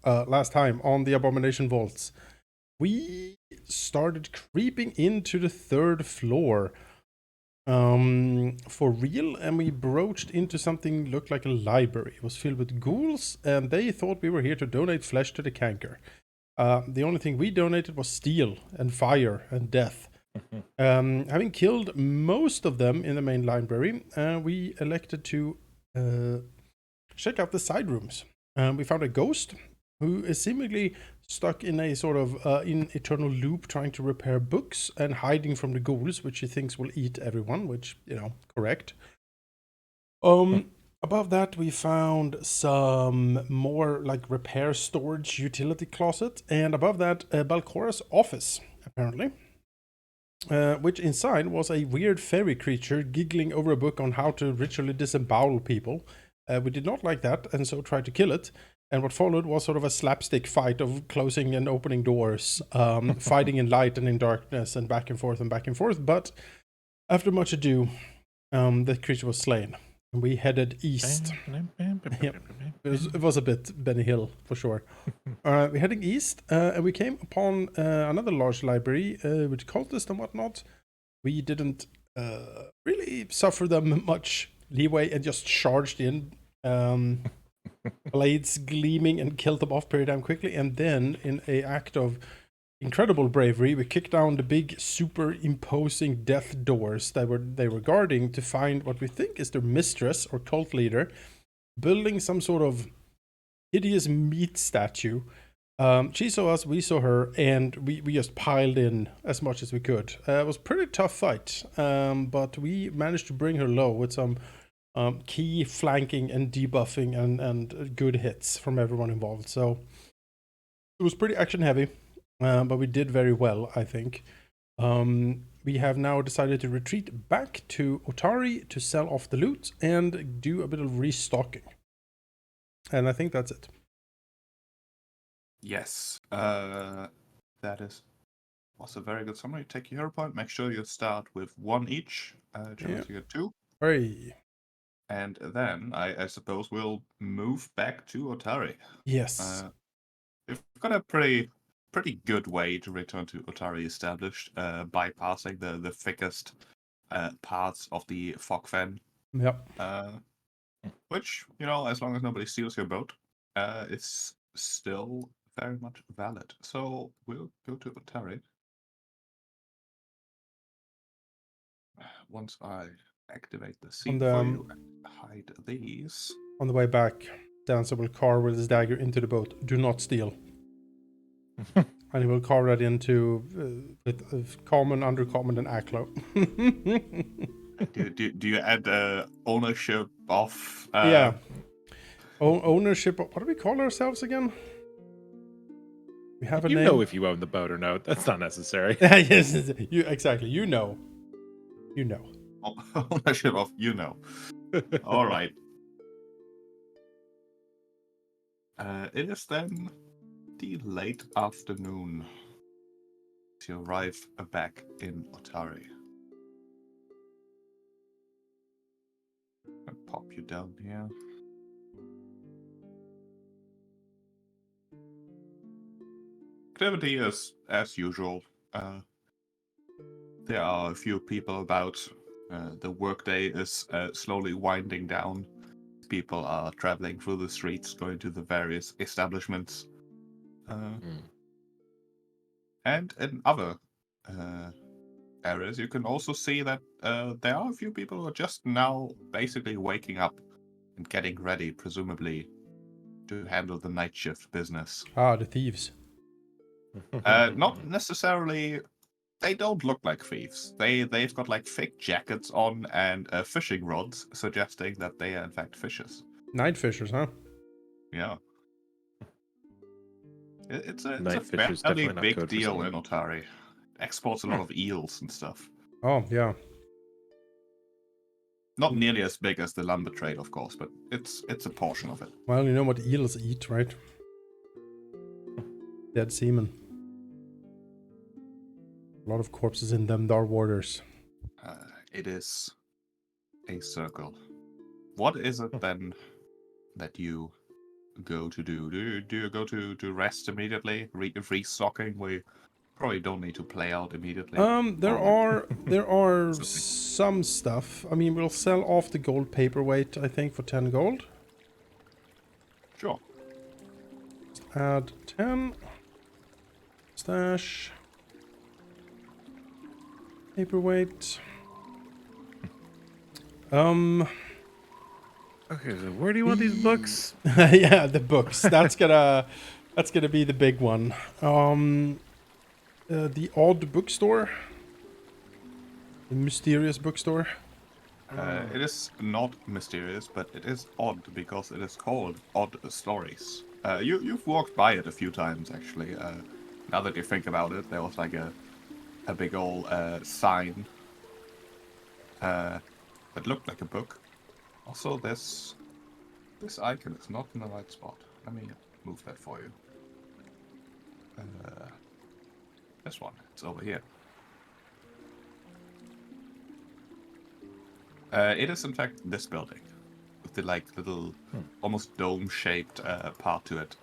last time on the Abomination Vaults, we started creeping into the 3rd floor for real, and we broached into something looked like a library. It was filled with ghouls, and they thought we were here to donate flesh to the canker. The only thing we donated was steel and fire and death. Having killed most of them in the main library, we elected to check out the side rooms. We found a ghost who is seemingly stuck in a sort of in eternal loop trying to repair books and hiding from the ghouls, which he thinks will eat everyone, which, correct. Above that, we found some more like repair storage utility closet, and above that, Balcora's office, apparently. Which inside was a weird fairy creature giggling over a book on how to ritually disembowel people. We did not like that, and so tried to kill it. And what followed was sort of a slapstick fight of closing and opening doors, fighting in light and in darkness, and back and forth and back and forth. But after much ado, the creature was slain. And we headed east. Yep. It was a bit Benny Hill, for sure. We're heading east, and we came upon another large library with cultists and whatnot. We didn't really suffer them much leeway and just charged in, blades gleaming, and killed them off pretty damn quickly. And then, in an act of incredible bravery, we kicked down the big, super imposing death doors that they were guarding to find what we think is their mistress or cult leader, building some sort of hideous meat statue. She saw us, we saw her, and we just piled in as much as we could. It was a pretty tough fight, but we managed to bring her low with some key flanking and debuffing and good hits from everyone involved. So it was pretty action heavy, but we did very well, I think. We have now decided to retreat back to Otari to sell off the loot and do a bit of restocking. And I think that's it. Yes, was a very good summary. Take your hero point. Make sure you start with 1 each. Generally you get 2. Hooray. And then I suppose we'll move back to Otari. Yes. We've got a pretty good way to return to Otari established, bypassing the thickest parts of the fog fen. Yep. Which, as long as nobody steals your boat, is still very much valid. So we'll go to Otari. Once I activate the scene for you and hide these. On the way back, Dancer will carve with his dagger into the boat. Do not steal. And he will carve that into with common, undercommon, and Aklo. Do you add ownership of... Yeah. Ownership of... What do we call ourselves again? We have a name. You know if you own the boat or not. That's not necessary. Yes, exactly. You know. Ownership of All right. It is then the late afternoon to arrive back in Otari. I'll pop you down here. Activity is as usual. There are a few people about. The workday is slowly winding down. People are traveling through the streets, going to the various establishments. And in other areas, you can also see that there are a few people who are just now basically waking up and getting ready, presumably, to handle the night shift business. Ah, the thieves. Not necessarily. They don't look like thieves. They've got like thick jackets on and fishing rods, suggesting that they are in fact fishers. Night fishers, huh? Yeah. It's a fairly big deal in Otari. Exports a lot of eels and stuff. Oh, yeah. Not nearly as big as the lumber trade, of course, but it's a portion of it. Well, you know what eels eat, right? Dead seamen. A lot of corpses in them dark waters. It is a circle. What is it then that you go to do? Do you go to rest immediately? Restocking? We probably don't need to play out immediately. There Or- are Something. some stuff. I mean, we'll sell off the gold paperweight, I think, for 10 gold. Sure. Add 10. Stash. Paperweight. Okay, so where do you want these books? Yeah, the books. That's gonna be the big one. The odd bookstore. The mysterious bookstore. It is not mysterious, but it is odd because it is called Odd Stories. You've walked by it a few times actually. Now that you think about it, there was like a big old sign that looked like a book. Also, this icon is not in the right spot. Let me move that for you. This one, it's over here. It is in fact this building, with the like little, almost dome-shaped part to it.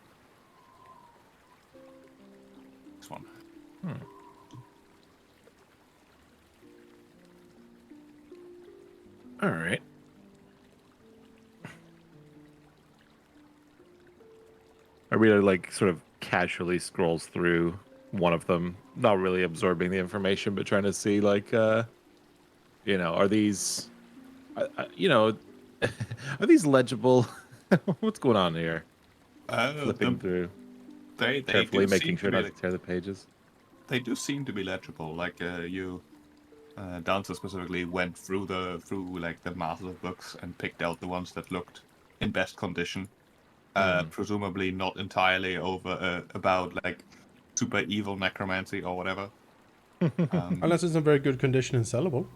This one. All right. Arita like sort of casually scrolls through one of them, not really absorbing the information, but trying to see like, are these, you know, are these legible? What's going on here? Flipping through They carefully, do making seem to sure be not to tear the pages. they do seem to be legible. Like you, Dancer specifically went through like the masses of books and picked out the ones that looked in best condition. Presumably not entirely about like super evil necromancy or whatever. Unless it's in very good condition and sellable.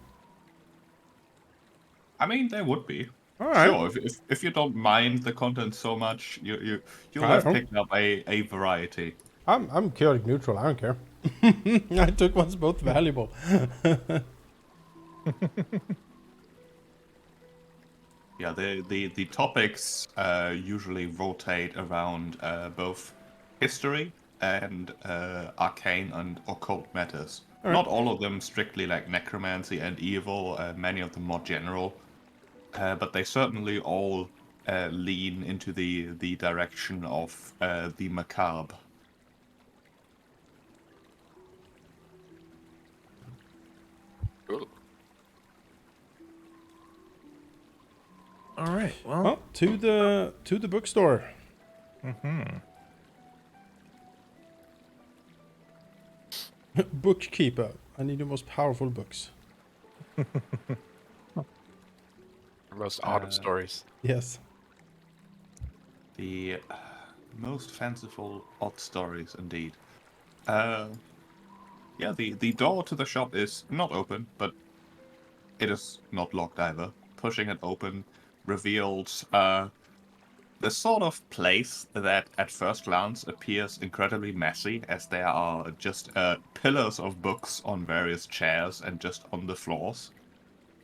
I mean, there would be. All right. Sure, if you don't mind the content so much, you'll I have don't. picked up a variety. I'm chaotic neutral. I don't care. I took what's both valuable. Yeah, the topics usually rotate around both history and arcane and occult matters. All right. Not all of them strictly like necromancy and evil. Many of them more general, but they certainly all lean into the direction of the macabre. Cool. All right. Well, Well, to the bookstore. Bookkeeper. I need the most powerful books. Most odd of stories. Yes. The most fanciful odd stories, indeed. Yeah, the door to the shop is not open, but it is not locked either. Pushing it open reveals the sort of place that at first glance appears incredibly messy, as there are just pillars of books on various chairs and just on the floors.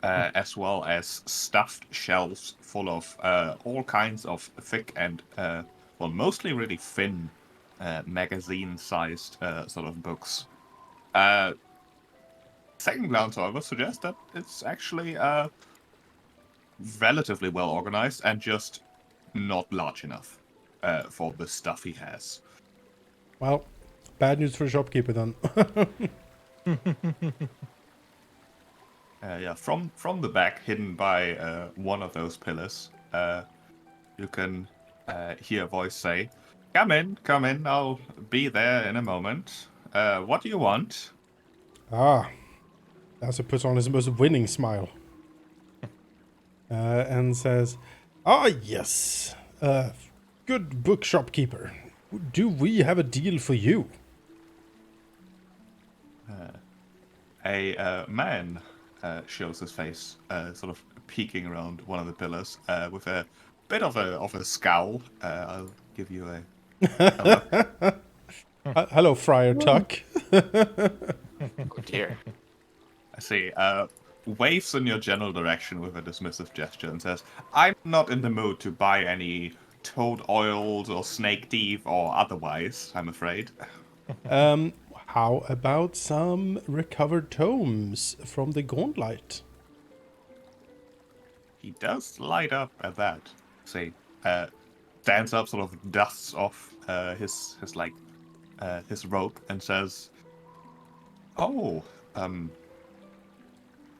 As well as stuffed shelves full of all kinds of thick and, well, mostly really thin magazine-sized sort of books. Second glance, however, suggests that it's actually relatively well organized and just not large enough for the stuff he has. Well, bad news for the shopkeeper then. Yeah, from the back, hidden by one of those pillars, you can hear a voice say, come in, I'll be there in a moment. What do you want?" That's puts on his most winning smile. And says, yes. Good book shopkeeper. Do we have a deal for you? A man shows his face, sort of peeking around one of the pillars, with a bit of a scowl. I'll give you a look. Hello, Friar Tuck. Oh dear. I see. Waves in your general direction with a dismissive gesture and says, "I'm not in the mood to buy any toad oiled or snake deep or otherwise, I'm afraid. How about some recovered tomes from the Gauntlet? He does light up at that. See, stands up, sort of dusts off his robe and says, "Oh,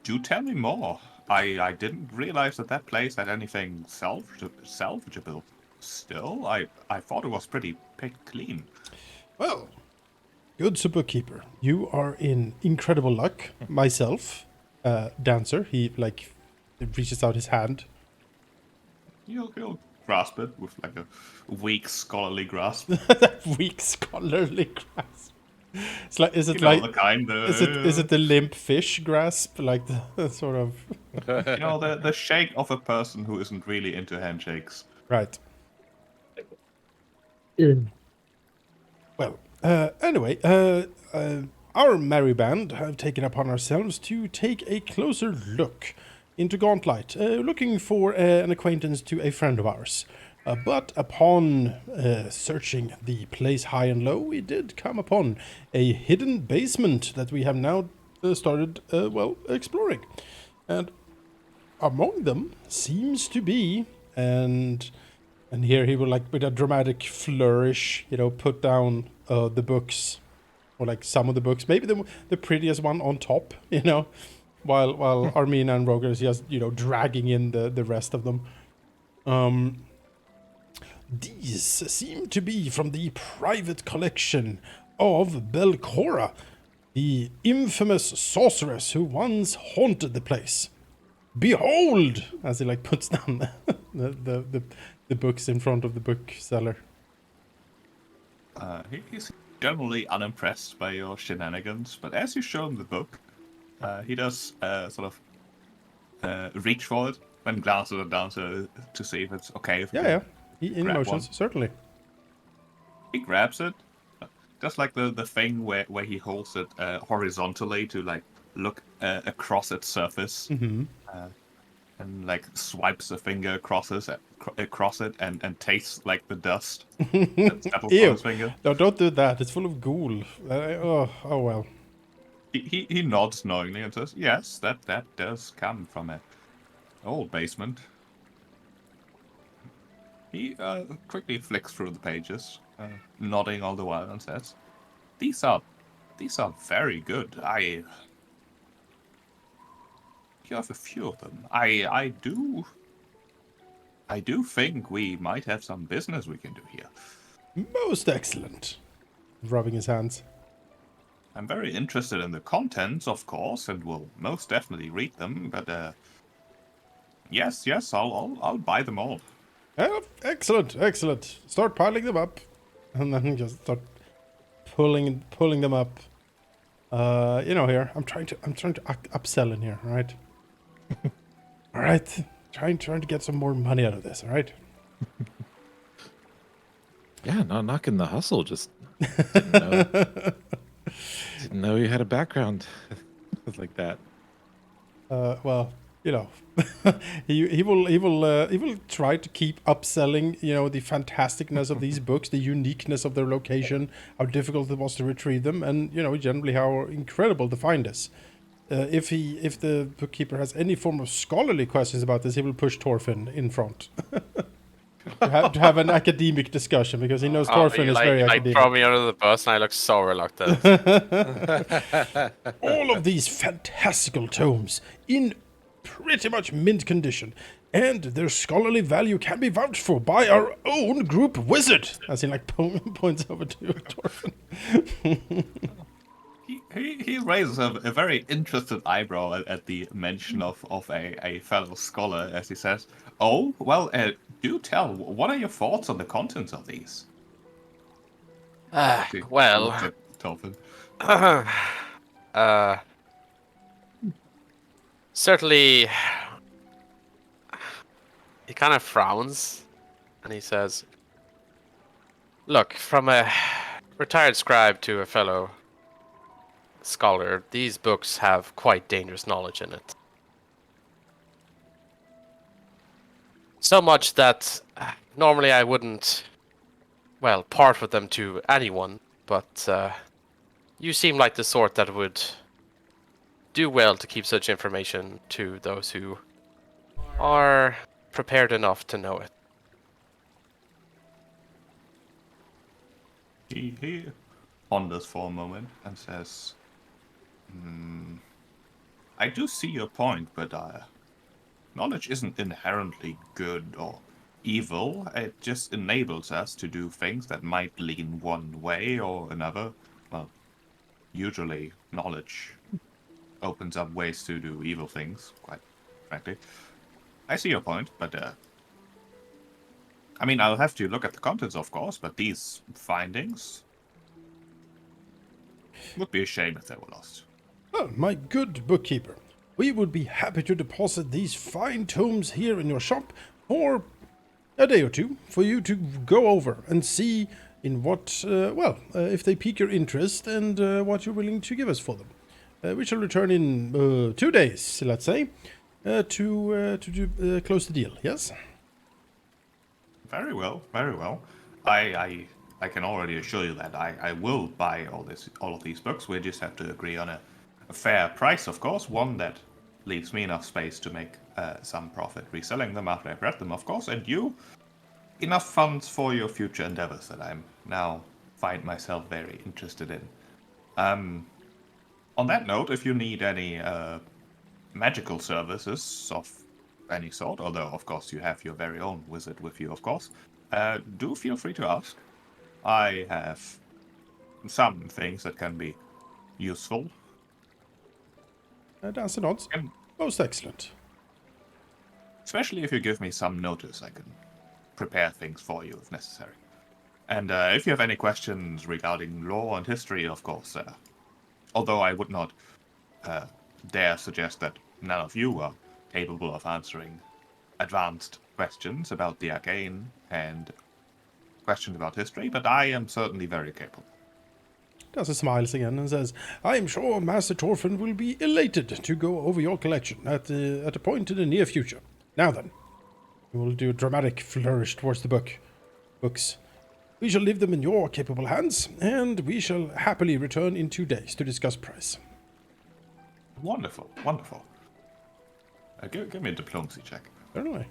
do tell me more. I didn't realize that place had anything salvageable. Still, I thought it was pretty picked clean." Well, good Sir Bookkeeper. You are in incredible luck. Myself, Dancer, he reaches out his hand. He'll grasp it with like a weak scholarly grasp. Weak scholarly grasp. It's like, is it You know, like the kind of, is it the limp fish grasp, like the sort of the shake of a person who isn't really into handshakes. right? Well, anyway, our merry band have taken upon ourselves to take a closer look into Gauntlet, looking for an acquaintance to a friend of ours. But upon searching the place high and low, we did come upon a hidden basement that we have now started, exploring. And among them seems to be, and here he will, like, with a dramatic flourish, put down the books, or like some of the books, maybe the prettiest one on top, while Armina and Roger is just, dragging in the rest of them. These seem to be from the private collection of Belcora, the infamous sorceress who once haunted the place. Behold! As he puts down the books in front of the bookseller. He's generally unimpressed by your shenanigans, but as you show him the book, he does reach for it and glances it down to see if it's okay. Yeah. In grab motions, one. certainly. He grabs it, just like the thing where he holds it horizontally to look across its surface, and swipes a finger across it and tastes like the dust that settles on his finger. No, don't do that. It's full of ghoul. Oh well. He nods knowingly and says, "Yes, that does come from an old basement." He quickly flicks through the pages, nodding all the while, and says, "These are very good. You have a few of them. I do think we might have some business we can do here." Most excellent. Rubbing his hands. I'm very interested in the contents, of course, and will most definitely read them. But yes, I'll buy them all. Oh, excellent. Start piling them up, and then just start pulling them up. Here I'm trying to upsell in here. All right. All right. Trying to get some more money out of this. All right. Yeah, not knocking the hustle. Just didn't know you had a background like that. Well, he will try to keep upselling, the fantasticness of these books, the uniqueness of their location, how difficult it was to retrieve them, and generally how incredible the find is. If the bookkeeper has any form of scholarly questions about this, he will push Thorfinn in front to have an academic discussion, because he knows Thorfinn is very academic. Throw me under the bus, and I look so reluctant. All of these fantastical tomes in pretty much mint condition, and their scholarly value can be vouched for by our own group wizard. As he points over to Thorfinn. He raises a very interested eyebrow at the mention of a fellow scholar, as he says, "Oh, well, do tell, what are your thoughts on the contents of these?" Well, Looks at Thorfinn. certainly, he kind of frowns, and he says, "Look, from a retired scribe to a fellow scholar, these books have quite dangerous knowledge in it. So much that normally I wouldn't, well, part with them to anyone, but you seem like the sort that would do well to keep such information to those who are prepared enough to know it. He ponders for a moment and says, I do see your point, but knowledge isn't inherently good or evil. It just enables us to do things that might lean one way or another. Well, usually knowledge opens up ways to do evil things, quite frankly. I see your point, but I mean, I'll have to look at the contents, of course, but these findings would be a shame if they were lost. Well, my good bookkeeper, we would be happy to deposit these fine tomes here in your shop for a day or two for you to go over and see in what, if they pique your interest and what you're willing to give us for them. We shall return in 2 days, let's say, to close the deal, yes? Very well, very well. I can already assure you that I will buy all of these books. We just have to agree on a fair price, of course, one that leaves me enough space to make some profit reselling them after I've read them, of course, and you enough funds for your future endeavors that I'm now find myself very interested in. On that note, if you need any magical services of any sort, although of course you have your very own wizard with you, of course, do feel free to ask. I have some things that can be useful. That's the odds. And Most excellent. especially if you give me some notice, I can prepare things for you if necessary. And if you have any questions regarding lore and history, of course, although I would not dare suggest that none of you are capable of answering advanced questions about the arcane and questions about history, but I am certainly very capable. Darcy smiles again and says, I am sure Master Torfin will be elated to go over your collection at a point in the near future. Now then, we will do a dramatic flourish towards the books. We shall leave them in your capable hands, and we shall happily return in 2 days to discuss price. Wonderful, wonderful. Give me a diplomacy check. Certainly.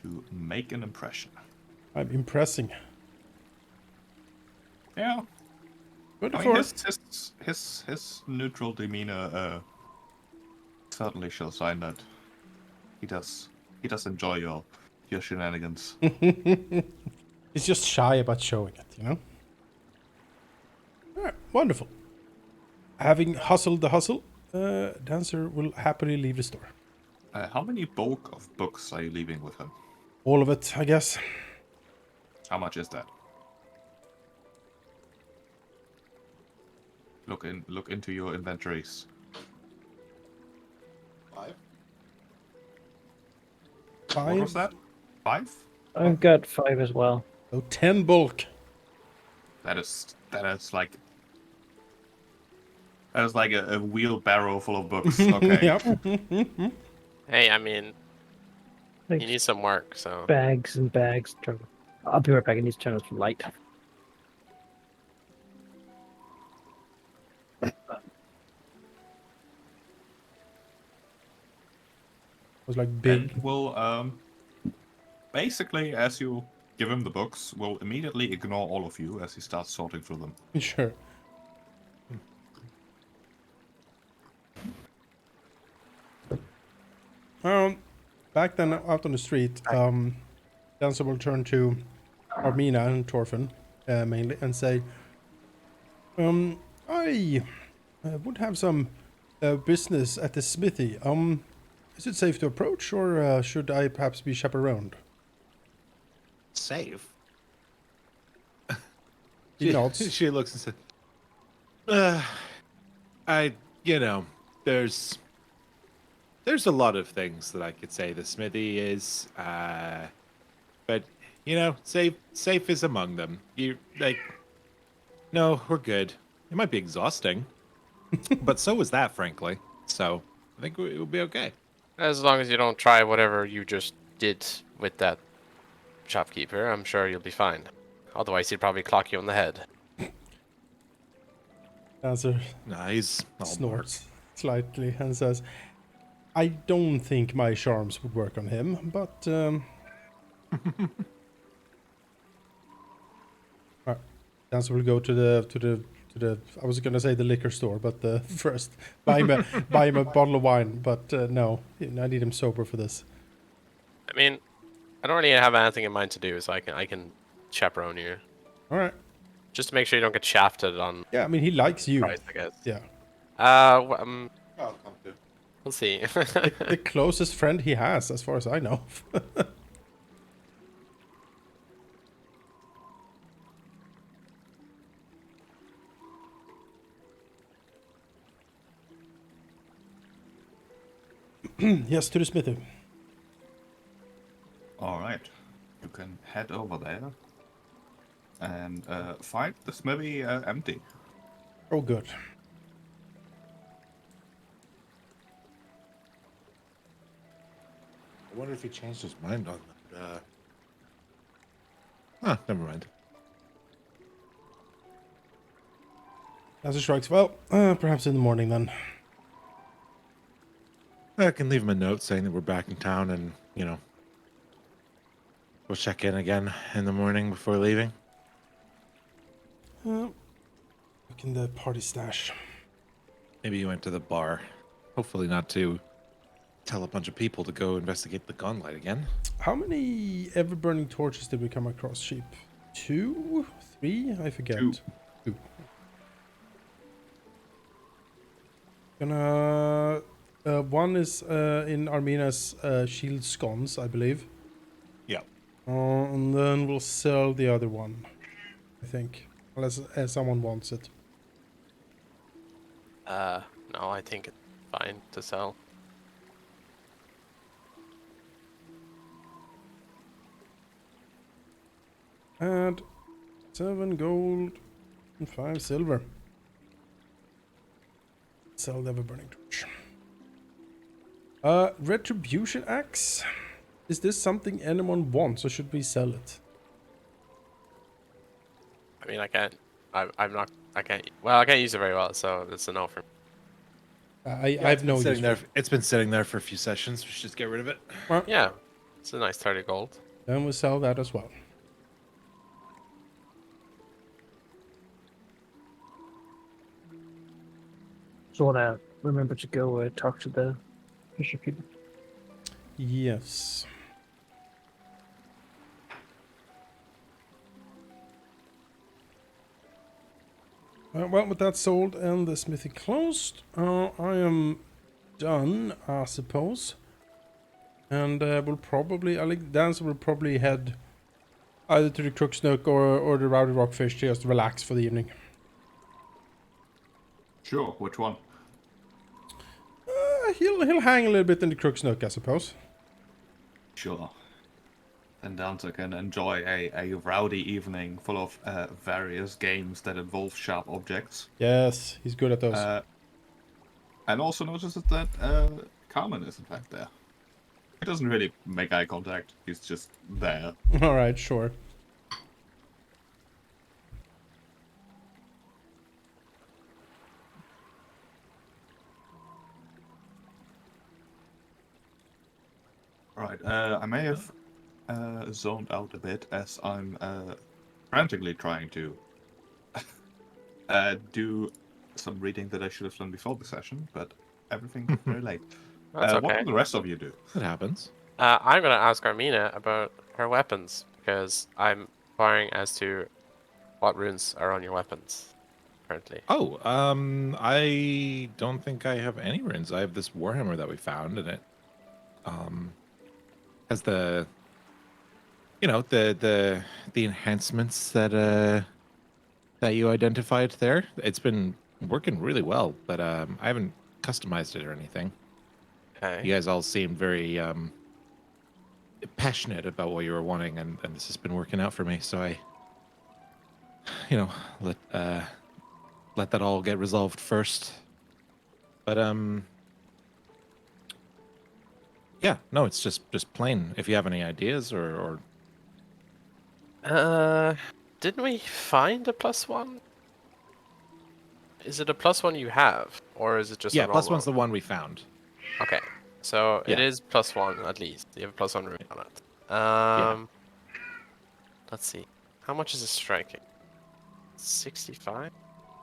To make an impression. I'm impressing. Yeah. Good I for mean, his neutral demeanor certainly shows sign that he does enjoy your shenanigans. He's just shy about showing it, you know? Alright, wonderful. Having hustled the hustle, Dancer will happily leave the store. How many bulk of books are you leaving with him? All of it, I guess. How much is that? Look into your inventories. 5. What was 5? that? 5? I've got 5 as well. Oh, 10 bulk. That is like a wheelbarrow full of books. Okay. Yep. Hey, I mean, Like you need some work, so. bags and bags. I'll be right back. I need to turn off the light. Was like big. And will basically, as you give him the books, will immediately ignore all of you as he starts sorting through them. Sure. Back then out on the street, Dancer will turn to Armina and Torfin, mainly, and say, I would have some business at the smithy. Is it safe to approach, or should I perhaps be chaperoned? Safe. He nods. She looks and says, there's a lot of things that I could say the smithy is, but safe is among them. No, we're good. It might be exhausting, but so is that, frankly. So I think it will be okay. As long as you don't try whatever you just did with that shopkeeper, I'm sure you'll be fine. Otherwise, he'd probably clock you on the head. Dancer Nah, he's all marked. snorts slightly and says, I don't think my charms would work on him, but alright. Dancer will go to the I was gonna say the liquor store, but first buy him a bottle of wine. But no, I need him sober for this. I mean, I don't really have anything in mind to do, so I can chaperone you. All right. Just to make sure you don't get shafted on Yeah, I mean he likes you. price, I guess. Yeah, I'll come to. We'll see. the closest friend he has, as far as I know. Yes, to the smithy. All right, you can head over there and find the smithy empty. Oh, good. I wonder if he changed his mind on that. Huh, never mind. Dancer strikes. Well, perhaps in the morning then. I can leave him a note saying that we're back in town and, we'll check in again in the morning before leaving. Look in the party stash. Maybe you went to the bar. Hopefully not to tell a bunch of people to go investigate the gunlight again. How many ever-burning torches did we come across, Sheep? 2? 3? I forget. 2. 2. Gonna... one is in Armina's shield scones, I believe. Yeah. And then we'll sell the other one, I think. Unless someone wants it. No, I think it's fine to sell. And 7 gold and 5 silver. Sell the ever-burning torch. Retribution axe. Is this something anyone wants, or should we sell it? I mean, I can't. I'm not. I can't. Well, I can't use it very well, so it's a no for me. I have no use for it. It's been sitting there for a few sessions. We should just get rid of it. Well, Yeah, it's a nice 30 gold. then we'll sell that as well. So wanna remember to go talk to the fisher people. Yes. Well, with that sold and the smithy closed, I am done, I suppose. And we'll probably, I think Dancer will probably head either to the Crook's Nook or the Rowdy Rockfish to just relax for the evening. Sure, which one? He'll hang a little bit in the Crook's Nook, I suppose. Sure. Then Dancer can enjoy a rowdy evening full of various games that involve sharp objects. Yes, he's good at those. And also notices that Carmen is in fact there. He doesn't really make eye contact, he's just there. Alright, sure. Right, I may have zoned out a bit as I'm frantically trying to do some reading that I should have done before the session, but everything got very late. That's What okay. will the rest of you do? It happens. I'm gonna ask Armina about her weapons because I'm inquiring as to what runes are on your weapons currently. Oh, I don't think I have any runes. I have this warhammer that we found, and it has the the enhancements that you identified there. It's been working really well, but I haven't customized it or anything. Okay. You guys all seemed very passionate about what you were wanting, and this has been working out for me. So I, let that all get resolved first. But Yeah, no, it's just plain. If you have any ideas or Didn't we find a +1? Is it a +1 you have, or is it just a yeah, normal? +1's the one we found. Okay, so it Yeah. is +1 at least. You have a +1 root on it. Yeah. Let's see. How much is it striking? 65?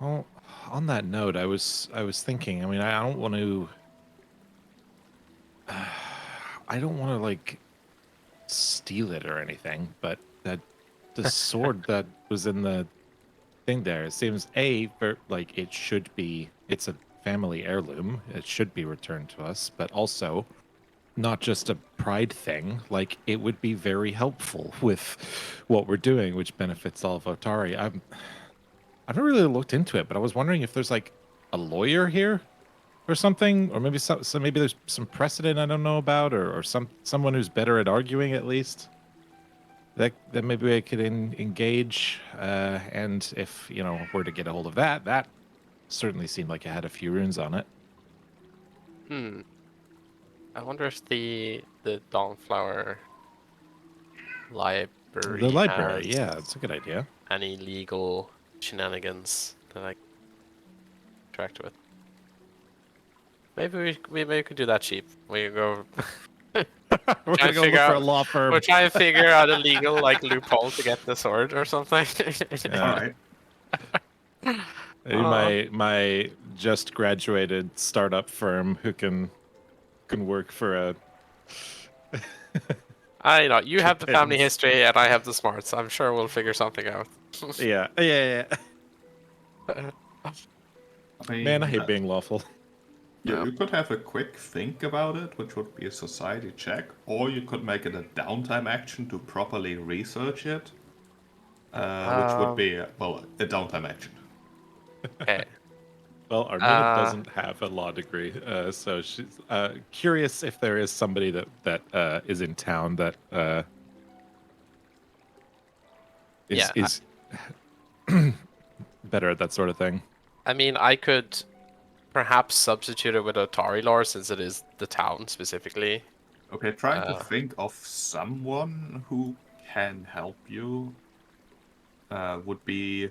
Well, on that note, I was thinking. I mean, I don't want to. I don't want to like steal it or anything, but that the sword that was in the thing there, it seems like it should be. It's a family heirloom. It should be returned to us, but also not just a pride thing. Like it would be very helpful with what we're doing, which benefits all of Otari. I haven't really looked into it, but I was wondering if there's like a lawyer here or something, or maybe maybe there's some precedent I don't know about, or someone who's better at arguing at least. That maybe I could engage, and if were to get a hold of that certainly seemed like it had a few runes on it. Hmm. I wonder if the Dawnflower The library library, has yeah, it's a good idea. any legal shenanigans that I can interact with. Maybe we could do that cheap. We go We're try gonna and go figure look for a out. law firm. We're trying to figure out a legal loophole to get the sword or something. Yeah. All right. Maybe my just graduated startup firm who can work for a I know you have the family pittance. history and I have the smarts. I'm sure we'll figure something out. Yeah. I Man, I mean, hate being lawful. you could have a quick think about it, which would be a society check, or you could make it a downtime action to properly research it, which would be, a downtime action. Okay. Well, Armina doesn't have a law degree, so she's curious if there is somebody that is in town that Yeah, is better at that sort of thing. I mean, I could perhaps substitute it with Otari lore since it is the town specifically. Okay, trying to think of someone who can help you would be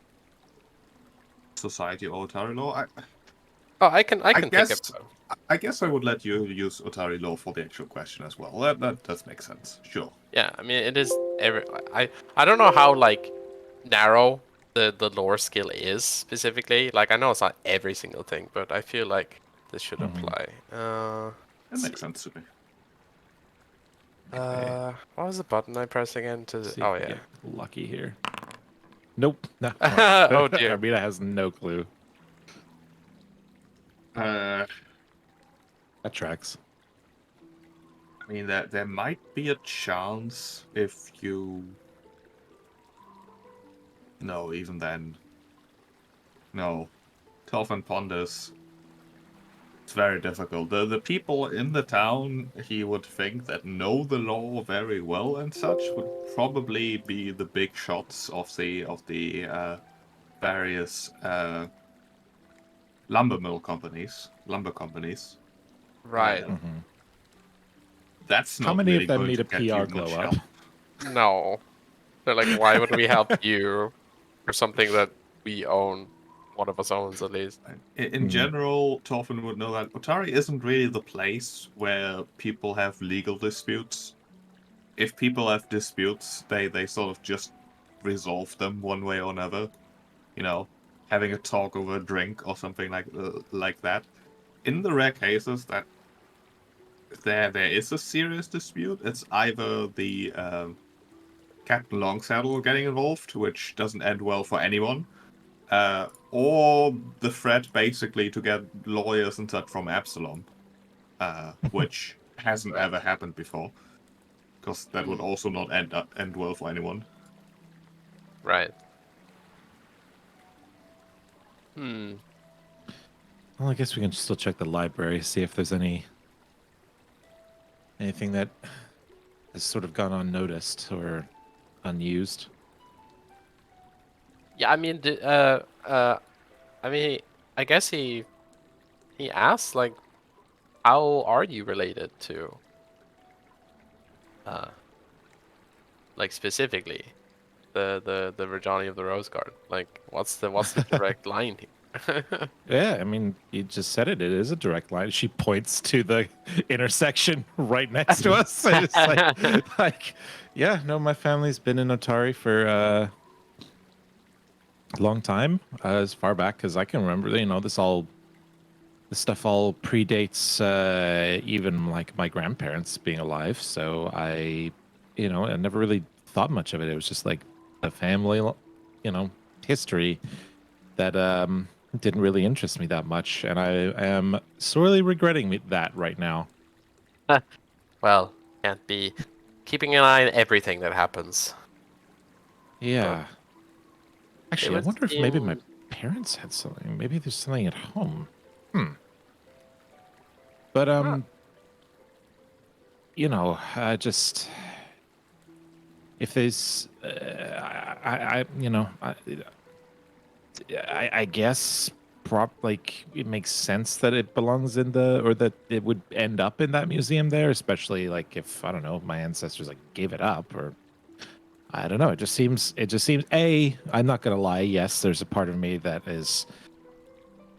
society or Otari law. Oh, I can think guess of. I guess I would let you use Otari law for the actual question as well. That does make sense. Sure. Yeah, I mean, it is I don't know how like narrow the lore skill is specifically. Like, I know it's not every single thing, but I feel like this should apply. That Let's makes see. sense to me. What was the button I pressed again to? See Oh if we yeah. get lucky here. Nope. No. Oh dear. Armina has no clue. Uh, That tracks. I mean, there might be a chance if you. No, even then. No. Toph and Pondus. It's very difficult. The people in the town, he would think, that know the law very well and such would probably be the big shots of the various lumber companies. Right. That's How not many really of them going need to a get you PR glow much up? help. No. They're like, why would we help you for something that we own? One of us owns at least. In general, Torfin would know that Otari isn't really the place where people have legal disputes. If people have disputes, they sort of just resolve them one way or another. You know, having a talk over a drink or something like that. In the rare cases that there is a serious dispute, it's either the Captain Longsaddle getting involved, which doesn't end well for anyone, or the threat basically to get lawyers and such from Absalom, which hasn't ever happened before, because that would also not end well for anyone. Right. Hmm. Well, I guess we can still check the library, see if there's anything that has sort of gone unnoticed or unused. Yeah, I mean, I mean, I guess he asked like, how are you related to Like specifically, the Rajani of the Rose Guard. Like, what's the direct line here? Yeah, I mean, you just said it. It is a direct line. She points to the intersection right next to us. And it's like, yeah, no, my family's been in Otari for a long time, as far back as I can remember. You know, this stuff all predates even like my grandparents being alive. So I never really thought much of it. It was just like the family, history that didn't really interest me that much, and I am sorely regretting that right now. Well, can't be keeping an eye on everything that happens. Yeah. It Actually, I would wonder if maybe my seem parents had something. Maybe there's something at home. But just if there's, I guess like it makes sense that it belongs in or that it would end up in that museum there, especially like if I don't know, my ancestors like gave it up or I don't know. It just seems I'm not gonna lie, yes, there's a part of me that is,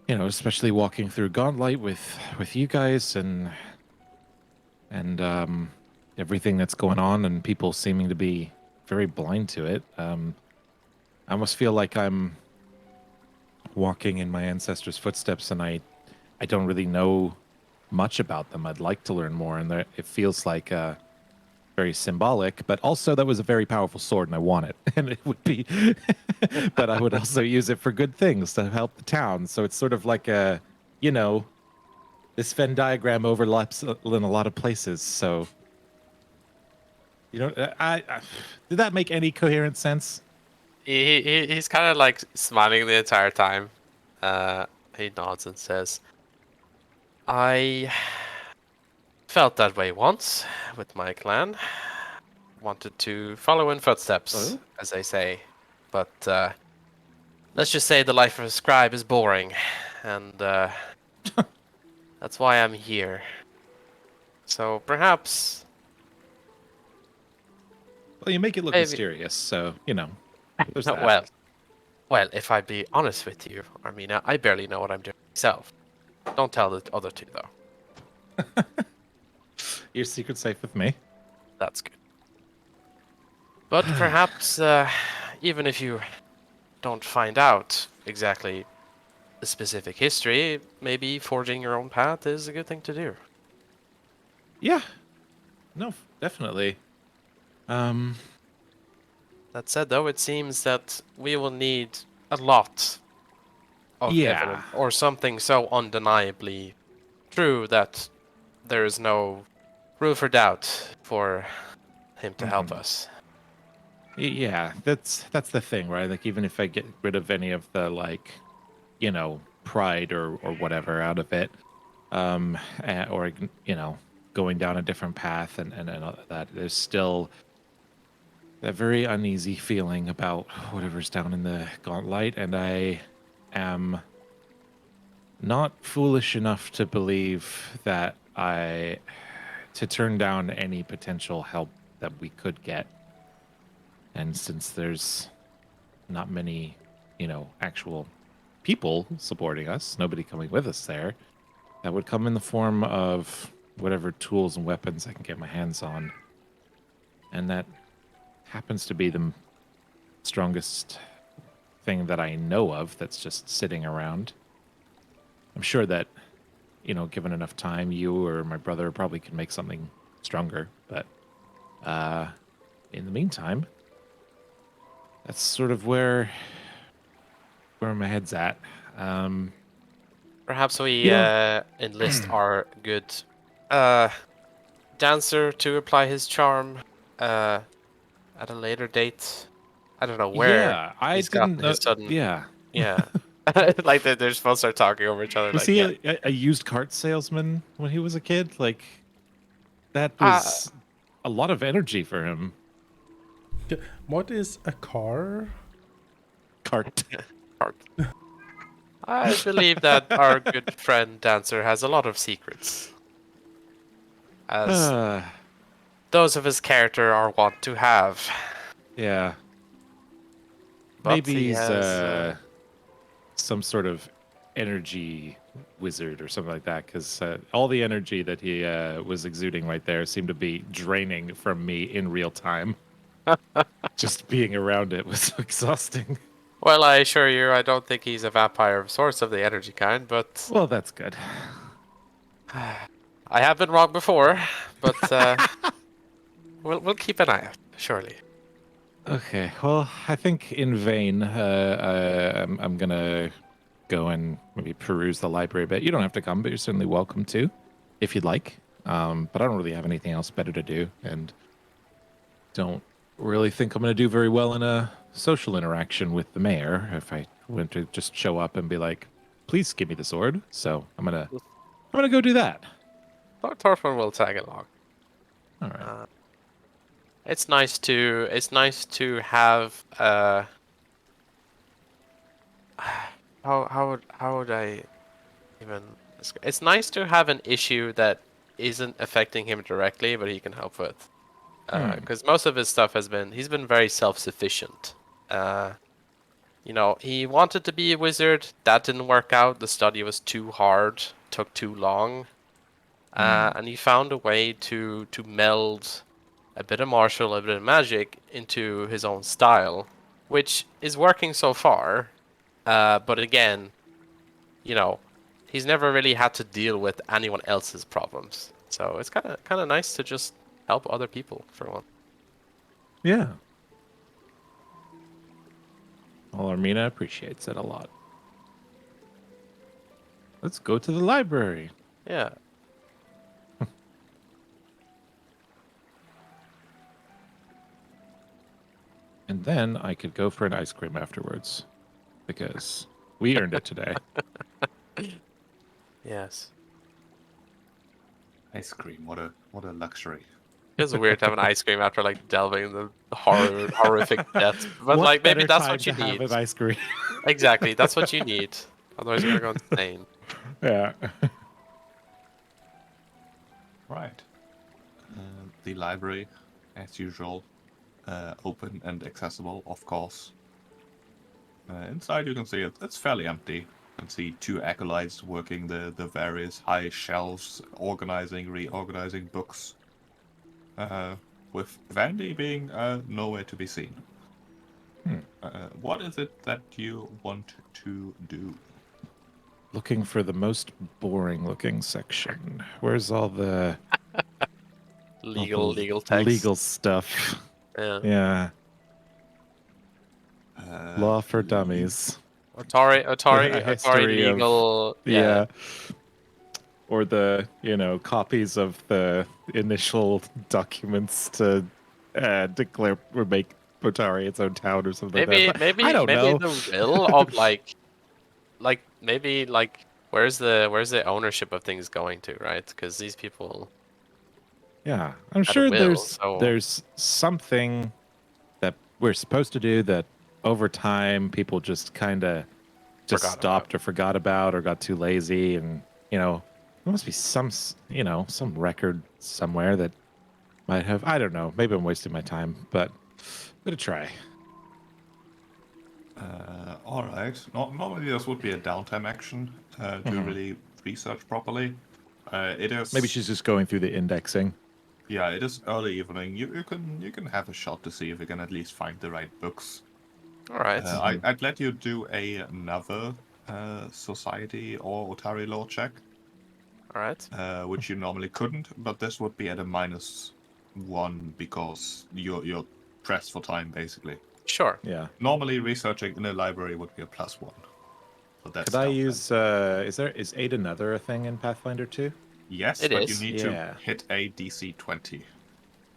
especially walking through Gauntlet with you guys and everything that's going on and people seeming to be very blind to it. I almost feel like I'm walking in my ancestors' footsteps, and I don't really know much about them. I'd like to learn more, and it feels like very symbolic. But also, that was a very powerful sword, and I want it, and it would be. But I would also use it for good things to help the town. So it's sort of like this Venn diagram overlaps in a lot of places. So, did that make any coherent sense? he's kind of like smiling the entire time. He nods and says, "I felt that way once with my clan. Wanted to follow in footsteps, Oh? as they say, but let's just say the life of a scribe is boring, and that's why I'm here. So perhaps, Well, you make it look maybe, mysterious, so there's that. well, if I be honest with you, Armina, I barely know what I'm doing myself. Don't tell the other two, though. Your secret's safe with me. That's good. But perhaps, even if you don't find out exactly the specific history, maybe forging your own path is a good thing to do. Yeah. No, definitely. That said, though, it seems that we will need a lot of Yeah. evidence, or something so undeniably true that there is no room for doubt for him to help us. Yeah, that's the thing, right? Like even if I get rid of any of the pride or whatever out of it, or going down a different path and all that, there's still that very uneasy feeling about whatever's down in the gauntlet, and I am not foolish enough to believe that to turn down any potential help that we could get. And since there's not many, actual people supporting us, nobody coming with us there, that would come in the form of whatever tools and weapons I can get my hands on. And that happens to be the strongest thing that I know of that's just sitting around. I'm sure that, given enough time, you or my brother probably can make something stronger. But in the meantime, that's sort of where my head's at. Perhaps we enlist our good dancer to apply his charm at a later date. I don't know where Yeah, I he's didn't gotten know. his sudden. Yeah. Yeah. Like they're supposed to start talking over each other. Was Like, he yeah. a used cart salesman when he was a kid? Like, that Uh, was a lot of energy for him. What is a car? Cart. Cart. I believe that our good friend dancer has a lot of secrets. As those of his character are wont to have. Yeah. But Maybe he he's has, some sort of energy wizard or something like that, because all the energy that he was exuding right there seemed to be draining from me in real time. Just being around it was exhausting. Well, I assure you, I don't think he's a vampire of sorts of the energy kind, but Well, that's good. I have been wrong before. But we'll keep an eye out, surely. Okay, well, I think in vain, I'm gonna go and maybe peruse the library a bit. You don't have to come, but you're certainly welcome to, if you'd like. But I don't really have anything else better to do, and don't really think I'm gonna do very well in a social interaction with the mayor if I went to just show up and be like, "Please give me the sword." So I'm gonna go do that. Thorfinn will tag along. All right. It's nice to have how would I even it's nice to have an issue that isn't affecting him directly, but he can help with. Because most of his stuff he's been very self-sufficient. You know, he wanted to be a wizard, that didn't work out. The study was too hard, took too long, and he found a way to meld a bit of martial, a bit of magic into his own style, which is working so far. But again, you know, he's never really had to deal with anyone else's problems. So it's kind of nice to just help other people for one. Yeah. Well, Armina appreciates it a lot. Let's go to the library. Yeah. And then I could go for an ice cream afterwards. Because we earned it today. Yes. Ice cream, what a luxury. It's weird to have an ice cream after like delving in the horrific depths. But What like maybe better that's time what you to have need. an ice cream? Exactly, that's what you need. Otherwise you're gonna go insane. Yeah. Right. The library, as usual, open and accessible, of course. Inside you can see it's fairly empty. You can see two acolytes working the various high shelves, reorganizing books. With Vandy being nowhere to be seen. What is it that you want to do? Looking for the most boring looking section. Where's all the Legal text. legal stuff? Yeah. Yeah. Law for dummies. Atari A history of- legal. Yeah. Or the, copies of the initial documents to declare or make Otari its own town or something Maybe like that. maybe I don't maybe know. the will of like maybe like where's the ownership of things going to, right? Because these people Yeah, I'm had a sure will, so there's something that we're supposed to do that over time people just kind of just Forgot stopped or forgot about or got too lazy, and there must be some record somewhere that might have. I don't know. Maybe I'm wasting my time, but I'm gonna try. All right. Normally this would be a downtime action to really research properly. It is. Maybe she's just going through the indexing. Yeah, it is early evening. You can have a shot to see if you can at least find the right books. all right. I'd let you do another society or Otari law check, All right. which you normally couldn't, but this would be at a -1 because you're pressed for time basically. Sure. Yeah. Normally researching in a library would be a +1. So that's Could I downtime. use? Is Aid Another a thing in Pathfinder 2? Yes, It but is. you need Yeah. to hit a DC 20.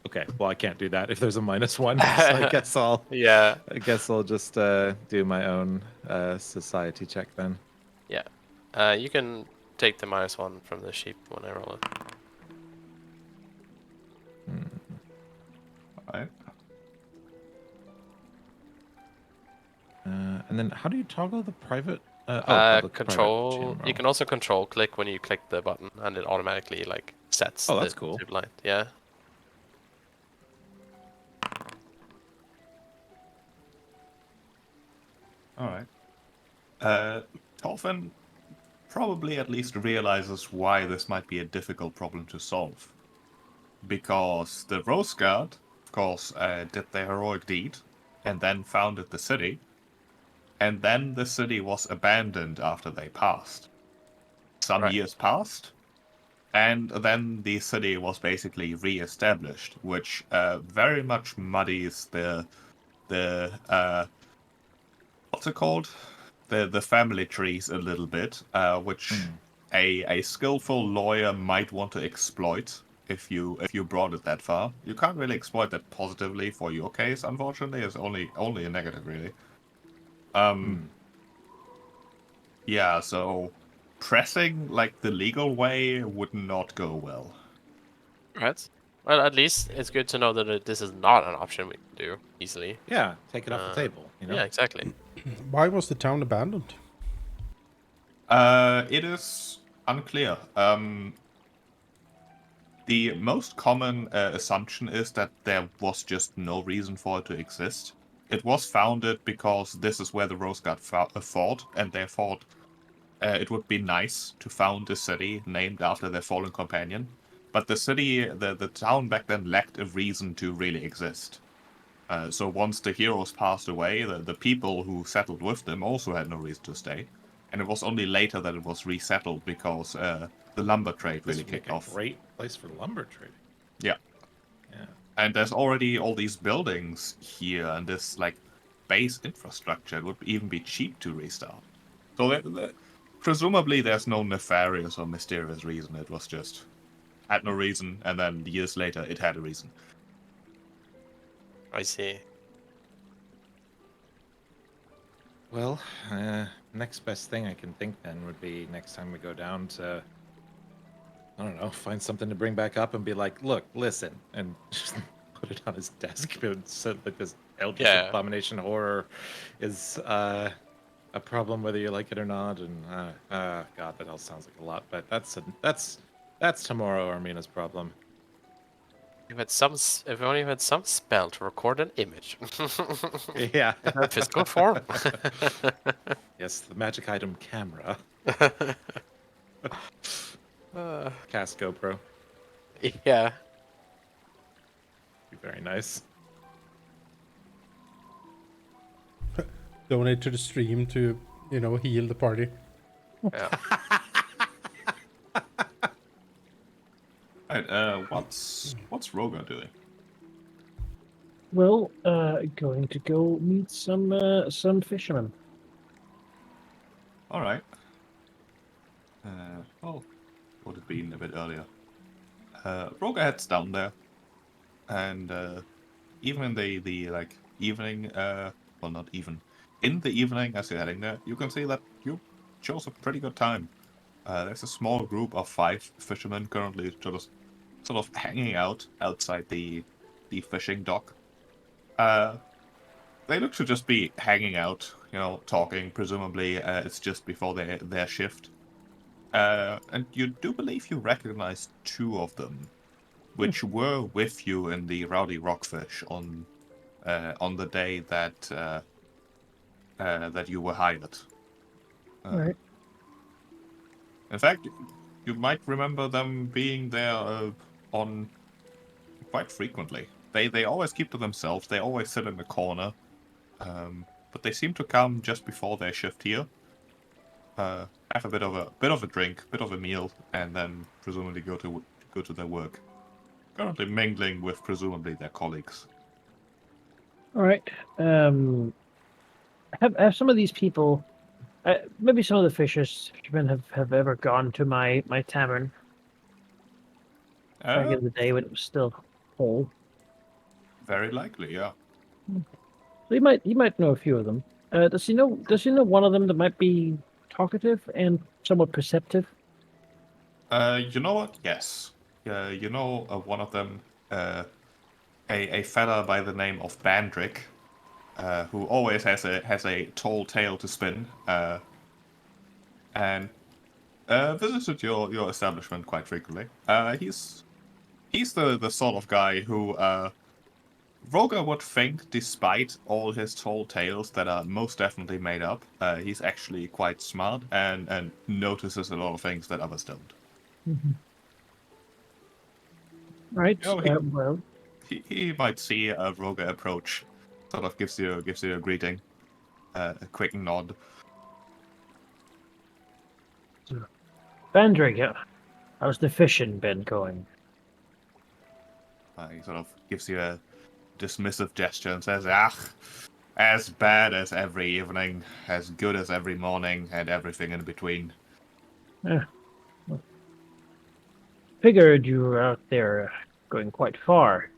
Okay. Well, I can't do that if there's a -1. So I guess Yeah. I'll just do my own society check then. Yeah. You can take the -1 from the sheep when I roll it. Alright. And then how do you toggle the private? Public Control. private You general. can also control click when you click the button, and it automatically like sets. Oh, that's the cool. tube line. Yeah. All right. Tolfin probably at least realizes why this might be a difficult problem to solve. Because the Rose Guard, of course, did their heroic deed and then founded the city. And then the city was abandoned after they passed. Some Right. years passed, and then the city was basically re-established, which very much muddies the what's it called? The family trees a little bit, which a skillful lawyer might want to exploit if you brought it that far. You can't really exploit that positively for your case, unfortunately. It's only a negative, really. Yeah, so pressing like the legal way would not go well. Right. Well, at least it's good to know that this is not an option we can do easily. Yeah, take it off the table. You know. Yeah, exactly. Why was the town abandoned? It is unclear. The most common assumption is that there was just no reason for it to exist. It was founded because this is where the Rose Guard fought, and they thought it would be nice to found a city named after their fallen companion. But the town back then lacked a reason to really exist. So once the heroes passed away, the people who settled with them also had no reason to stay. And it was only later that it was resettled because the lumber trade This really would make kicked a off. great place for lumber trading. Yeah. Yeah. And there's already all these buildings here and this like base infrastructure. It would even be cheap to restart. So presumably there's no nefarious or mysterious reason. It was just had no reason, and then years later it had a reason. I see. Well, next best thing I can think then would be next time we go down to, I don't know, find something to bring back up and be like, look, listen, and just put it on his desk and say that this Eldritch Yeah. Abomination horror is a problem whether you like it or not. And God, that all sounds like a lot, but that's tomorrow Armina's problem. If only you had some spell to record an image. Yeah. In physical form. Yes, the magic item camera. Cast GoPro. Yeah. Be very nice. Donate to the stream to, heal the party. Yeah. Alright, what's Roga doing? Well, going to go meet some fishermen. Alright. Oh, would have been a bit earlier. Roga heads down there, and even in the like evening, well, not even in the evening as you're heading there, you can see that you chose a pretty good time. There's a small group of 5 fishermen currently just sort of hanging out outside the fishing dock. They look to just be hanging out, talking. Presumably, it's just before their shift. And you do believe you recognize 2 of them, which were with you in the Rowdy Rockfish on the day that that you were hired. All right. In fact, you might remember them being there on quite frequently. They always keep to themselves. They always sit in the corner, but they seem to come just before their shift here. Have a bit of a drink, bit of a meal, and then presumably go to their work. Currently mingling with presumably their colleagues. All right. Have some of these people, maybe some of the fishermen have ever gone to my tavern back in the day when it was still whole. Very likely, yeah. So you might know a few of them. Does he know one of them that might be talkative and somewhat perceptive? You know what? Yes. You know one of them, a fella by the name of Bandrick, who always has a tall tale to spin, and visited your establishment quite frequently. He's the sort of guy who Roger would think, despite all his tall tales that are most definitely made up, he's actually quite smart and notices a lot of things that others don't. Right. You know, Well, he might see a Roger approach, sort of gives you a greeting, a quick nod. Bandrig, how's the fishing been going? He sort of gives you a dismissive gesture and says, "Ah, as bad as every evening, as good as every morning, and everything in between." Well, figured you were out there going quite far.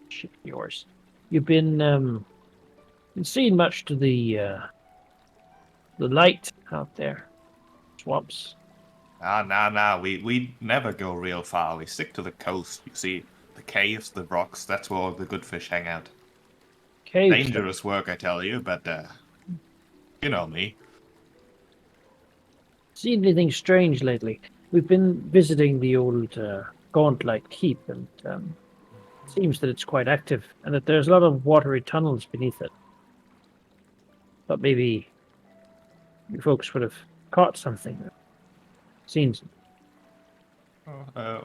Ship of yours. You've been seeing much to the light out there. Swamps. Nah. We never go real far. We stick to the coast. You see, the caves, the rocks, that's where all the good fish hang out. Caves. Dangerous work, I tell you, but, you know me. Seen anything strange lately? We've been visiting the old Gauntlet Keep, and seems that it's quite active, and that there's a lot of watery tunnels beneath it. But maybe you folks would have caught something, seen some.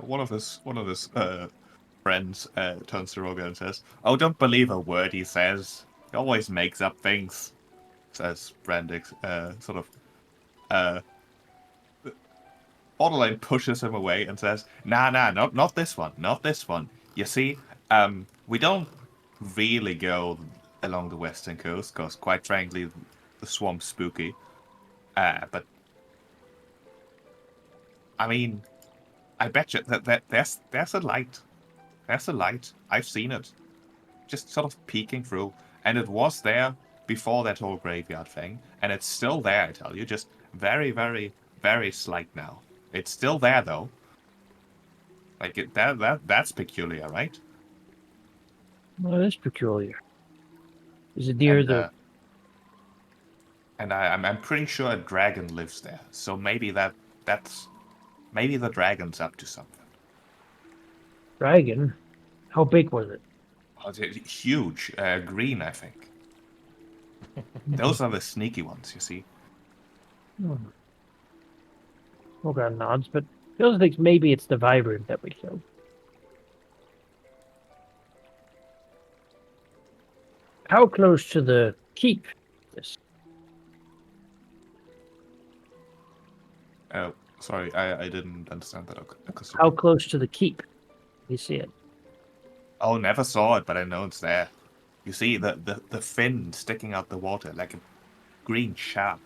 One of his friends turns to Roger and says, "Oh, don't believe a word he says. He always makes up things," says Brandix, sort of. Borderline pushes him away and says, "Nah, not this one, not this one. You see, we don't really go along the western coast, because quite frankly, the swamp's spooky. But, I mean, I bet you that there's a light. There's a light. I've seen it. Just sort of peeking through. And it was there before that whole graveyard thing. And it's still there, I tell you. Just very, very, very slight now. It's still there, though. Like, that's peculiar, right?" Well, that's peculiar. Is it near the? And I'm pretty sure a dragon lives there. So maybe maybe the dragon's up to something. Dragon? How big was it? Oh, it's huge, green, I think. Those are the sneaky ones, you see. Hmm. Okay, nods, but he also thinks maybe it's the Vibrant that we killed. How close to the keep? This. Oh, sorry, I didn't understand that. How close to the keep? You see it? Oh, never saw it, but I know it's there. You see the fin sticking out the water like a green shark.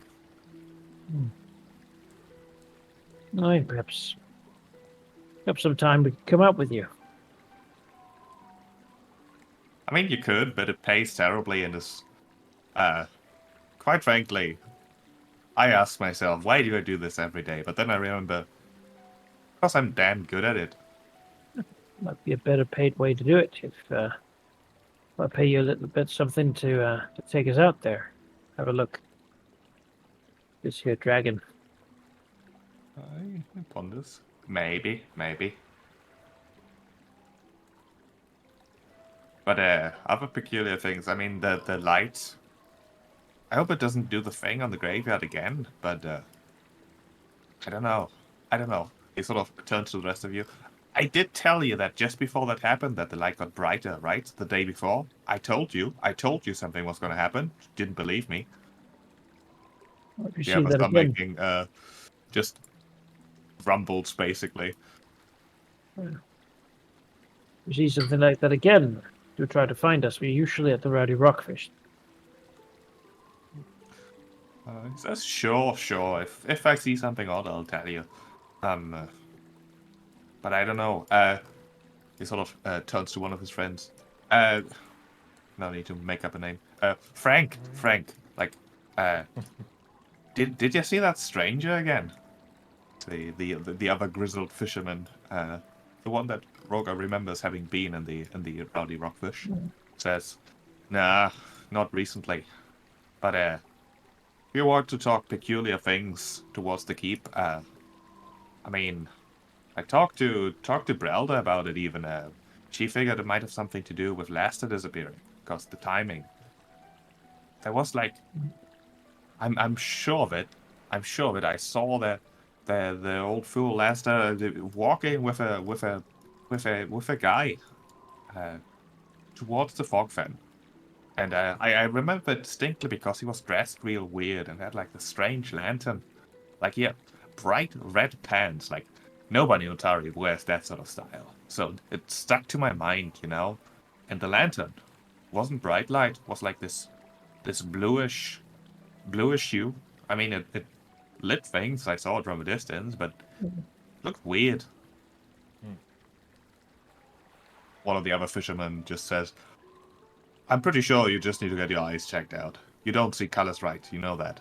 No, perhaps some time we could come up with you. I mean, you could, but it pays terribly and is, quite frankly, I ask myself, why do I do this every day? But then I remember, because I'm damn good at it. Might be a better paid way to do it if I pay you a little bit something to take us out there. Have a look. This here dragon. I ponders. Maybe. But other peculiar things. I mean, the light. I hope it doesn't do the thing on the graveyard again. But I don't know. He sort of turns to the rest of you. I did tell you that just before that happened, that the light got brighter, right? The day before. I told you something was going to happen. You didn't believe me. If you The see others that are again, making just rumbles, basically. you see something like that again, do try to find us. We're usually at the Rowdy Rockfish. He says, sure. If I see something odd, I'll tell you. But I don't know. He sort of turns to one of his friends. No need to make up a name. Frank. Like, did you see that stranger again? The other grizzled fisherman, the one that Roger remembers having been in the Rowdy Rockfish, says, "Nah, not recently. But if you want to talk peculiar things towards the keep, I mean, I talked to Brelda about it even. she figured it might have something to do with Lasta disappearing, because the timing. There was like, I'm sure of it. I'm sure of it. I saw the old fool Lasta walking with a guy towards the fog fen. And I remember it distinctly because he was dressed real weird and had like the strange lantern. Like he had bright red pants. Like nobody in Otari wears that sort of style. So it stuck to my mind, you know. And the lantern wasn't bright light. It was like this bluish hue. I mean, it lit things. I saw it from a distance, but it looked weird. One of the other fishermen just says, I'm pretty sure you just need to get your eyes checked out. You don't see colors right, you know that.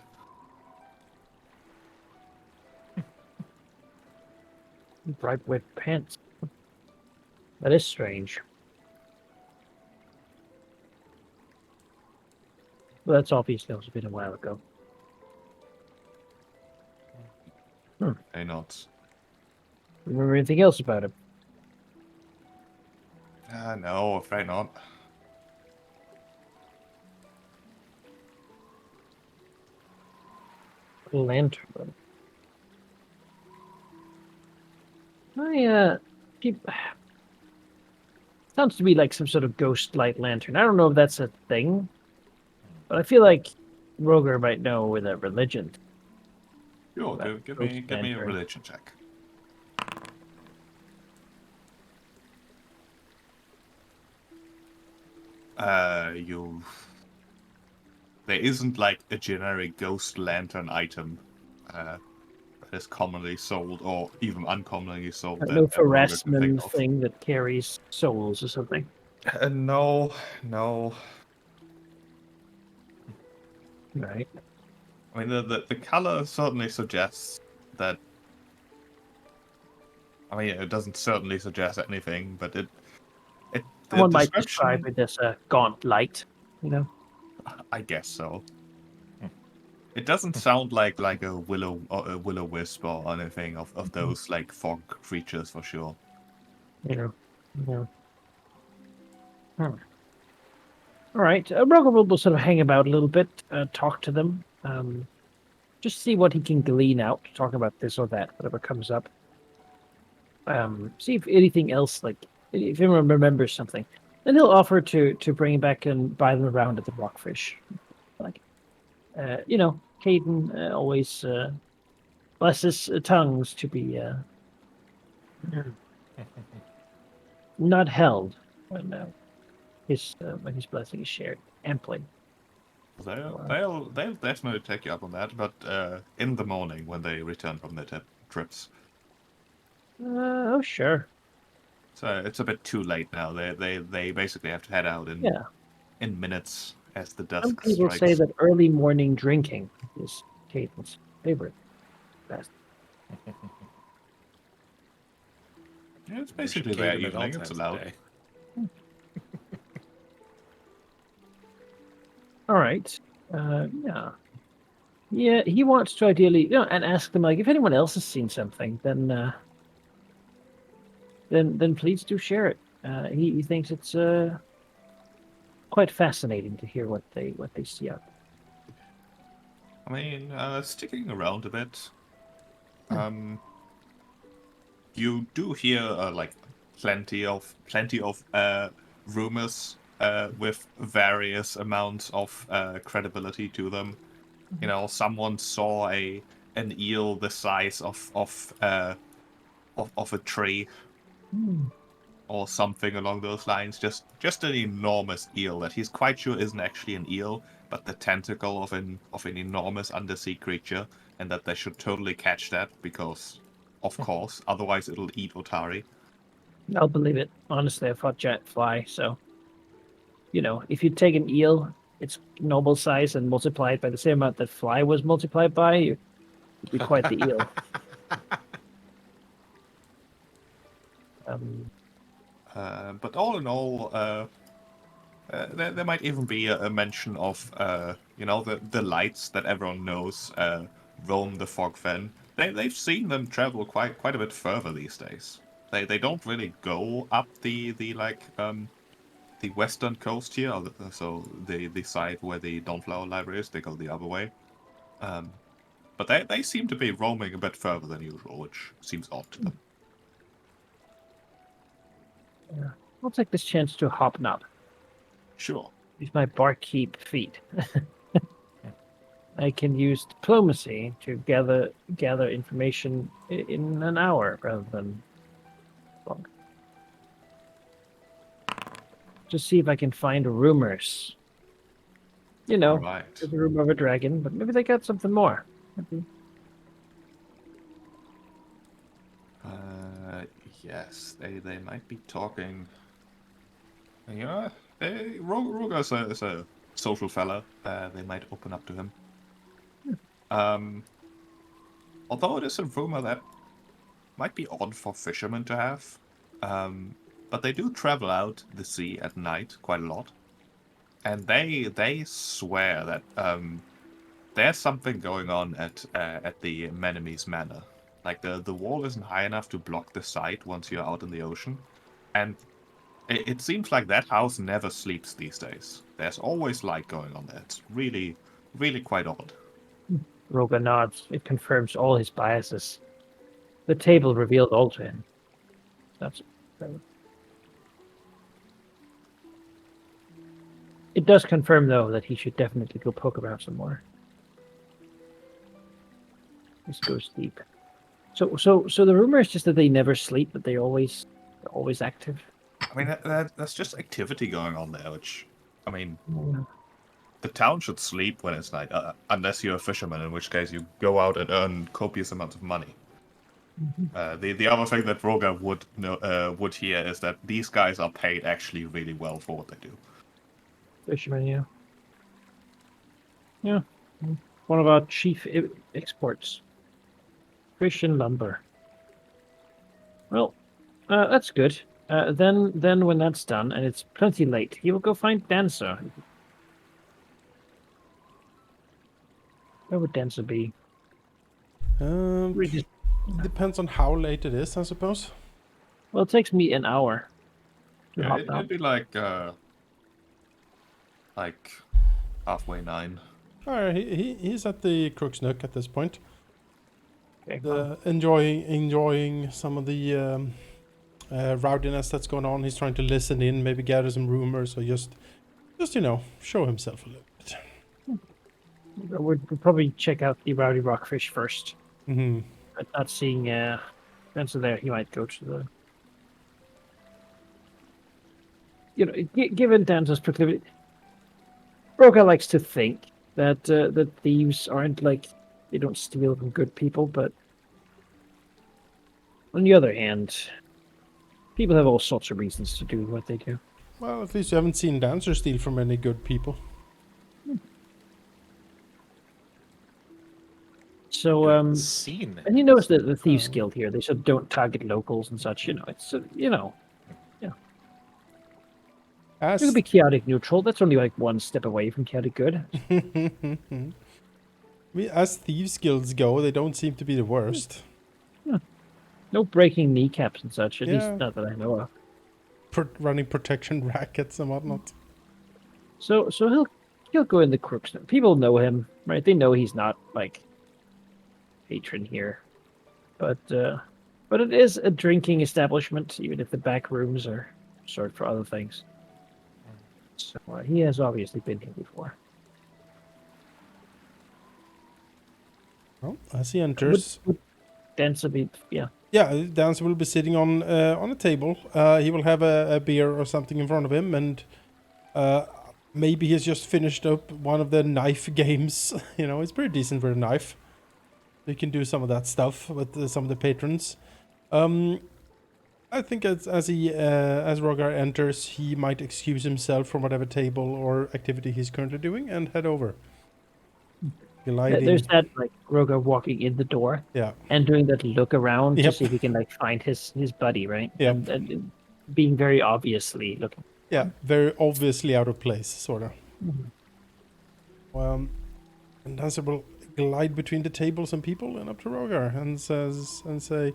Bright red pants. That is strange. Well, that's obviously also been a while ago. Hey, not. Remember anything else about him? No, afraid not. Lantern. I keep. Sounds to be like some sort of ghost light lantern. I don't know if that's a thing, but I feel like Roger might know with a religion. Sure, That give ghost me a lantern. religion check. You. There isn't like a generic ghost lantern item that is commonly sold or even uncommonly sold that No Roger can think Pharasman of. thing that carries souls or something. No. Right. I mean, the color certainly suggests that. I mean, it doesn't certainly suggest anything, but the Someone might describe description. it as a gaunt light, you know? I guess so. It doesn't sound like a will-o'-wisp or anything of those like fog creatures for sure. You know. All right. Roger will sort of hang about a little bit, talk to them, just see what he can glean out, talk about this or that, whatever comes up. See if anything else, like if anyone remembers something. Then he'll offer to bring him back and buy them around at the Rockfish. Like, Caden always blesses tongues to be not held when his blessing is shared amply. They'll definitely take you up on that, but in the morning when they return from their trips. Oh, sure. So it's a bit too late now. They basically have to head out Yeah. in minutes as the Some dusk people strikes. say that early morning drinking is Caden's favorite. Best. Yeah, it's We should basically their cater at all evening. It's times of allowed. day. All right. Yeah. Yeah, he wants to ideally, and ask them like if anyone else has seen something, then please do share it. He thinks it's quite fascinating to hear what they see out there. I mean, sticking around a bit. You do hear like plenty of rumors with various amounts of credibility to them. You know, someone saw an eel the size of a tree Hmm. or something along those lines. Just an enormous eel that he's quite sure isn't actually an eel, but the tentacle of an enormous undersea creature, and that they should totally catch that because, of course, otherwise it'll eat Otari. I'll believe it. Honestly, I fought giant fly, so if you take an eel, its normal size, and multiply it by the same amount that fly was multiplied by, you'd be quite the eel. But all in all, there might even be a mention of the lights that everyone knows roam the fog fen. They've seen them travel quite a bit further these days. They don't really go up the western coast here, so the side where the Dawnflower Library is. They go the other way. But they seem to be roaming a bit further than usual, which seems odd to them. Yeah. I'll take this chance to hobnob. Sure. Use my barkeep feat. I can use diplomacy to gather information in an hour rather than long. Just see if I can find rumors. You know, Right. there's a rumor of a dragon, but maybe they got something more. Maybe. Yes, they might be talking. You know, Roger is a social fella. They might open up to him. Although it is a rumor that might be odd for fishermen to have. But they do travel out the sea at night quite a lot. And they swear that there's something going on at the Menemy's Manor. Like the wall isn't high enough to block the sight once you're out in the ocean. And it seems like that house never sleeps these days. There's always light going on there. It's really, really quite odd. Roga nods. It confirms all his biases. The table revealed all to him. That's it does confirm, though, that he should definitely go poke around some more. This goes deep. So the rumor is just that they never sleep, but they're always active. I mean, that's just activity going on there, which, I mean, Yeah. the town should sleep when it's night, unless you're a fisherman, in which case you go out and earn copious amounts of money. The other thing that Roga would hear is that these guys are paid actually really well for what they do. Fisherman, yeah. Yeah. One of our chief exports. Fish and lumber. Well, that's good. Then when that's done, and it's plenty late, he will go find Dancer. Where would Dancer be? Really- Depends on how late it is, I suppose. Well, it takes me an hour to Yeah, hop it'd be like halfway 9. Alright, he's at the Crook's Nook at this point. Okay, well, Enjoying some of the rowdiness that's going on. He's trying to listen in, maybe gather some rumors, or just show himself a little bit. we'll probably check out the Rowdy Rockfish first. Mm-hmm. But not seeing Dancer there, he might go to the. Given Dancer's proclivity, Roga likes to think that that thieves aren't like they don't steal from good people, but on the other hand, people have all sorts of reasons to do what they do. Well, at least you haven't seen Dancer steal from any good people. So, Seen. and he knows that the Thieves Guild here, they said don't target locals and such. It's As it could be chaotic neutral. That's only like one step away from chaotic good. as thieves guilds go, they don't seem to be the worst. No breaking kneecaps and such. At least Yeah. not that I know of. Running protection rackets and whatnot. So he'll go in the crooks. People know him, right? They know he's not like patron here, but it is a drinking establishment, even if the back rooms are served for other things. So he has obviously been here before. Well, as he enters, Would Dancer be? Yeah. yeah, Dancer will be sitting on a table. He will have a beer or something in front of him, and maybe he's just finished up one of the knife games. He's pretty decent with a knife. You can do some of that stuff with some of the patrons. I think as Rogar enters, he might excuse himself from whatever table or activity he's currently doing and head over. Gliding. There's that like Roga walking in the door Yeah. and doing that look around to Yep. see if he can like find his buddy, right? Yep. And being very obviously looking. Yeah, very obviously out of place, sort of. Mhm. And Dancer will glide between the tables and people and up to Rogar and say,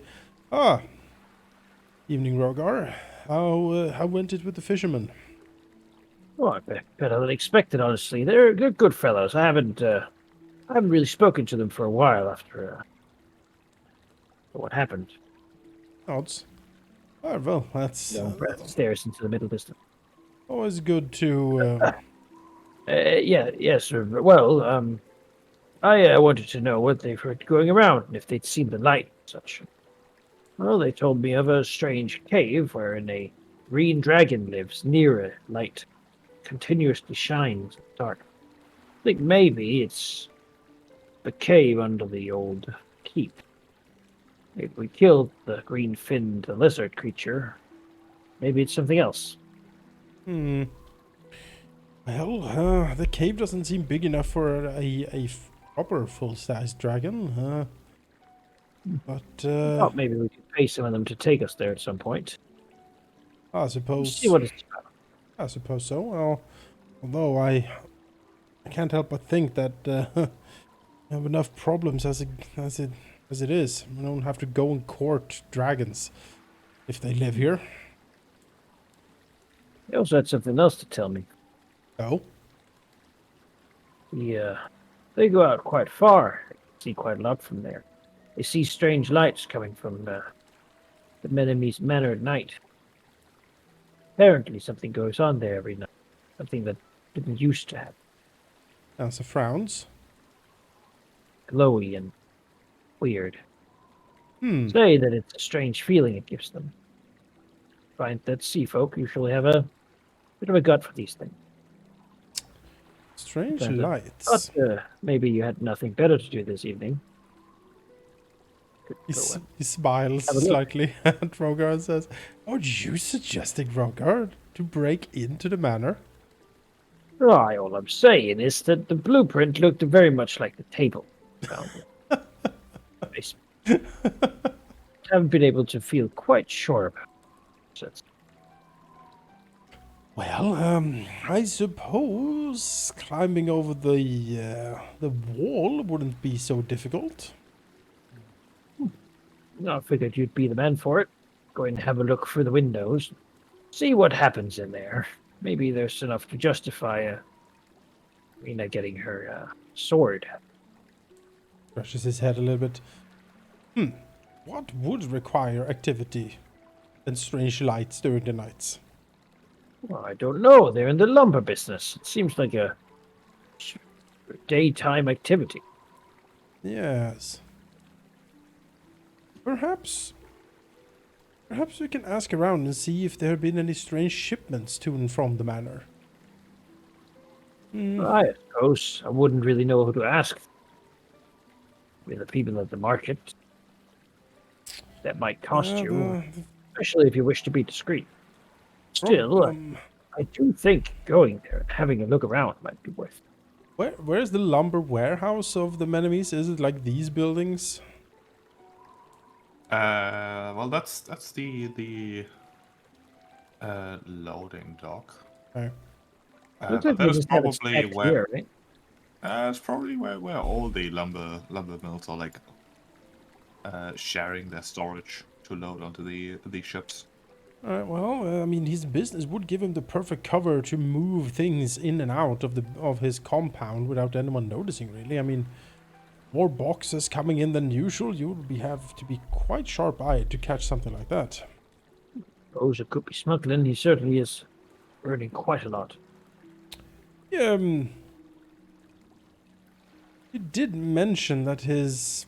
Evening, Rogar. How went it with the fishermen? Well, better than expected, honestly. They're good fellows. I haven't really spoken to them for a while after what happened. Odds. Oh, well, that's Long breath stares into the middle distance. always good to. Yes, sir. Well, I wanted to know what they were going around and if they'd seen the light and such. Well, they told me of a strange cave wherein a green dragon lives near a light, continuously shines in the dark. I think maybe it's the cave under the old keep. If we killed the green-finned lizard creature, maybe it's something else. Hmm. Well, the cave doesn't seem big enough for a proper full-sized dragon. But I thought maybe we could pay some of them to take us there at some point. I suppose. See what it's about. I suppose so. Well, although I can't help but think that we have enough problems as it is. We don't have to go and court dragons if they live here. They also had something else to tell me. Oh, They go out quite far. They can see quite a lot from there. They see strange lights coming from the enemy's manor at night. Apparently something goes on there every night. Something that didn't used to happen. Elsa frowns. Glowy and weird. Hmm. Say that it's a strange feeling it gives them. Find that sea folk usually have a bit of a gut for these things. Strange But, lights. But maybe you had nothing better to do this evening. He smiles Have a look. slightly at Rogar and says, "Are you suggesting, Rogar, to break into the manor?" Why, all I'm saying is that the blueprint looked very much like the table. found in the basement. Haven't been able to feel quite sure about it since. Well, I suppose climbing over the wall wouldn't be so difficult. I figured you'd be the man for it. Go and have a look through the windows. See what happens in there. Maybe there's enough to justify Rena getting her sword. Brushes his head a little bit. What would require activity and strange lights during the nights? Well, I don't know. They're in the lumber business. It seems like a daytime activity. Yes. Perhaps we can ask around and see if there have been any strange shipments to and from the manor. I suppose I wouldn't really know who to ask. With the people at the market. That might cost you, especially if you wish to be discreet. Still, I do think going there and having a look around might be worth it. Where's the lumber warehouse of the Menemies? Is it like these buildings? Well, that's the loading dock. Okay. Looks But like that they is just have it probably stacked where here, right? it's probably where all the lumber mills are like sharing their storage to load onto the ships. Alright, well, I mean, his business would give him the perfect cover to move things in and out of his compound without anyone noticing, really. I mean, more boxes coming in than usual, you would have to be quite sharp-eyed to catch something like that. Suppose it could be smuggling. He certainly is earning quite a lot. Yeah, he did mention that his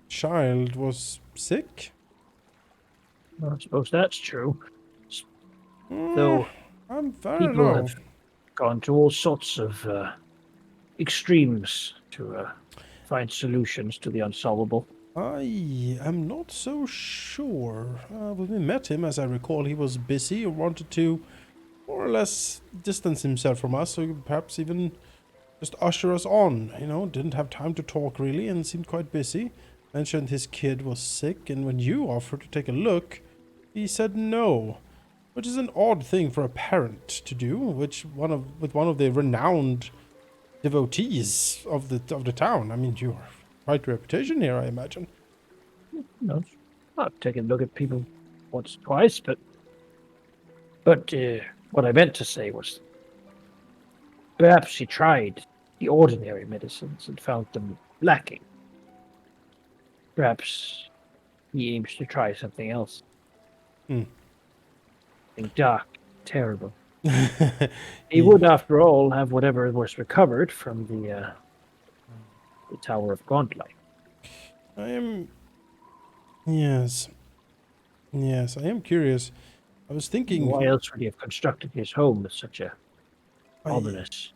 child was sick. Well, I suppose that's true. Though I don't people know. have gone to all sorts of extremes to find solutions to the unsolvable. I am not so sure. When we met him, as I recall, he was busy or wanted to more or less distance himself from us, so perhaps even just usher us on, you know, didn't have time to talk really and seemed quite busy. Mentioned his kid was sick, and when you offered to take a look, he said no, which is an odd thing for a parent to do, with one of the renowned devotees of the town. I mean, you are quite a reputation here, I imagine. No, I've taken a look at people once or twice, but what I meant to say was perhaps she tried the ordinary medicines and found them lacking. Perhaps he aims to try something else. Hmm. Something dark, terrible. He Yeah. would, after all, have whatever was recovered from the Tower of Gauntlet. I am. Yes. Yes, I am curious. I was thinking. Why else would he have constructed his home with such a I, ominous?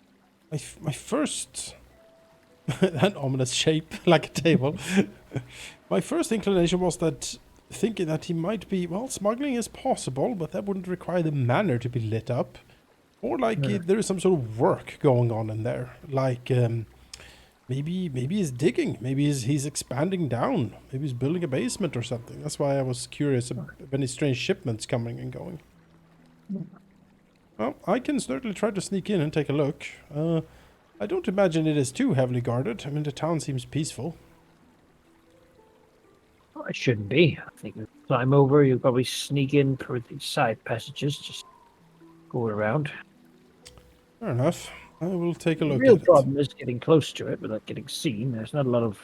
my first. An ominous shape, like a table. My first inclination was that. Thinking that he might be. Well, smuggling is possible, but that wouldn't require the manor to be lit up. Or like there is some sort of work going on in there. Like. Maybe he's digging. Maybe he's expanding down. Maybe he's building a basement or something. That's why I was curious of any strange shipments coming and going. Well, I can certainly try to sneak in and take a look. I don't imagine it is too heavily guarded. I mean, the town seems peaceful. Well, it shouldn't be. I think you climb over, you'll probably sneak in through the side passages, just go around. Fair enough. I will take a The look real at it. problem is getting close to it without getting seen. There's not a lot of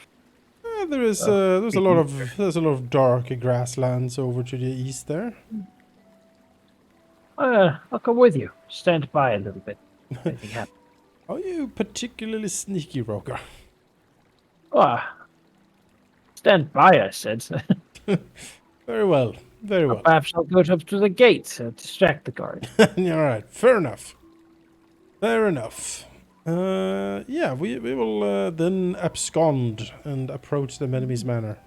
There's a lot of dark grasslands over to the east there. I'll come with you. Stand by a little bit. If anything happens. Are you particularly sneaky, Roker? Stand by, I said. Very well. Very well. Perhaps I'll go up to the gate to distract the guard. All right. Fair enough. Fair enough. Yeah, we will then abscond and approach the enemy's manor.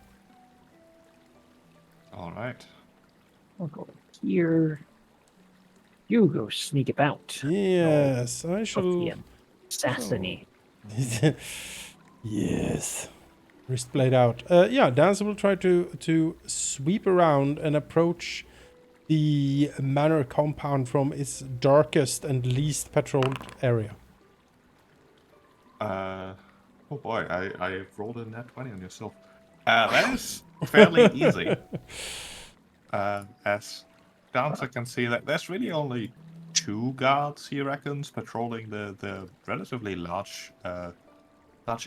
All right. I'll go here. You go sneak about. Yes, I shall. Assassiny. Yes. Wrist blade out. Yeah, Dancer will try to sweep around and approach the manor compound from its darkest and least patrolled area. Oh boy, I rolled a nat 20 on yourself. That is fairly easy. As Dancer can see that there's really only 2 guards, he reckons, patrolling the relatively large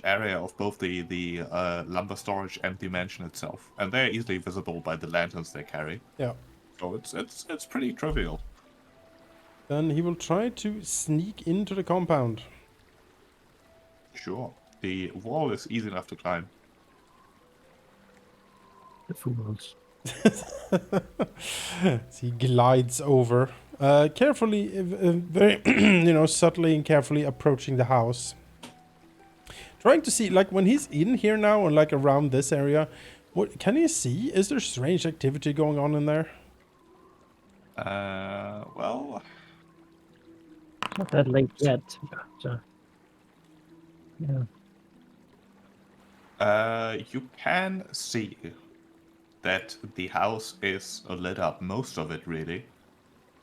area of both the lumber storage and the mansion itself, and they're easily visible by the lanterns they carry. Yeah. So it's pretty trivial. Then he will try to sneak into the compound. Sure. The wall is easy enough to climb. The fools. He glides over, carefully, very, subtly and carefully approaching the house. Trying to see, like, when he's in here now and, like, around this area, what can you see? Is there strange activity going on in there? Well... It's not that late yet. So, yeah. You can see that the house is lit up, most of it really.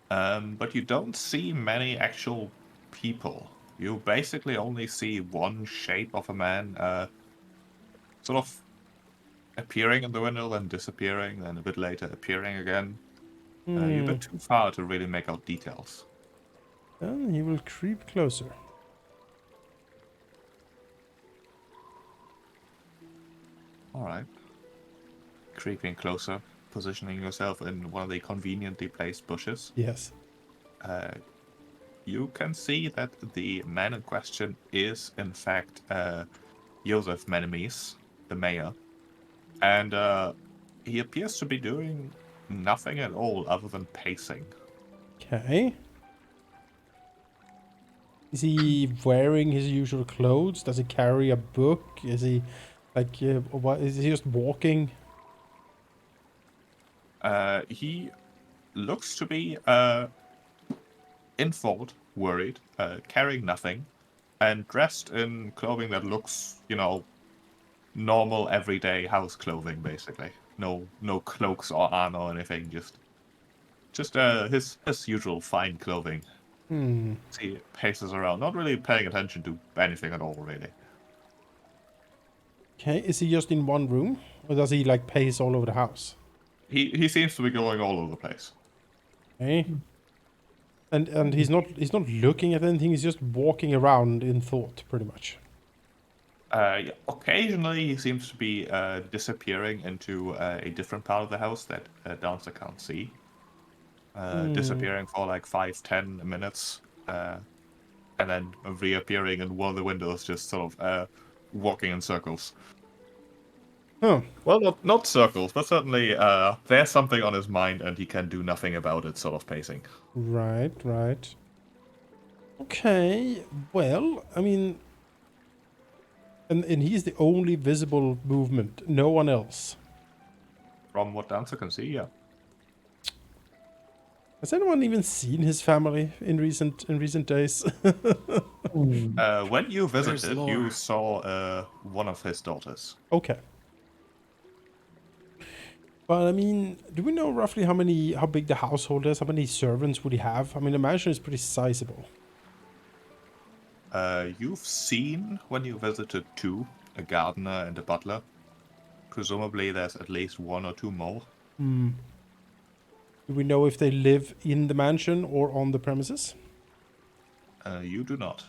But you don't see many actual people. You basically only see one shape of a man, sort of appearing in the window, then disappearing, then a bit later appearing again. You're a bit too far to really make out details. Then he will creep closer. Alright. Creeping closer, positioning yourself in one of the conveniently placed bushes. Yes. You can see that the man in question is, in fact, Josef Menemes, the mayor. And he appears to be doing nothing at all other than pacing. Okay. Is he wearing his usual clothes? Does he carry a book? Is he, like, what? Is he just walking? He looks to be in thought, worried, carrying nothing, and dressed in clothing that looks, normal everyday house clothing, basically. No cloaks or armor or anything, just his usual fine clothing. He paces around, not really paying attention to anything at all, really. Okay, is he just in one room? Or does he, like, pace all over the house? He seems to be going all over the place. Okay. And he's not looking at anything. He's just walking around in thought, pretty much. Yeah, occasionally he seems to be disappearing into a different part of the house that Dancer can't see. Disappearing for like 5-10 minutes, and then reappearing in one of the windows, just sort of walking in circles. Huh. Well, not circles, but certainly there's something on his mind and he can do nothing about it, sort of pacing. Right, right. Okay, well, I mean... And he's the only visible movement, no one else. From what Dancer can see, yeah. Has anyone even seen his family in recent days? When you visited, Lord? you saw one of his daughters. Okay. But I mean, do we know roughly how big the household is? How many servants would he have? I mean, the mansion is pretty sizable. You've seen, when you visited two, a gardener and a butler. Presumably there's at least one or two more. Do we know if they live in the mansion or on the premises? You do not.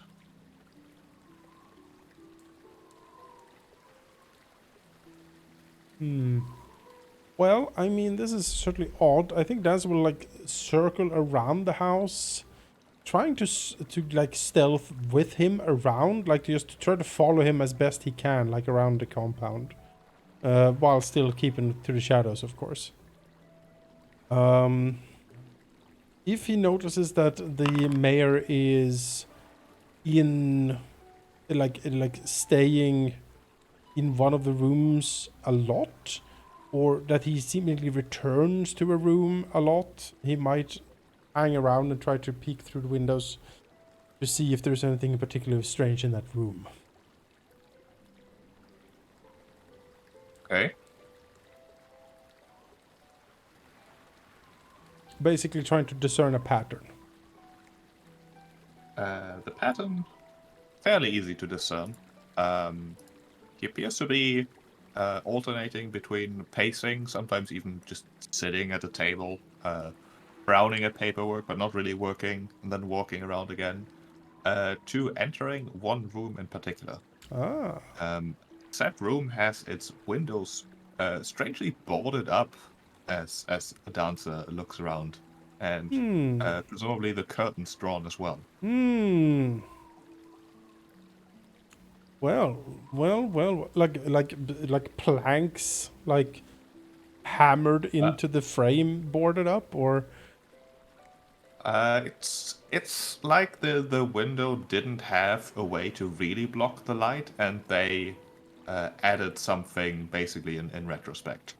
Well, I mean, this is certainly odd. I think Dance will like circle around the house, trying to like stealth with him around, like just try to follow him as best he can, like around the compound, while still keeping to the shadows, of course. If he notices that the mayor is in, like staying in one of the rooms a lot, or that he seemingly returns to a room a lot, he might hang around and try to peek through the windows to see if there's anything particularly strange in that room. Okay. Basically trying to discern a pattern. The pattern, fairly easy to discern. He appears to be alternating between pacing, sometimes even just sitting at a table, frowning at paperwork but not really working, and then walking around again, to entering one room in particular. Ah. That room has its windows strangely boarded up as a dancer looks around, and presumably the curtains drawn as well. Well, like planks, like hammered into the frame, boarded up, or It's like the window didn't have a way to really block the light, and they added something basically in retrospect.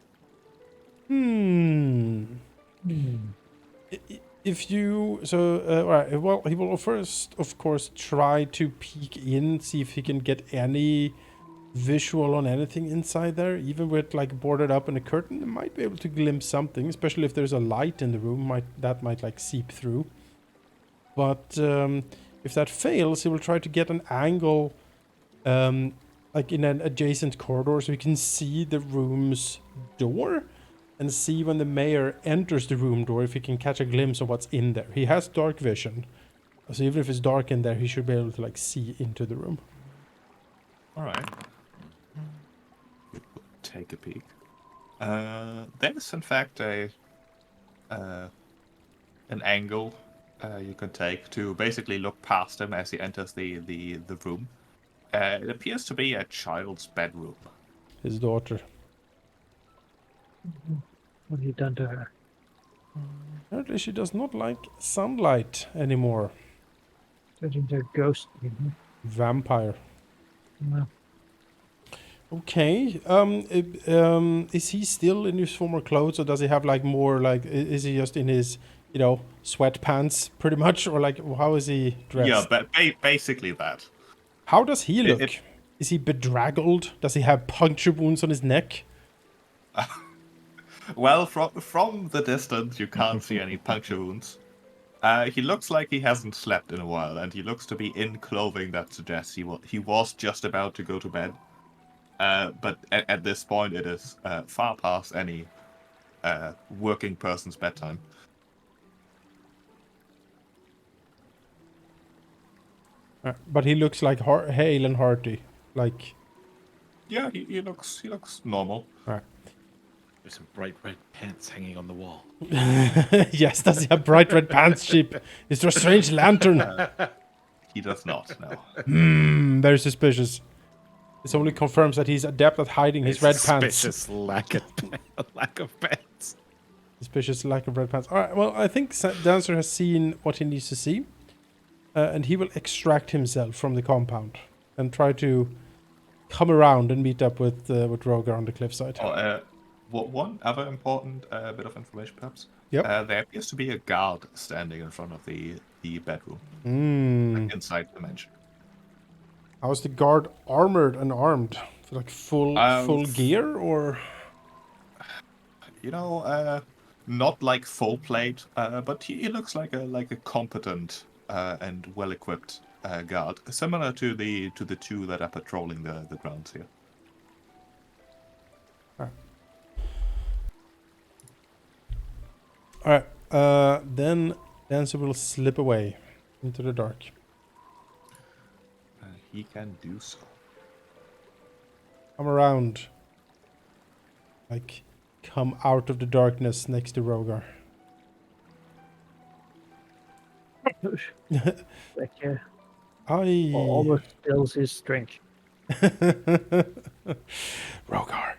If you right, well, he will first, of course, try to peek in, see if he can get any visual on anything inside there. Even with like boarded up in a curtain, he might be able to glimpse something, especially if there's a light in the room. Might like seep through. But if that fails, he will try to get an angle, like in an adjacent corridor, so he can see the room's door and see when the mayor enters the room door, if he can catch a glimpse of what's in there. He has dark vision, so even if it's dark in there, he should be able to like see into the room. All right. Take a peek. There's in fact an angle you can take to basically look past him as he enters the room. It appears to be a child's bedroom. His daughter. What have you done to her? Apparently she does not like sunlight anymore. Turned into a ghost. Vampire. Well, Okay. Is he still in his former clothes, or does he have like more like? Is he just in his, sweatpants, pretty much, or like how is he dressed? Yeah, but basically that. How does he look? Is he bedraggled? Does he have puncture wounds on his neck? Well, from the distance, you can't see any puncture wounds. He looks like he hasn't slept in a while, and he looks to be in clothing that suggests he was just about to go to bed. But at this point, it is far past any working person's bedtime. But he looks like hale and hearty. Like, Yeah, he looks normal. alright. There's some bright red pants hanging on the wall. Yes, does he have bright red pants, sheep? Is there a strange lantern? He does not. No. Very suspicious. This only confirms that he's adept at hiding his red pants. Suspicious lack of pants. Suspicious lack of red pants. Alright, well, I think Dancer has seen what he needs to see. And he will extract himself from the compound. And try to come around and meet up with Rogar on the cliffside. One other important bit of information, perhaps. Yep. There appears to be a guard standing in front of the bedroom inside the mansion. How is the guard armored and armed? Like full gear, or? You know, not like full plate, but he looks like a competent and well-equipped guard, similar to the two that are patrolling the grounds here. Alright, then Dancer will slip away into the dark. He can do so. Come around. Like, come out of the darkness next to Rogar. Like, I... almost spills his strength. Rogar.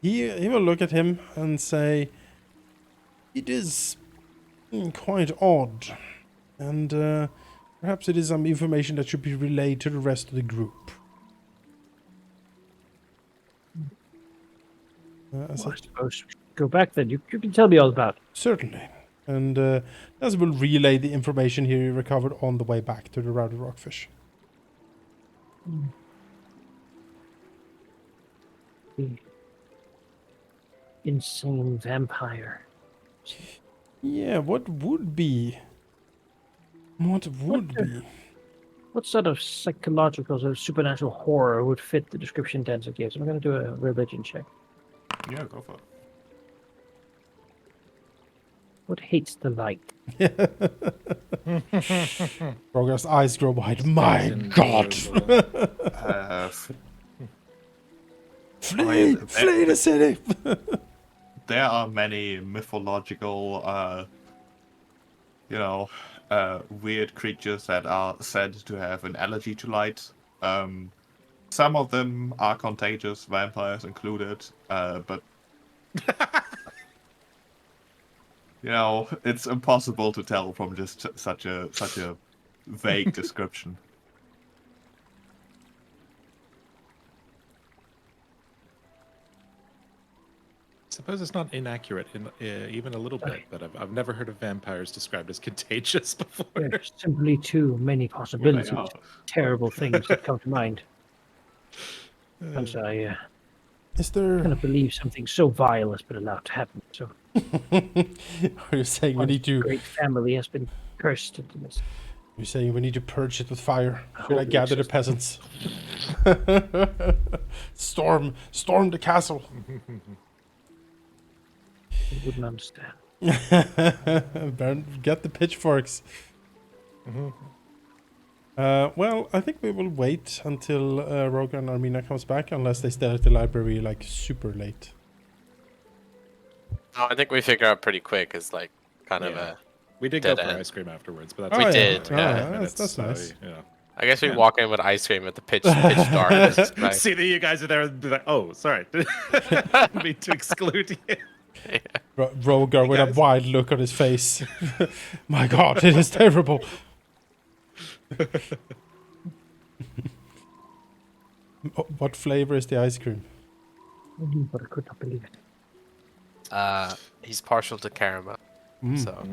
He will look at him and say, "It is quite odd, and perhaps it is some information that should be relayed to the rest of the group." I suppose we should go back then. You can tell me all about it. Certainly. And as will relay the information he recovered on the way back to the Routed Rockfish. The insane vampire. Yeah, what would be? What would be? What sort of psychological or supernatural horror would fit the description Dancer gives? I'm going to do a religion check. Yeah, go for it. What hates the light? Rogar's eyes grow wide. My God! Flee! Flee the city! There are many mythological, weird creatures that are said to have an allergy to light. Some of them are contagious, vampires included, but it's impossible to tell from just such a vague description. Suppose it's not inaccurate in even a little bit, but I've never heard of vampires described as contagious before. There's simply too many possibilities. Terrible things that come to mind. Once I Is there... cannot believe something so vile has been allowed to happen. So, Are you saying we need to... great family has been cursed into this. You're saying we need to purge it with fire? Should I Holy gather the peasants? Storm the castle. I wouldn't understand. Get the pitchforks. Well, I think we will wait until Rogar and Armina comes back, unless they stay at the library like super late. No, I think we figure out pretty quick. It's like kind of a. We did go dead for end. ice cream afterwards, but that's We Oh, did, yeah. That's nice. Yeah. I guess we walk in with ice cream at the pitch darkness. Right? See that you guys are there and be like, oh, sorry. Didn't mean to exclude you. Rogar with a wild look on his face. My God, it is terrible. What flavor is the ice cream? But I could not believe it. He's partial to caramel. So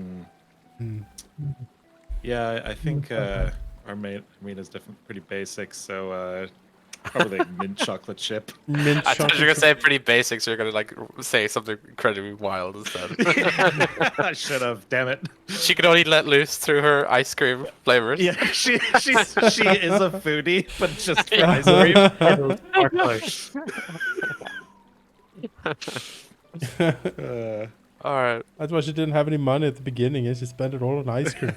Yeah, I think our Armina's definitely pretty basic, so probably like mint chocolate chip. Mint I thought you were chocolate gonna say pretty basic, so you're gonna like say something incredibly wild instead. I should have, damn it. She could only let loose through her ice cream flavors. Yeah, she is a foodie, but just for ice cream. All right. That's why she didn't have any money at the beginning. She spent it all on ice cream.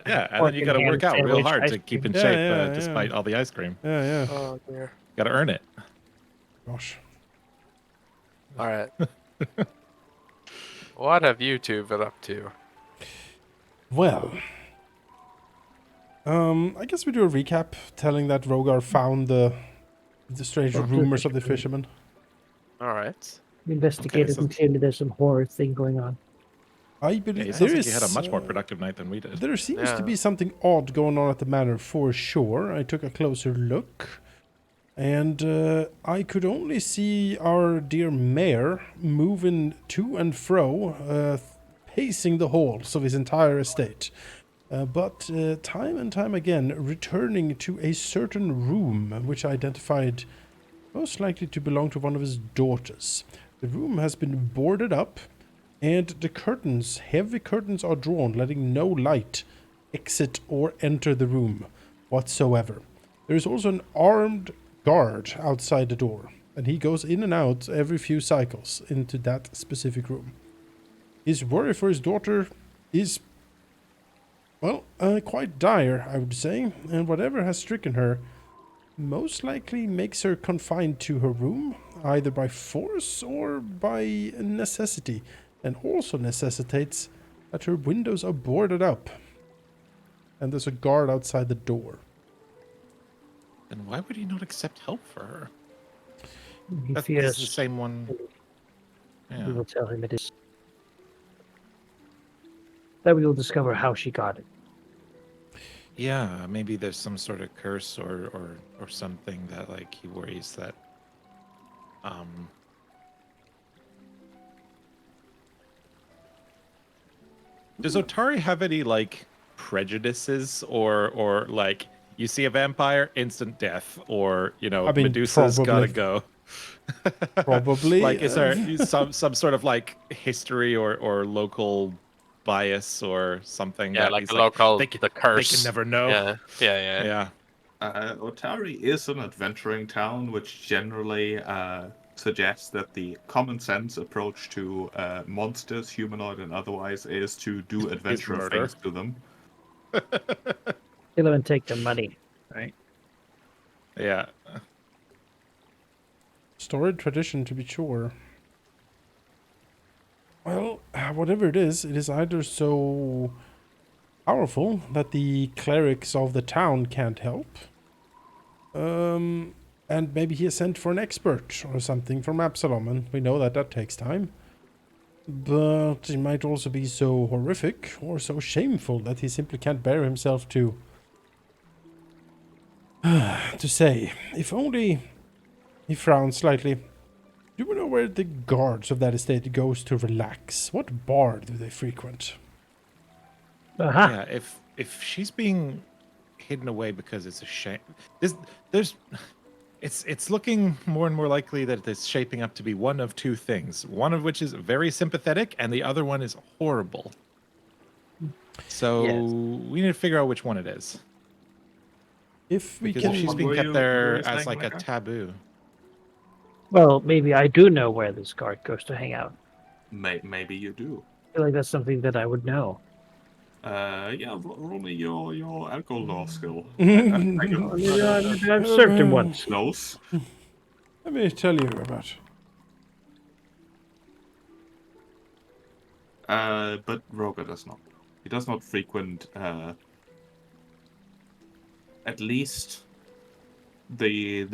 Yeah, and Pork then you and got to ham work out real sandwich, hard ice to keep in cream. shape Yeah, despite all the ice cream. Yeah. Oh dear. Got to earn it. Gosh. All right. What have you two been up to? Well, I guess we do a recap, telling that Rogar found the strange Well, rumors of the fisherman. fisherman. All right. We investigated so- and clearly there's some horror thing going on. I Yeah, believe it sounds there like is. you had a much more productive night than we did. There seems to Yeah. be something odd going on at the manor for sure. I took a closer look, and I could only see our dear mayor moving to and fro, pacing the halls of his entire estate. But time and time again, returning to a certain room, which I identified most likely to belong to one of his daughters. The room has been boarded up, and the curtains, heavy curtains, are drawn, letting no light exit or enter the room whatsoever. There is also an armed guard outside the door, and he goes in and out every few cycles into that specific room. His worry for his daughter is, well, quite dire, I would say, and whatever has stricken her most likely makes her confined to her room, either by force or by necessity, and also necessitates that her windows are boarded up. And there's a guard outside the door. Then why would he not accept help for her? He This fears is the same one. we Yeah. will tell him it is. That we will discover how she got it. Yeah, maybe there's some sort of curse or something that like he worries that Does Otari have any like prejudices or like you see a vampire, instant death, or you know, I mean, Medusa's gotta probably. go? Probably. Like, is there some sort of like history or local bias or something Yeah, that like he's the local, the the curse. They can never know. Yeah. Yeah. Otari is an adventuring town, which generally suggests that the common sense approach to monsters, humanoid and otherwise, is to do adventurous murder. things to them. Kill them and take their money, right? Yeah. Storied tradition, to be sure. Well, whatever it is either so powerful that the clerics of the town can't help, and maybe he has sent for an expert or something from Absalom, and we know that takes time. But it might also be so horrific or so shameful that he simply can't bear himself to say. If only. He frowns slightly. Do we know where the guards of that estate goes to relax? What bar do they frequent? Aha! Yeah, if she's being hidden away because it's a shame, it's looking more and more likely that it's shaping up to be one of two things. One of which is very sympathetic, and the other one is horrible. So Yes. we need to figure out which one it is. If we Because can, if she's What being were kept you there as saying, like a Micah? taboo. Well, maybe I do know where this guard goes to hang out. Maybe you do. I feel like that's something that I would know. Yeah, roll me your alcohol law skill. I've served him once. Close. let me tell you about. But Roger does not. He does not frequent at least the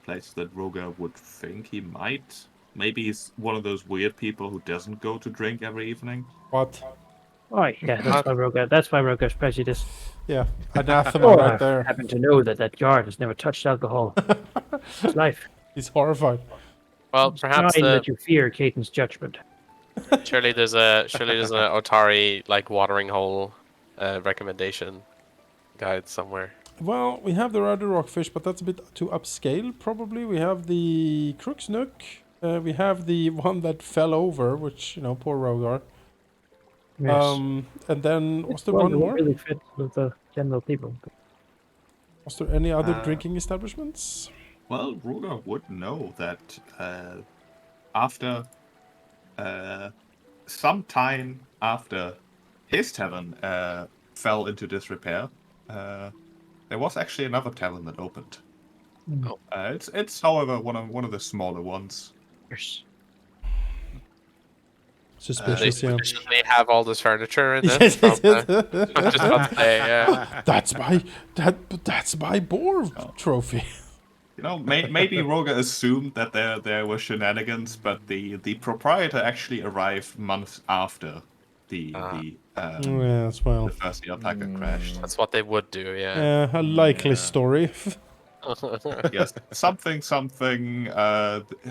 places that Roger would think he might. Maybe he's one of those weird people who doesn't go to drink every evening. What? Oh, yeah, that's why Rogar's prejudice. Yeah, anathema Oh, right I there. happen to know that guard has never touched alcohol in his life. He's horrified. Well, perhaps Fine that you fear Caton's judgment. surely there's an Otari like watering hole recommendation guide somewhere. Well, we have the Rudder Rockfish, but that's a bit too upscale, probably. We have the Crooks Nook. We have the one that fell over, which, you know, poor Rogar. Yes. And then, was there Well, one it won't more? really fit with the general people. Was there any other Uh, drinking establishments? Well, Roger would know that after sometime after his tavern fell into disrepair, there was actually another tavern that opened. Mm. It's however one of the smaller ones. Yes. They Suspicious, yeah. suspiciously have all this furniture in it. Yes, From, yes, I was just about to say, yeah. that's my boar Oh. trophy. You know, maybe Roger assumed that there were shenanigans, but the proprietor actually arrived months after the Yes, well, the first alpaca crashed. That's what they would do, yeah. a likely Yeah. story. Yes, something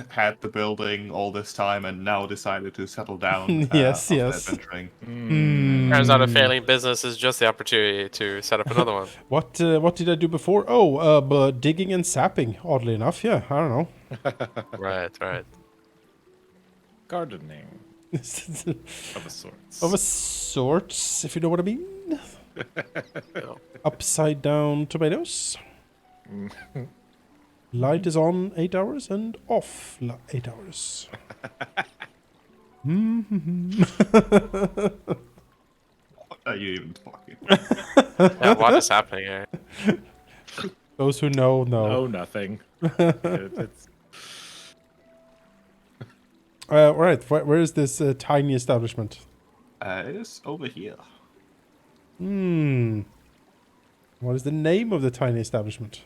had the building all this time and now decided to settle down Yes, after yes. adventuring. Turns out a failing business is just the opportunity to set up another one. What did I do before? Oh, but digging and sapping. Oddly enough, yeah. I don't know. Right. Gardening of a sorts. Of a sorts, if you know what I mean. No. Upside down tomatoes. Light is on 8 hours and off 8 hours. What are you even talking? Yeah, what is happening here? Those who know. Oh, nothing. It's Right, where is this tiny establishment? It is over here. What is the name of the tiny establishment?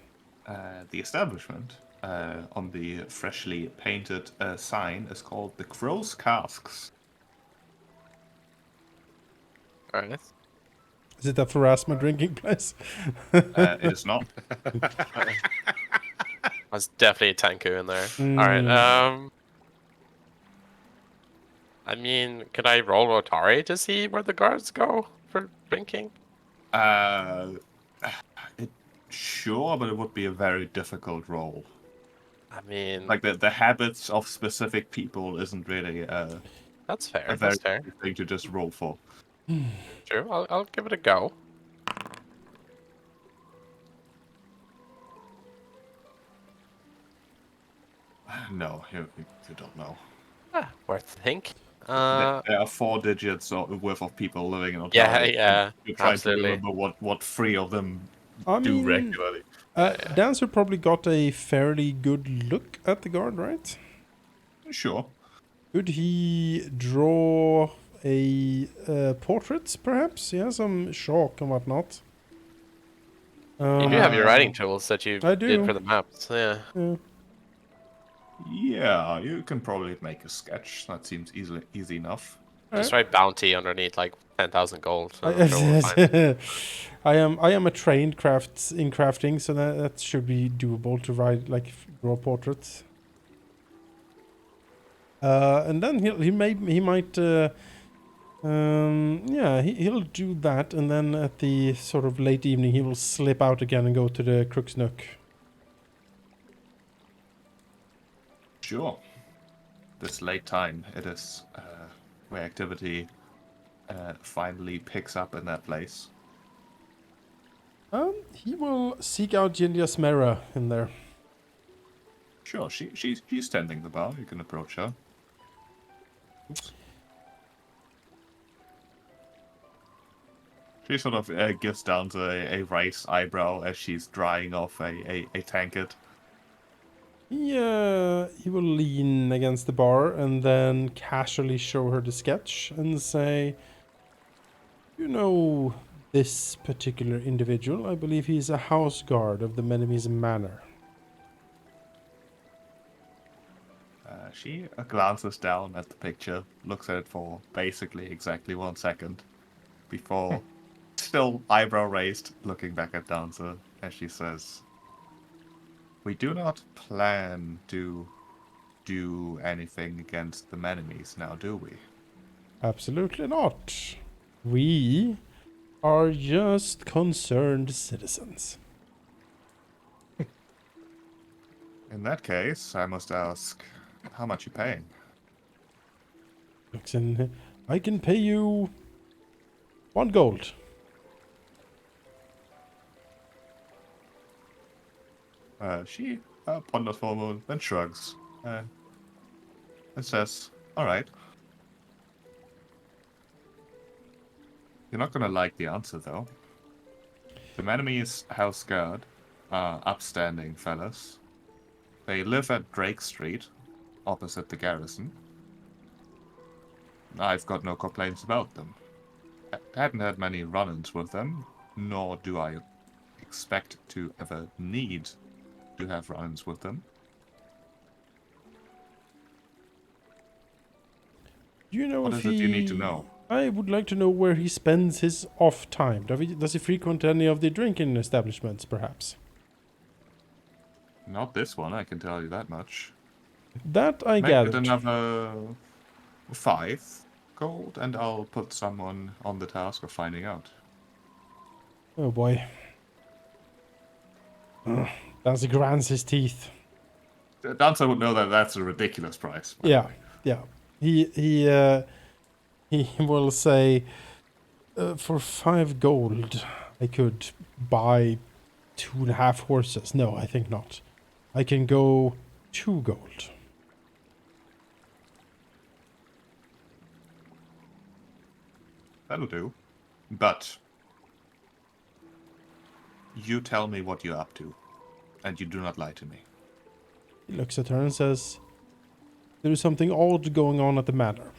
The establishment on the freshly painted sign is called the Crow's Casks. Alright. Is it a Pharasma drinking place? It is not. There's definitely a Tanku in there. Alright, I mean, could I roll Rotari to see where the guards go for drinking? Sure, but it would be a very difficult role. I mean, Like the habits of specific people isn't really that's fair. a very That's fair. good thing to just roll for. True. I'll give it a go. No, you don't know. Worth a think. There are 4 digits worth of people living in Ontario. Yeah, You're trying absolutely. to remember what 3 of them I do mean, regularly. Dancer probably got a fairly good look at the guard, right? Sure. Could he draw a portrait, perhaps? Yeah, some chalk and whatnot. You do have your writing tools that you I did do. for the maps. Yeah. Yeah, you can probably make a sketch. That seems easy enough. Just write bounty underneath like 10,000 gold. And I'm sure we'll find it. I am a trained in crafting, so that should be doable to write like draw portraits. And then he might he'll do that, and then at the sort of late evening he will slip out again and go to the Crook's Nook. Sure. This late time, it is where activity finally picks up in that place. He will seek out Jindia Smera in there. Sure, she's tending the bar. You can approach her. Oops. She sort of gives down to a raised eyebrow as she's drying off a tankard. He will lean against the bar and then casually show her the sketch and say, "You know this particular individual? I believe he's a house guard of the Menemise Manor." She glances down at the picture, looks at it for basically exactly 1 second, before, still eyebrow raised, looking back at Dancer as she says, "We do not plan to do anything against the Menemies now, do we?" Absolutely not. We are just concerned citizens. In that case, I must ask, how much you paying? Looks in, I can pay you 1 gold. She ponders for a moment, then shrugs, and says, "All right." You're not gonna like the answer, though. The enemy's house guard are upstanding fellas. They live at Drake Street, opposite the garrison. I've got no complaints about them. I hadn't had many run-ins with them, nor do I expect to ever need to have run-ins with them. Do you know What if is it you need to know? I would like to know where he spends his off time. Does he frequent any of the drinking establishments, perhaps? Not this one, I can tell you that much. That I Make it gathered. another 5 gold, and I'll put someone on the task of finding out. Oh boy. Dancer grinds his teeth. Dancer would know that that's a ridiculous price. by the Yeah, way. yeah. He will say, for 5 gold, I could buy 2.5 horses. No, I think not. I can go 2 gold. That'll do. But you tell me what you're up to, and you do not lie to me. He looks at her and says, there is something odd going on at the manor.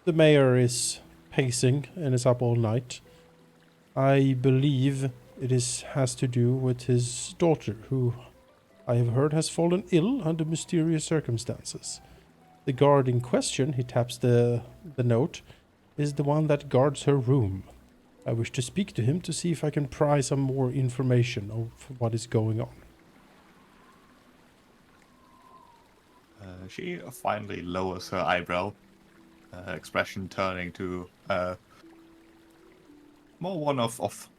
The mayor is pacing and is up all night. I believe has to do with his daughter, who I have heard has fallen ill under mysterious circumstances. The guard in question, he taps the note, is the one that guards her room. I wish to speak to him to see if I can pry some more information of what is going on. She finally lowers her eyebrow, expression turning to more one of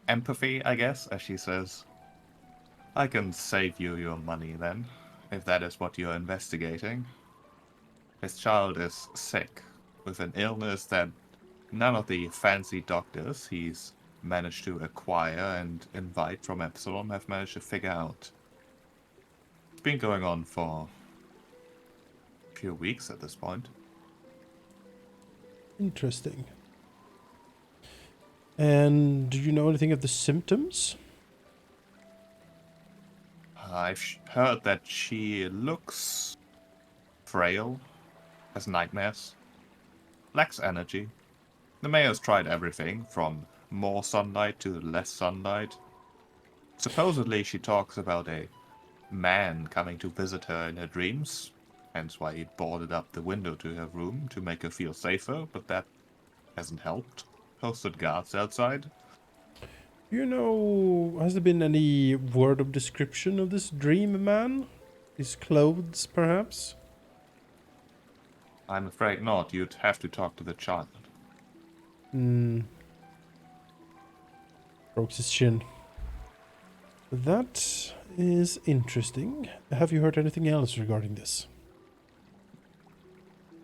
empathy, I guess, as she says, I can save you your money then, if that is what you're investigating. His child is sick, with an illness that none of the fancy doctors he's managed to acquire and invite from Epsilon have managed to figure out. It's been going on for a few weeks at this point. Interesting. And do you know anything of the symptoms? I've heard that she looks frail, has nightmares, lacks energy. The mayor's tried everything, from more sunlight to less sunlight. Supposedly she talks about a man coming to visit her in her dreams, hence why he boarded up the window to her room to make her feel safer, but that hasn't helped. Posted guards outside. You know, has there been any word of description of this dream man? His clothes, perhaps? I'm afraid not. You'd have to talk to the child. Strokes his chin. That is interesting. Have you heard anything else regarding this?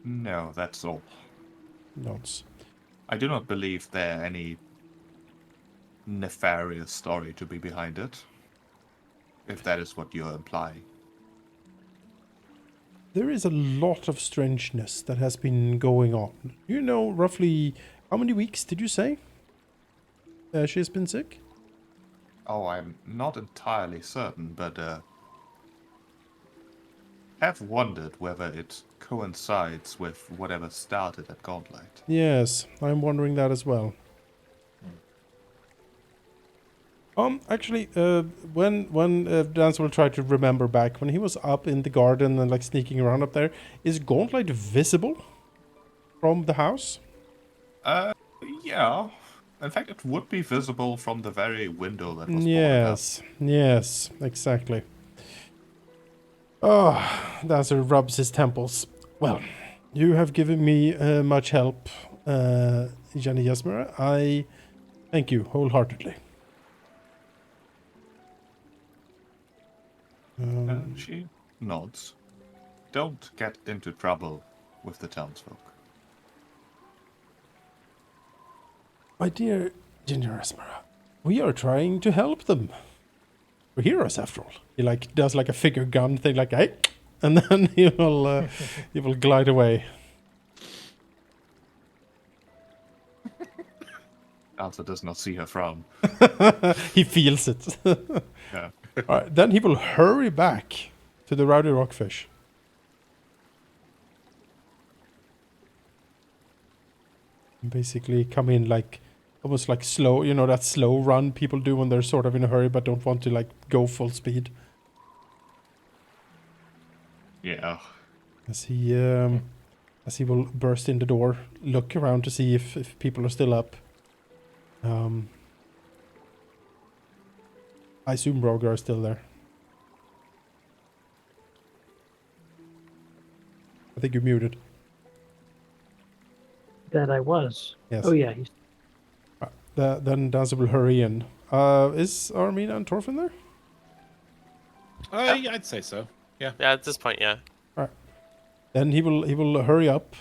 No, that's all. Nods. I do not believe there any nefarious story to be behind it, if that is what you're implying. There is a lot of strangeness that has been going on. Do you know roughly how many weeks did you say she has been sick? Oh, I'm not entirely certain, but have wondered whether it coincides with whatever started at Gauntlet. Yes, I'm wondering that as well. Actually, when Dance will try to remember back, when he was up in the garden and like sneaking around up there, is Gauntlet visible from the house? Yeah. In fact, it would be visible from the very window that was boarded up. Yes, exactly. Oh, Dancer rubs his temples. Well, you have given me much help, Jenny Yasmera. I thank you wholeheartedly. She nods. Don't get into trouble with the townsfolk. My dear Ginger Yasmera, we are trying to help them. We're heroes, after all. He like does like a figure gun thing, like hey, and then he will glide away. also does not see her frown. He feels it. Yeah. All right, then he will hurry back to the rowdy rockfish. And basically come in like almost like slow, you know, that slow run people do when they're sort of in a hurry but don't want to like go full speed. Yeah. As he will burst in the door, look around to see if people are still up. I assume Roger is still there. I think you're muted. That I was. Yes. Oh yeah, he's Then Danza will hurry in. Is Armina and Torfin there? Yeah, I'd say so. Yeah. Yeah, at this point, yeah. Then he will hurry up,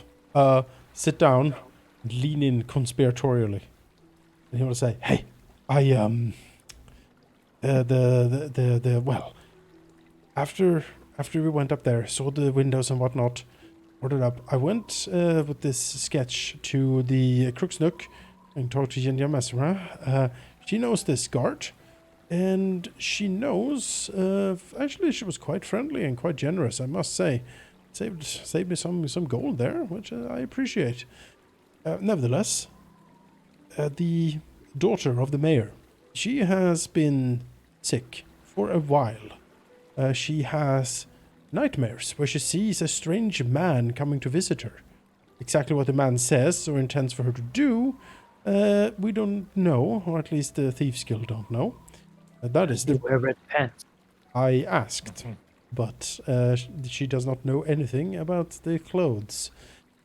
sit down, and lean in conspiratorially, and he will say, "Hey, I well, after we went up there, saw the windows and whatnot, ordered up. I went with this sketch to the Crook's Nook and talked to Jinja Mesra. She knows this guard, and she knows. Actually, she was quite friendly and quite generous, I must say. Saved me some gold there, which I appreciate. Nevertheless, the daughter of the mayor, she has been sick for a while. She has nightmares where she sees a strange man coming to visit her. Exactly what the man says or intends for her to do, we don't know, or at least the Thieves Guild don't know. That is you the... wear red pants. I asked, but she does not know anything about the clothes.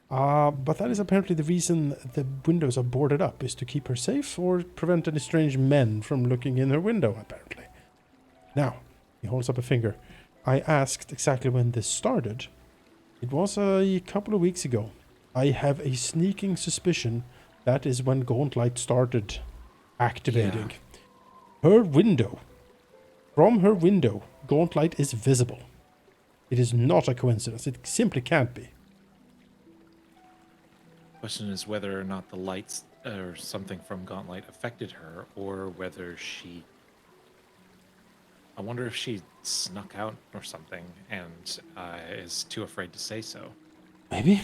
But that is apparently the reason the windows are boarded up, is to keep her safe or prevent any strange men from looking in her window, apparently. Now, he holds up a finger. I asked exactly when this started. It was a couple of weeks ago. I have a sneaking suspicion that is when Gauntlet started activating. Her window. From her window, Gauntlet is visible. It is not a coincidence. It simply can't be. Question is whether or not the lights or something from Gauntlet affected her, or whether she... I wonder if she snuck out or something and is too afraid to say so. Maybe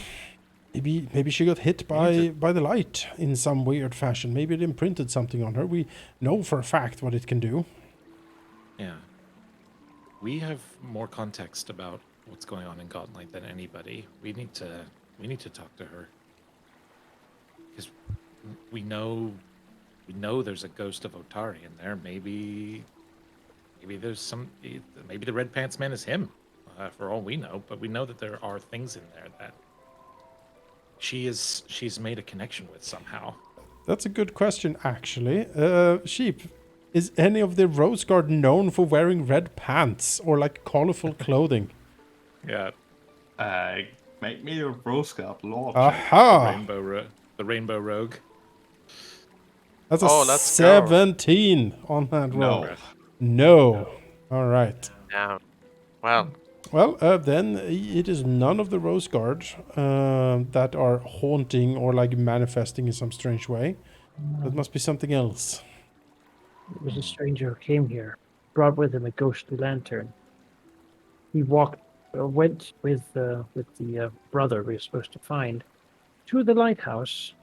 she got hit by the light in some weird fashion. Maybe it imprinted something on her. We know for a fact what it can do. Yeah. We have more context about what's going on in Gauntlet than anybody. We need to talk to her. Because we know there's a ghost of Otari in there. Maybe there's maybe the Red Pants Man is him, for all we know. But we know that there are things in there that she's made a connection with somehow. That's a good question, actually. Sheep, is any of the Rose Guard known for wearing red pants or like colorful clothing? Yeah. Make me a Rose Guard Lord. Aha! The Rainbow Rogue. That's a let's 17 on that roll. No. All right. Yeah. Well, Well, then it is none of the Rose Guard that are haunting or like manifesting in some strange way. That must be something else. It was a stranger who came here, brought with him a ghostly lantern. He went with the brother we were supposed to find to the lighthouse.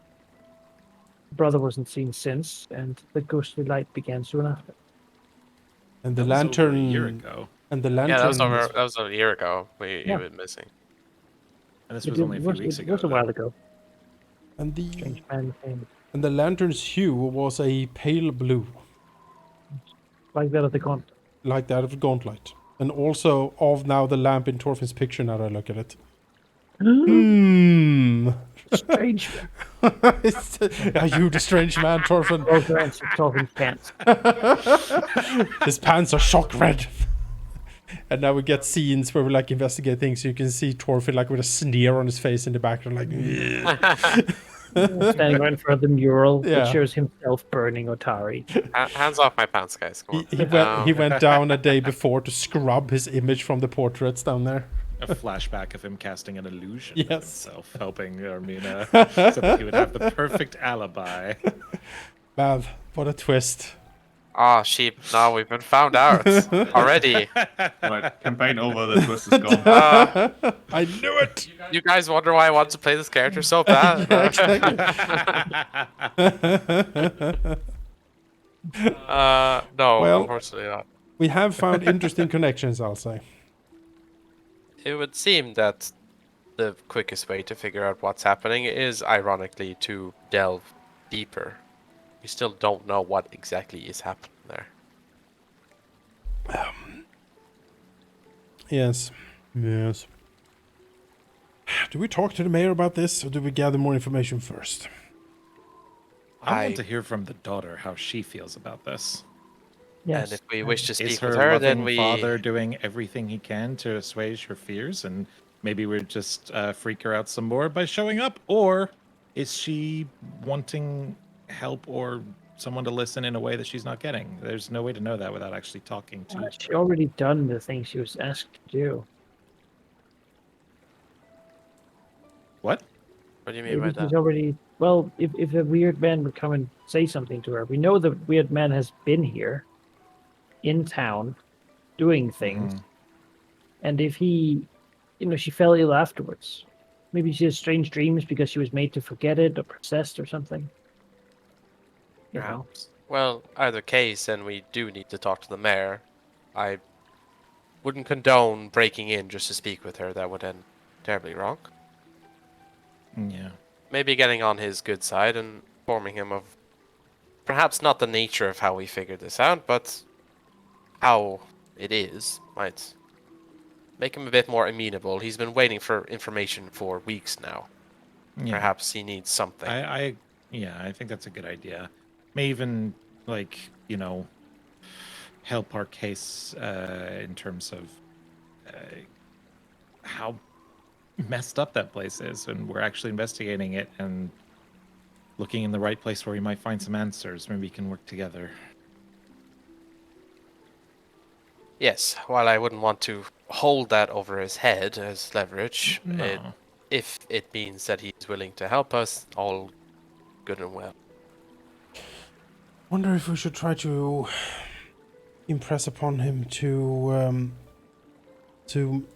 The brother wasn't seen since, and the ghostly light began soon after. And the That was lantern... over a year ago. And the lantern... yeah, that was a year ago. He went missing. And this was only a few weeks ago. It was a while ago. And the... Strange man came. And the lantern's hue was a pale blue. Like that of the gauntlet. Like that of the Gauntlet. And also of now the lamp in Torfin's picture now that I look at it. Strange. Are you the strange man, Torfin? Roger answered Torfin's pants. His pants are shock red. And now we get scenes where we like investigate things. So you can see Torfin like with a sneer on his face in the background, like. Standing right in front of the mural Yeah. that shows himself burning Otari. Hands off my pants, guys. Come on. He went down a day before to scrub his image from the portraits down there. A flashback of him casting an illusion of Yes. himself, helping Armina, so that he would have the perfect alibi. Bav, what a twist. Ah, sheep. Now we've been found out already. Right, campaign over, the twist is gone. I knew it! You guys wonder why I want to play this character so bad? Yeah, exactly. No, Well- unfortunately not. We have found interesting connections, I'll say. It would seem that the quickest way to figure out what's happening is, ironically, to delve deeper. We still don't know what exactly is happening there. Yes. Yes. Do we talk to the mayor about this, or do we gather more information first? I I- want to hear from the daughter how she feels about this. Yes. And if we wish to Is speak her with her, then loving we... father doing everything he can to assuage her fears, and maybe we just freak her out some more by showing up? Or is she wanting help or someone to listen in a way that she's not getting? There's no way to know that without actually talking to She her. already done the thing she was asked to do. What? What do you mean by Maybe she's that? already. Well, if a weird man would come and say something to her, we know the weird man has been here, in town, doing things, Mhm. and if he, she fell ill afterwards. Maybe she has strange dreams because she was made to forget it or possessed or something. You know. Perhaps. Well, either case, then we do need to talk to the mayor. I wouldn't condone breaking in just to speak with her. That would end terribly wrong. Yeah. Maybe getting on his good side and informing him of perhaps not the nature of how we figured this out, but how it is might make him a bit more amenable. He's been waiting for information for weeks now. Yeah. Perhaps he needs something. Yeah, I think that's a good idea. May even help our case in terms of how messed up that place is, and we're actually investigating it and looking in the right place where we might find some answers. Maybe we can work together. Yes, while I wouldn't want to hold that over his head as leverage, No. if it means that he's willing to help us, all good and well. Wonder if we should try to impress upon him to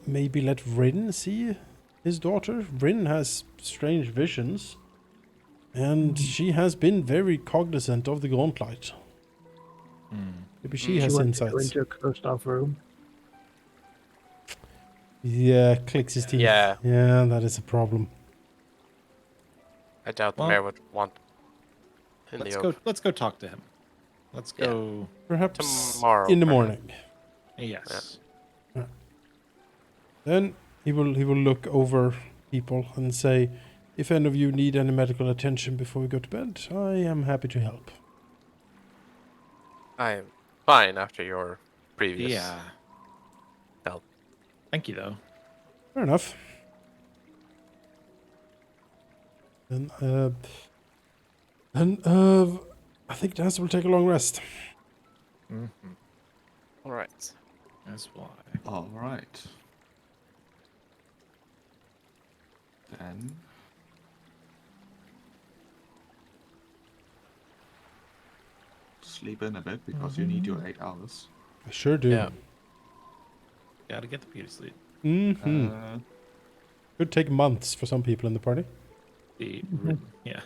maybe let Rin see his daughter. Rin has strange visions, and she has been very cognizant of the gauntlet. Maybe she She has wants to go insights. into a closed-off room. Yeah, clicks his teeth. Yeah. Yeah, that is a problem. I doubt the Well, mayor would want in Let's the go. open. Let's go talk to him. Let's Yeah. go. Perhaps Tomorrow, in the perhaps. morning. Yes. Then he will look over people and say, if any of you need any medical attention before we go to bed, I am happy to help. I'm fine after your previous Yeah. help. Thank you, though. Fair enough. Then, I think Dancer will take a long rest. Mm-hmm. All right. That's why. All right. Then sleep in a bit because you need your 8 hours. I sure do. Yeah. Gotta get the beauty sleep. Mm-hmm. Uh, Could take months for some people in the party. Yeah.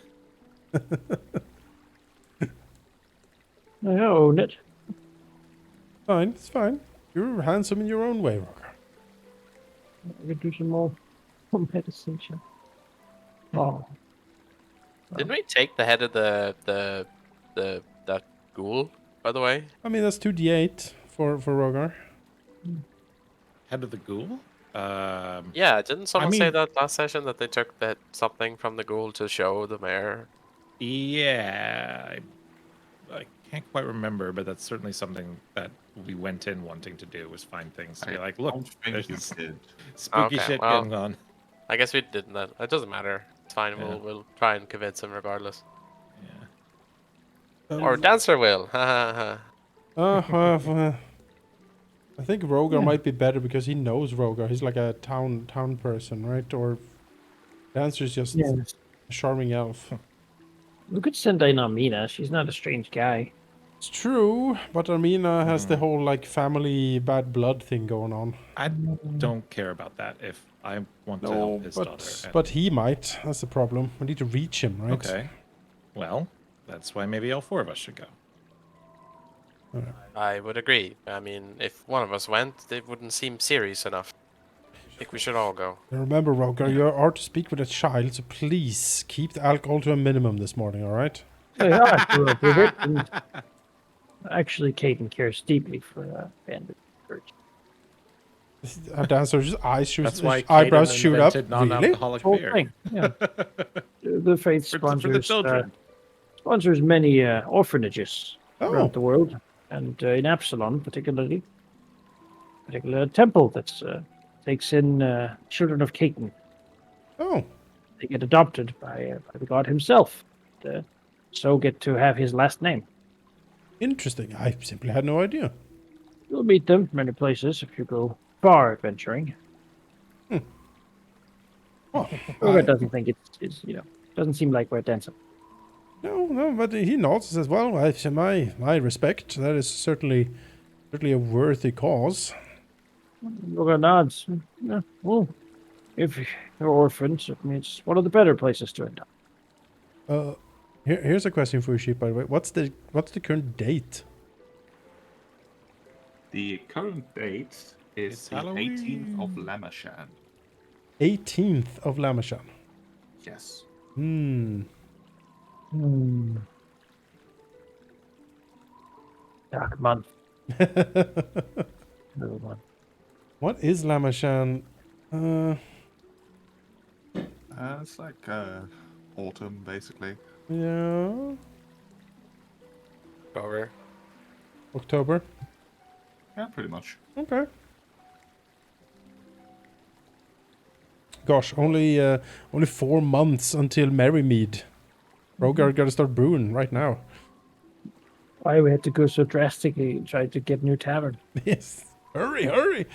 I own it. Fine, it's fine. You're handsome in your own way, Roger. I could do some more meditation. Oh, Didn't we take the head of that ghoul, by the way? I mean, that's 2d8 for Rogar. Head of the ghoul. Yeah, didn't someone say mean- that last session that they took that something from the ghoul to show the mayor? Yeah. I can't quite remember, but that's certainly something that we went in wanting to do, was find things to be like, look, don't think you there's did. spooky Okay, shit well- going on. I guess we didn't. That it doesn't matter. It's fine. Yeah. We'll try and convince him regardless. Yeah. Or Dancer will. Ha ha ha. I think Rogar might be better because he knows Rogar. He's like a town person, right? Or Dancer's just yeah. a charming elf. We could send in Amina. She's not a strange guy. It's true, but Armina has the Hmm. whole like family bad blood thing going on. I don't care about that if I want to No, help his daughter. but he might. That's the problem. We need to reach him, right? Okay. Well, that's why maybe all 4 of us should go. I would agree. I mean, if one of us went, it wouldn't seem serious enough. I think we should all go. And remember, Rogar, you are to speak with a child, so please keep the alcohol to a minimum this morning, all right? Oh, yeah, I grew up with it. And actually, Caden cares deeply for Bandit Church. Dancer's That's why eyebrows Caden shoot up. invented Really? non-alcoholic Whole beer. thing. Yeah. The faith For the sponsors children. sponsors many orphanages Oh, around the world, and in Absalom, particularly a temple that takes in children of Caden. oh, They get adopted by the god himself, so get to have his last name. interesting. I simply had no idea. You'll meet them many places if you go far adventuring. Well, Rogar doesn't think it's doesn't seem like we're dancing. no, but he nods and says, "Well, my respect. That is certainly a worthy cause." Rogar nods. Yeah, well, if you're orphans, I mean, it's one of the better places to end up. Here's a question for you, Sheep. By the way, what's the current date? The current date is It's the 18th of Halloween. Lamashan. 18th of Lamashan. Yes. Dark month. Another one. What is Lamashan? It's like autumn, basically. Yeah, Over. October. Yeah, pretty much. Okay. Gosh, only 4 months until Merrymead. Rogar gotta start brewing right now. Why we had to go so drastically and try to get new tavern? Yes. Hurry.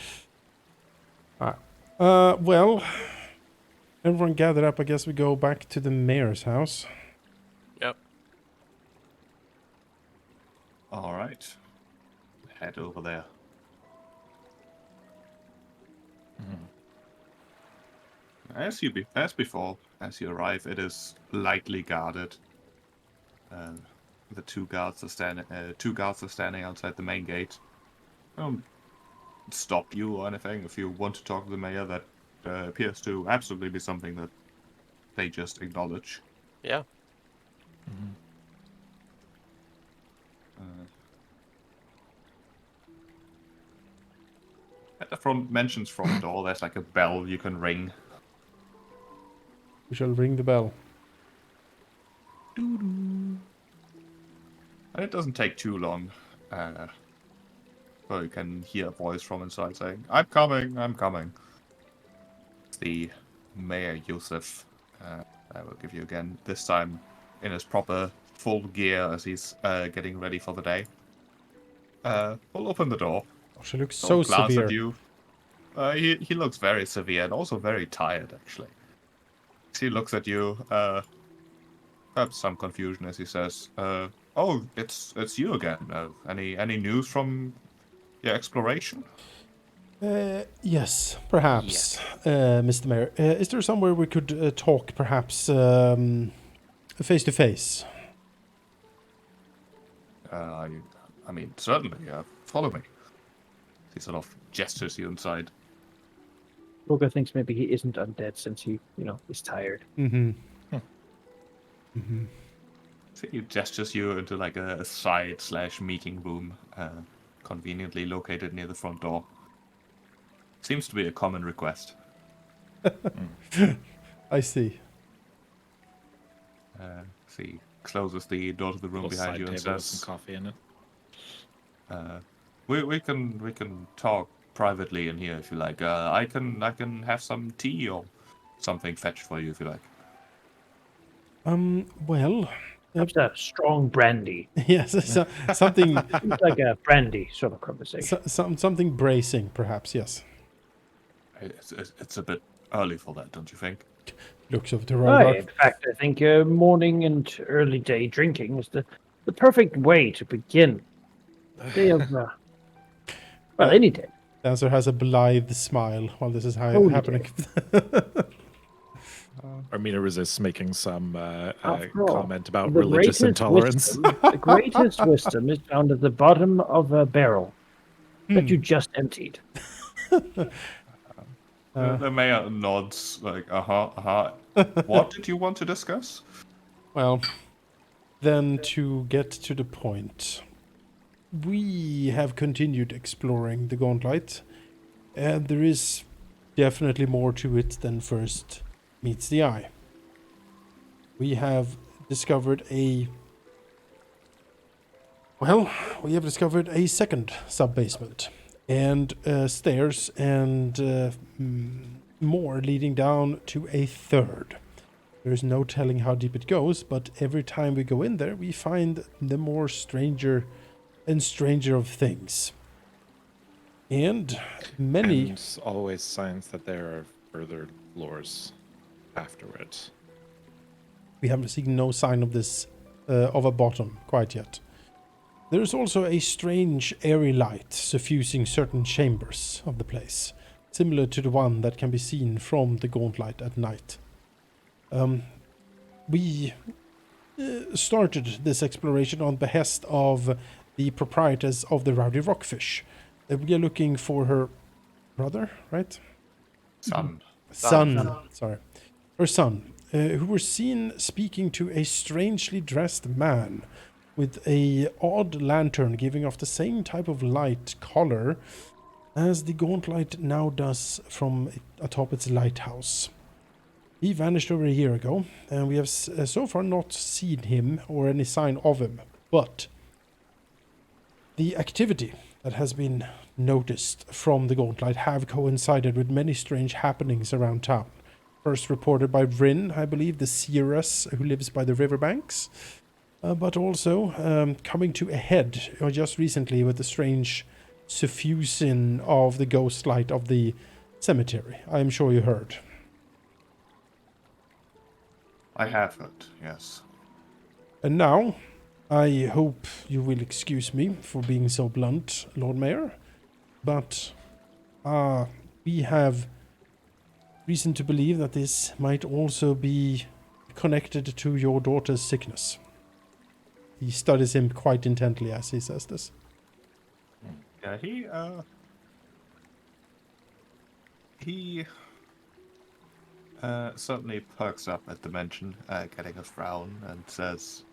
Well, everyone gathered up. I guess we go back to the mayor's house. Yep. All right. Head over there. As before, as you arrive, it is lightly guarded. The two guards are standing outside the main gate. Don't stop you or anything. If you want to talk to the mayor, that appears to absolutely be something that they just acknowledge. Yeah. At the front door, there's like a bell you can ring. We shall ring the bell. And it doesn't take too long. Well, you can hear a voice from inside saying, I'm coming. It's the Mayor Yusuf. I will give you again, this time in his proper full gear as he's getting ready for the day. We'll open the door. Oh, she looks Don't so glance severe. at you. He looks very severe and also very tired, actually. He looks at you, perhaps some confusion as he says, oh, it's you again. Any news from your exploration? Yes, perhaps, Mr. Mayor. Is there somewhere we could talk, perhaps, face to face? I mean, certainly. Follow me. He sort of gestures you inside. Rogar thinks maybe he isn't undead since he, is tired. Mm-hmm. So he gestures you into like a side/meeting room, conveniently located near the front door. Seems to be a common request. I see. So he closes the door to the room Little behind side you and table with says, some coffee in it. we can talk privately in here if you like. I can have some tea or something fetched for you if you like. Well, Perhaps a strong brandy. yes, something, Seems like a brandy sort of conversation. something bracing, perhaps. Yes. It's a bit early for that, don't you think? Looks over to Aye, Rodar. in fact, I think morning and early day drinking is the perfect way to begin. Day of, well, any day. Dancer has a blithe smile while this is Holy happening. Armina resists making some After all, comment about the religious greatest intolerance. the greatest wisdom is found at the bottom of a barrel that you just emptied. The mayor nods like, What did you want to discuss? Well, then to get to the point, we have continued exploring the Gauntlet, and there is definitely more to it than first meets the eye. We have discovered a second sub-basement, and stairs, and more leading down to a third. There is no telling how deep it goes, but every time we go in there, we find the more stranger and stranger of things. And many... And always signs that there are further floors afterward. We haven't seen no sign of this, of a bottom quite yet. There is also a strange airy light suffusing certain chambers of the place, similar to the one that can be seen from the Gauntlet at night. We started this exploration on behest of the proprietors of the Rowdy Rockfish. We are looking for her brother, right? Son. Son. Sorry. Her son, who were seen speaking to a strangely dressed man with a odd lantern giving off the same type of light color as the Gauntlet now does from atop its lighthouse. He vanished over a year ago, and we have so far not seen him or any sign of him. But the activity that has been noticed from the Gauntlet have coincided with many strange happenings around town. First reported by Vryn, I believe, the seeress who lives by the riverbanks, but also coming to a head just recently with the strange suffusing of the ghost light of the cemetery. I am sure you heard. I have heard, yes. And now, I hope you will excuse me for being so blunt, Lord Mayor, but we have reason to believe that this might also be connected to your daughter's sickness. He studies him quite intently as he says this. Yeah, he certainly perks up at the mention, getting a frown, and says,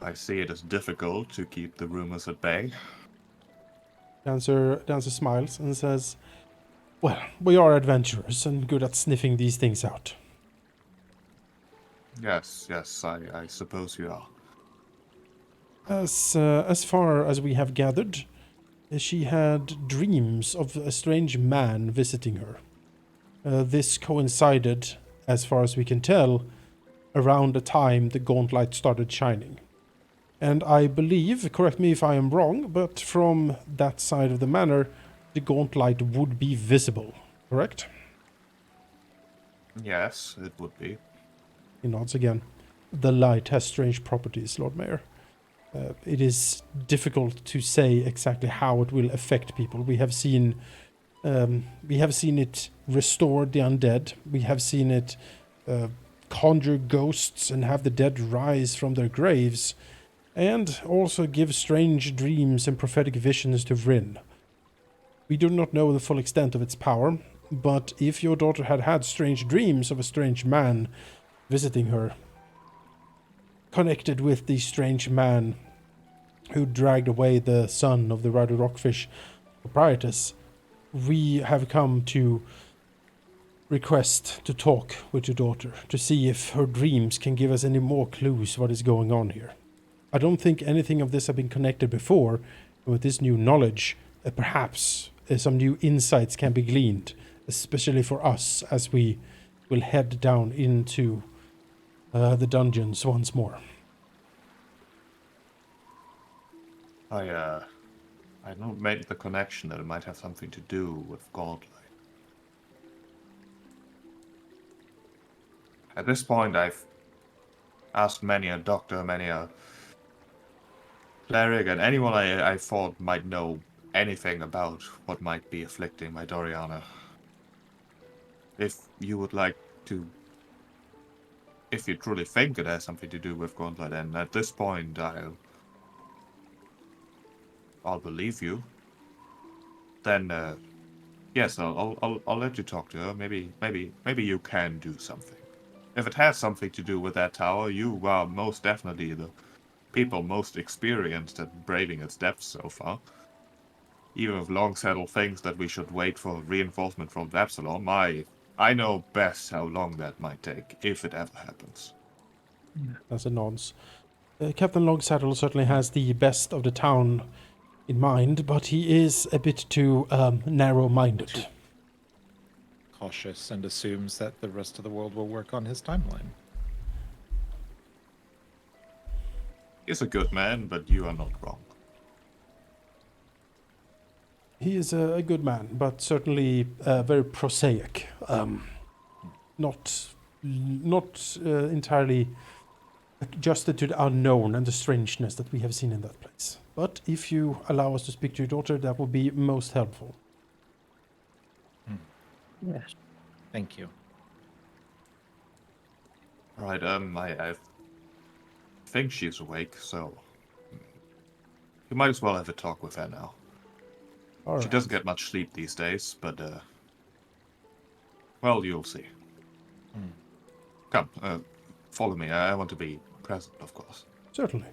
I see it as difficult to keep the rumors at bay. Dancer smiles and says, well, we are adventurers and good at sniffing these things out. Yes, I suppose you are. As far as we have gathered, she had dreams of a strange man visiting her. This coincided, as far as we can tell, around the time the Gauntlet started shining. And I believe, correct me if I am wrong, but from that side of the manor, the Gauntlet would be visible, correct? Yes, it would be. He nods again. The light has strange properties, Lord Mayor. It is difficult to say exactly how it will affect people. We have seen it restore the undead. We have seen it conjure ghosts and have the dead rise from their graves, and also give strange dreams and prophetic visions to Vryn. We do not know the full extent of its power, but if your daughter had had strange dreams of a strange man visiting her, connected with the strange man who dragged away the son of the Rowdy Rockfish proprietress, we have come to request to talk with your daughter to see if her dreams can give us any more clues what is going on here. I don't think anything of this have been connected before, and with this new knowledge, perhaps some new insights can be gleaned, especially for us as we will head down into the dungeons once more. I don't make the connection that it might have something to do with Gauntlet. At this point, I've asked many a doctor, many a cleric, and anyone I thought might know anything about what might be afflicting my Doriana. If you would like to, if you truly think it has something to do with Gauntlet, and at this point, I'll believe you. Then, yes, I'll let you talk to her. Maybe you can do something. If it has something to do with that tower, you are most definitely the people most experienced at braving its depths so far. Even with long settled things that we should wait for reinforcement from Absalom, I know best how long that might take, if it ever happens. As a nods. Captain Longsaddle certainly has the best of the town in mind, but he is a bit too narrow-minded. Cautious and assumes that the rest of the world will work on his timeline. He's a good man, but you are not wrong. He is a good man, but certainly very prosaic. Not entirely adjusted to the unknown and the strangeness that we have seen in that place. But if you allow us to speak to your daughter, that will be most helpful. Yes. Thank you. Alright, I think she's awake, so you might as well have a talk with her now. All She right. doesn't get much sleep these days, but, well, you'll see. Come, follow me. I want to be present, of course. Certainly.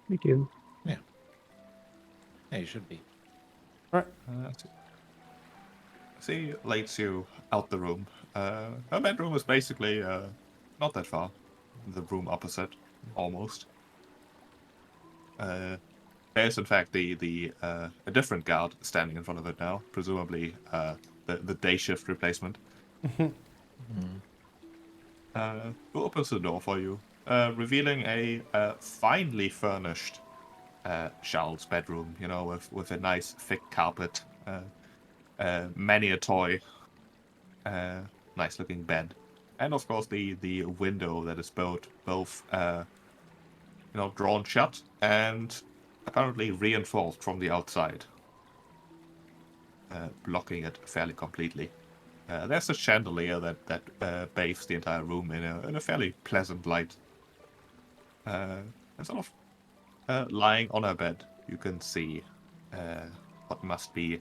We do. Yeah, you should be. All right. She leads you out the room. Her bedroom is basically not that far. The room opposite, almost. There's in fact a different guard standing in front of it now, presumably the day shift replacement. Who opens the door for you, revealing a finely furnished Charles' bedroom, you know, with a nice thick carpet, many a toy, nice looking bed, and of course the window that is both drawn shut and apparently reinforced from the outside, blocking it fairly completely. There's a chandelier that bathes the entire room in a fairly pleasant light. And sort of lying on her bed, you can see what must be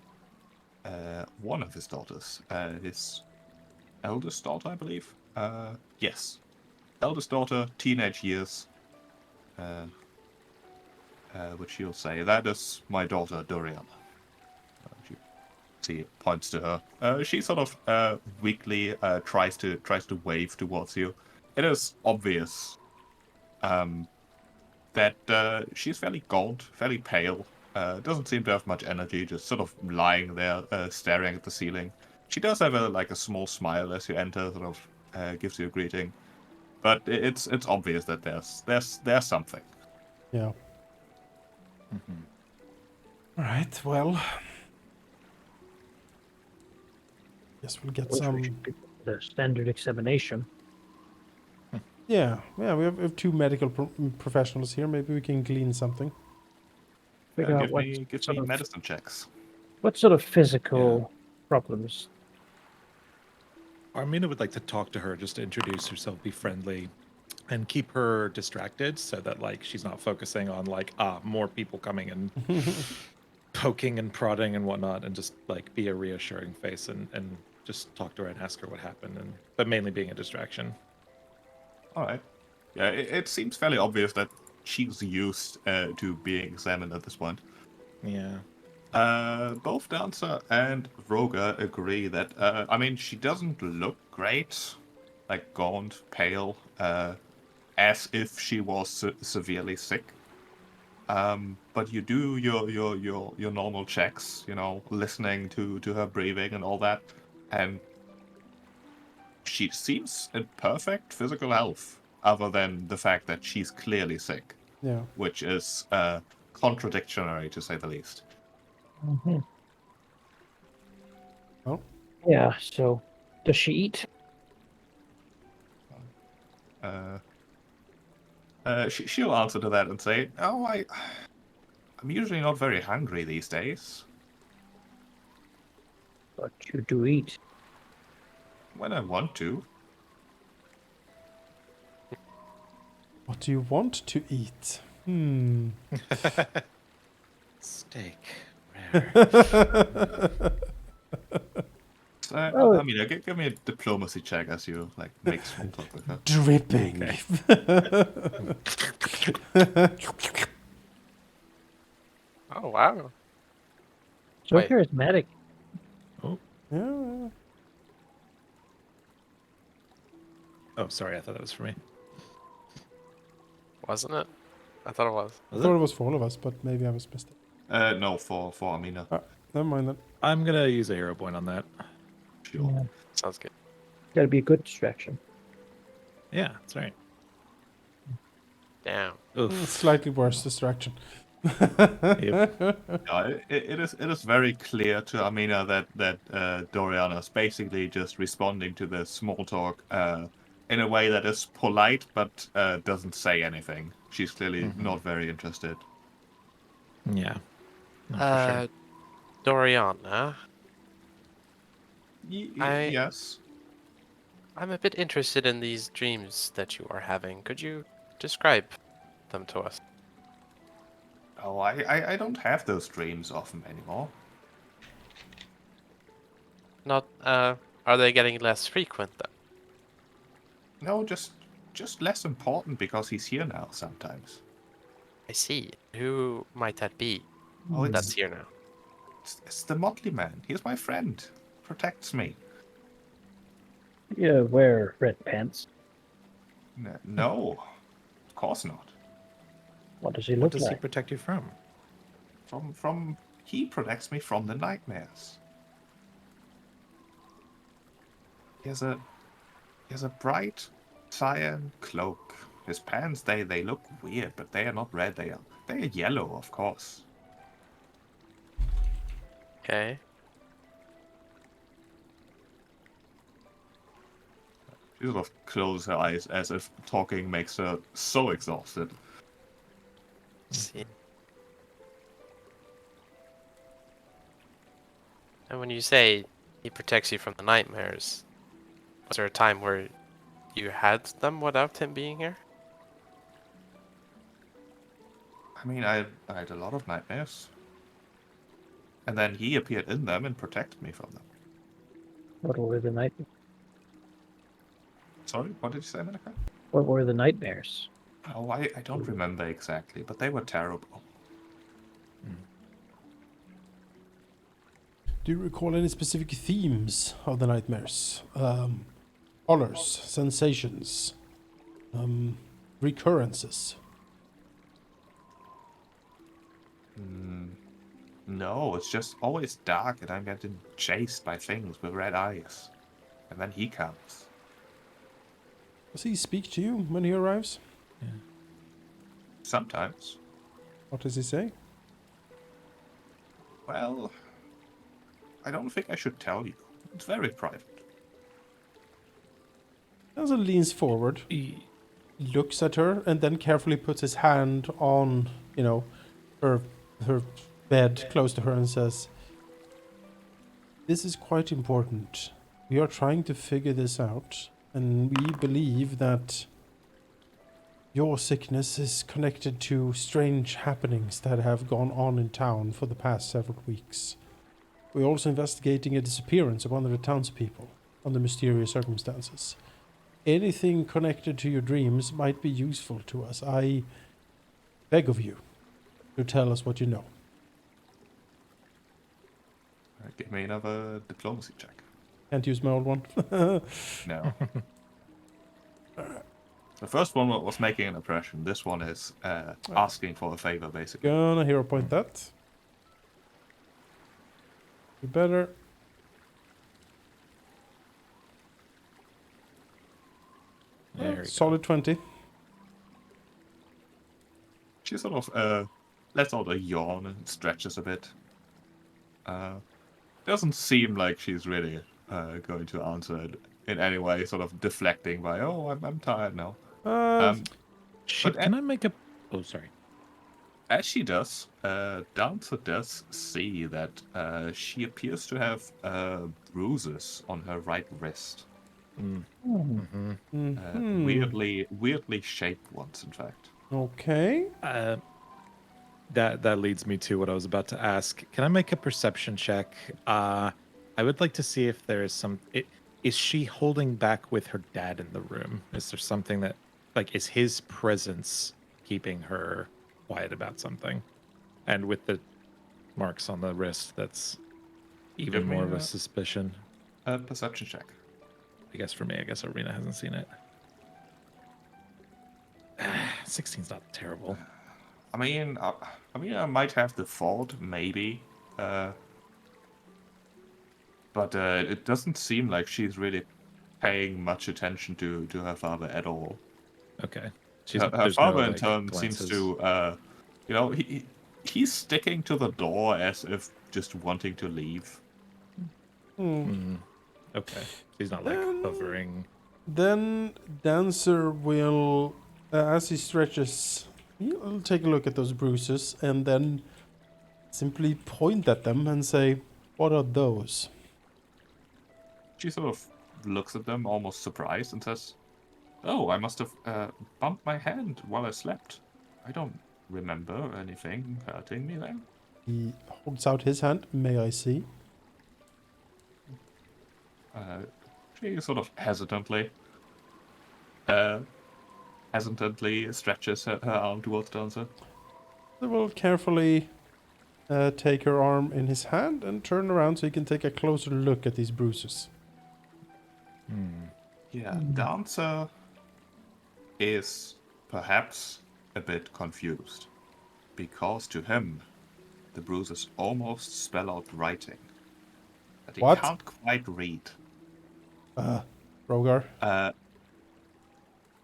one of his daughters. His eldest daughter, I believe. Yes. Eldest daughter, teenage years. Which she'll say, that is my daughter, Doriana. She points to her. She sort of weakly tries to wave towards you. It is obvious that she's fairly gaunt, fairly pale. Doesn't seem to have much energy, just sort of lying there, staring at the ceiling. She does have a small smile as you enter, sort of gives you a greeting, but it's obvious that there's something. Yeah. All right. Well, guess we'll get Which we some. should do the standard examination. Yeah. We have two medical professionals here. Maybe we can glean something. Figure out Give me medicine checks. what sort of physical problems. Armina would like to talk to her, just to introduce herself, be friendly, and keep her distracted so that like she's not focusing on like more people coming and poking and prodding and whatnot, and just like be a reassuring face and just talk to her and ask her what happened, but mainly being a distraction. All right. Yeah, it seems fairly obvious that she's used to being examined at this point. Yeah. Both Dancer and Roga agree that, I mean, she doesn't look great, like gaunt, pale, as if she was severely sick. But you do your normal checks, you know, listening to her breathing and all that, and she seems in perfect physical health, other than the fact that she's clearly sick, Yeah. which is contradictory to say the least. Mm-hmm. Oh. Yeah. So, does she eat? she'll answer to that and say, "Oh, I'm usually not very hungry these days. But you do eat. When I want to." What do you want to eat? Steak. Rare. So, Oh. Amina, give me a diplomacy check as you like make small talk with her. Dripping. Oh wow. So Wait. charismatic. Yeah. Oh, sorry. I thought that was for me. Wasn't it? I thought it was. I Was thought it? it was for all of us, but maybe I was mistaken. No, for Amina. Never mind that. I'm gonna use a hero point on that. Sure. Yeah. Sounds good. Gotta be a good distraction. Yeah, that's right. Damn. Oof. Slightly worse distraction. Yeah, it is very clear to Amina that Doriana is basically just responding to the small talk in a way that is polite but doesn't say anything. She's clearly not very interested. Yeah. No, for sure. Doriana, I- Yes. I'm a bit interested in these dreams that you are having. Could you describe them to us? Oh, I don't have those dreams often anymore. Not, are they getting less frequent then? No, just less important because he's here now sometimes. I see. Who might that be Oh, that's here now? it's the Motley Man. He's my friend. Protects me. Yeah, wear red pants. No, of course not. What does he What look does he like? protect you from? He protects me from the nightmares. He has a bright cyan cloak. His pants they look weird, but they are not red. They are yellow, of course. Okay. She sort of closes her eyes as if talking makes her so exhausted. See. And when you say he protects you from the nightmares, was there a time where you had them without him being here? I mean, I had a lot of nightmares. And then he appeared in them and protected me from them. What were the night? Sorry, what did you say, Monica? What were the nightmares? Oh, I don't remember exactly, but they were terrible. Do you recall any specific themes of the nightmares? Colors, sensations, recurrences? No, it's just always dark and I'm getting chased by things with red eyes. And then he comes. Does he speak to you when he arrives? Sometimes. What does he say? Well, I don't think I should tell you. It's very private. Elsa leans forward, looks at her, and then carefully puts his hand on, her bed close to her and says, "This is quite important. We are trying to figure this out, and we believe that your sickness is connected to strange happenings that have gone on in town for the past several weeks. We're also investigating a disappearance of one of the townspeople under mysterious circumstances. Anything connected to your dreams might be useful to us. I beg of you to tell us what you know." Give me another diplomacy check. Can't use my old one. No. The first one was making an impression. This one is asking for a favor, basically. Gonna hero point that. You better. There we Solid 20. She sort of lets out a yawn and stretches a bit. Doesn't seem like she's really going to answer it in any way, sort of deflecting by, "Oh, I'm tired now." Shit, But can I make a... Oh, sorry. As she does, Dancer does see that she appears to have bruises on her right wrist. Mm-hmm. Weirdly shaped ones, in fact. Okay. That leads me to what I was about to ask. Can I make a perception check? I would like to see if there is some. Is she holding back with her dad in the room? Is there something that, like, is his presence keeping her quiet about something? And with the marks on the wrist, that's even Give me more of a suspicion. a perception check. I guess for me, I guess Arena hasn't seen it. 16's not terrible. I mean, I might have the fault, maybe, but it doesn't seem like she's really paying much attention to her father at all. Okay. Her There's father, no, in like, turn, glances. seems to, he's sticking to the door as if just wanting to leave. Okay. He's not, like, hovering. Then Dancer will, as he stretches, he'll take a look at those bruises and then simply point at them and say, "What are those?" She sort of looks at them, almost surprised, and says, "Oh, I must have bumped my hand while I slept. I don't remember anything hurting me there." He holds out his hand. May I see? She sort of hesitantly stretches her arm towards Dancer. He will carefully take her arm in his hand and turn around so he can take a closer look at these bruises. Yeah, Dancer is perhaps a bit confused, because to him, the bruises almost spell out writing that he What? can't quite read. Rogar.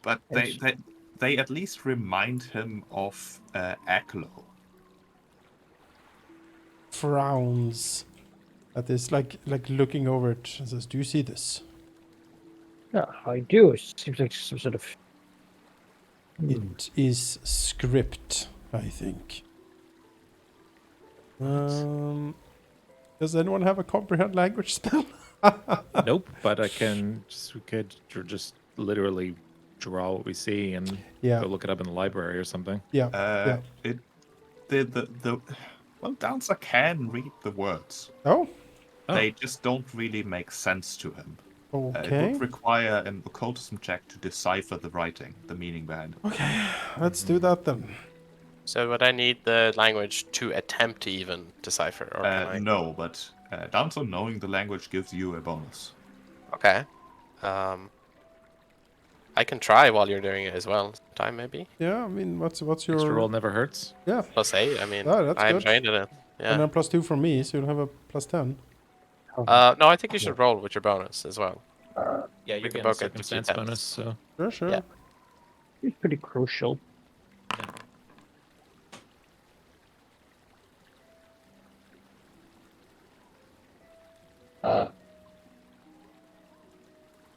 But Yes. they at least remind him of Aklo. Frowns at this, like looking over it, and says, "Do you see this? Yeah, I do. It seems like some sort of. It is script, I think." Does anyone have a comprehend language spell? Nope, but we could just literally draw what we see and Yeah. go look it up in the library or something. Yeah. Well, Dancer can read the words. Oh, They just don't really make sense to him. It okay. would require an occultism check to decipher the writing, the meaning behind it. Okay, let's do that then. So would I need the language to attempt to even decipher, or can I? No, but Dancer knowing the language gives you a bonus. Okay. I can try while you're doing it as well. Time maybe. Yeah, I mean, what's Extra roll your never hurts. yeah? +8. I mean, Oh, that's I'm good. trained in it. And Yeah. then +2 from me, so you'll have a +10. No, I think you should roll with your bonus as well. Yeah, We you're can getting a both get circumstance 2 bonus, so Sure. Yeah. It's pretty crucial.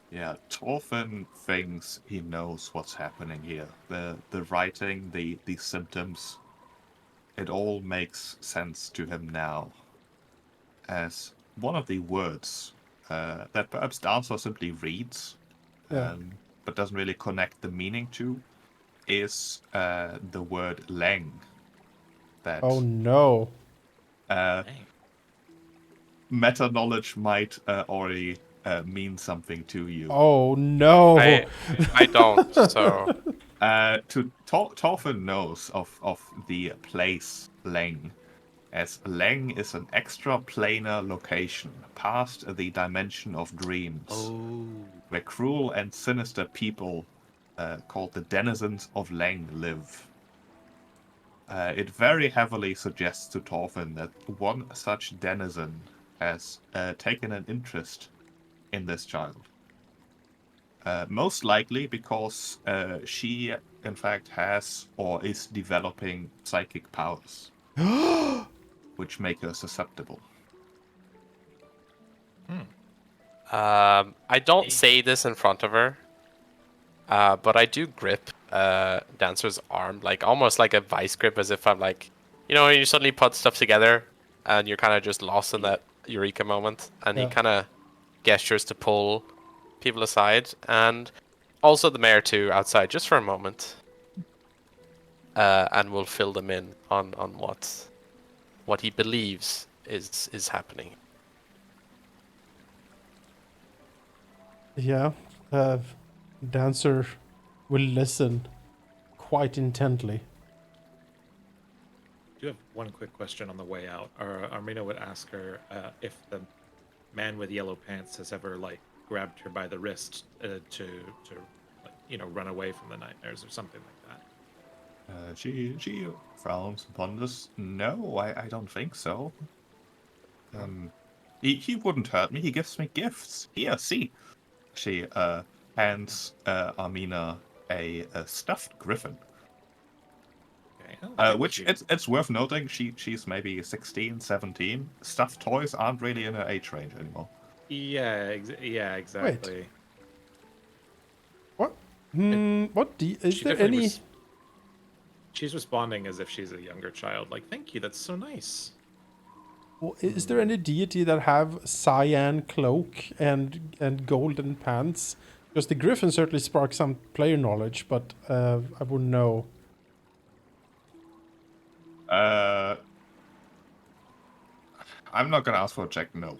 Yeah, Torfin thinks he knows what's happening here. The writing, the symptoms, it all makes sense to him now. As one of the words that perhaps Dancer simply reads, Yeah. but doesn't really connect the meaning to, is the word Leng. That Oh no. meta knowledge might already mean something to you. Oh no. I don't. So Torfin knows of the place Leng, as Leng is an extra-planar location past the dimension of dreams, where cruel and sinister people called the denizens of Leng live. It very heavily suggests to Torfin that one such denizen has taken an interest in this child. Most likely because she, in fact, has or is developing psychic powers, which make her susceptible. I don't say this in front of her, But I do grip Dancer's arm, like almost like a vice grip, as if I'm like, you know, you suddenly put stuff together and you're kind of just lost in that eureka moment, and he Yeah. kind of gestures to pull people aside, and also the mayor too outside just for a moment, and we'll fill them in on what he believes is happening. Yeah. Dancer will listen quite intently. I do have one quick question on the way out. Armina would ask her if the man with yellow pants has ever like grabbed her by the wrist to like, you know, run away from the nightmares or something like that. She frowns upon this. No, I don't think so. He wouldn't hurt me. He gives me gifts. Here, see. She hands Armina a stuffed griffin. Okay. Oh, thank Which you. it's worth noting, she's maybe 16, 17. Stuffed toys aren't really in her age range anymore. Yeah, exactly. What? Is She there definitely any? She's responding as if she's a younger child. Like, thank you, that's so nice. Is there any deity that have cyan cloak and golden pants? Because the griffin certainly sparks some player knowledge, but I wouldn't know. I'm not gonna ask for a check. No,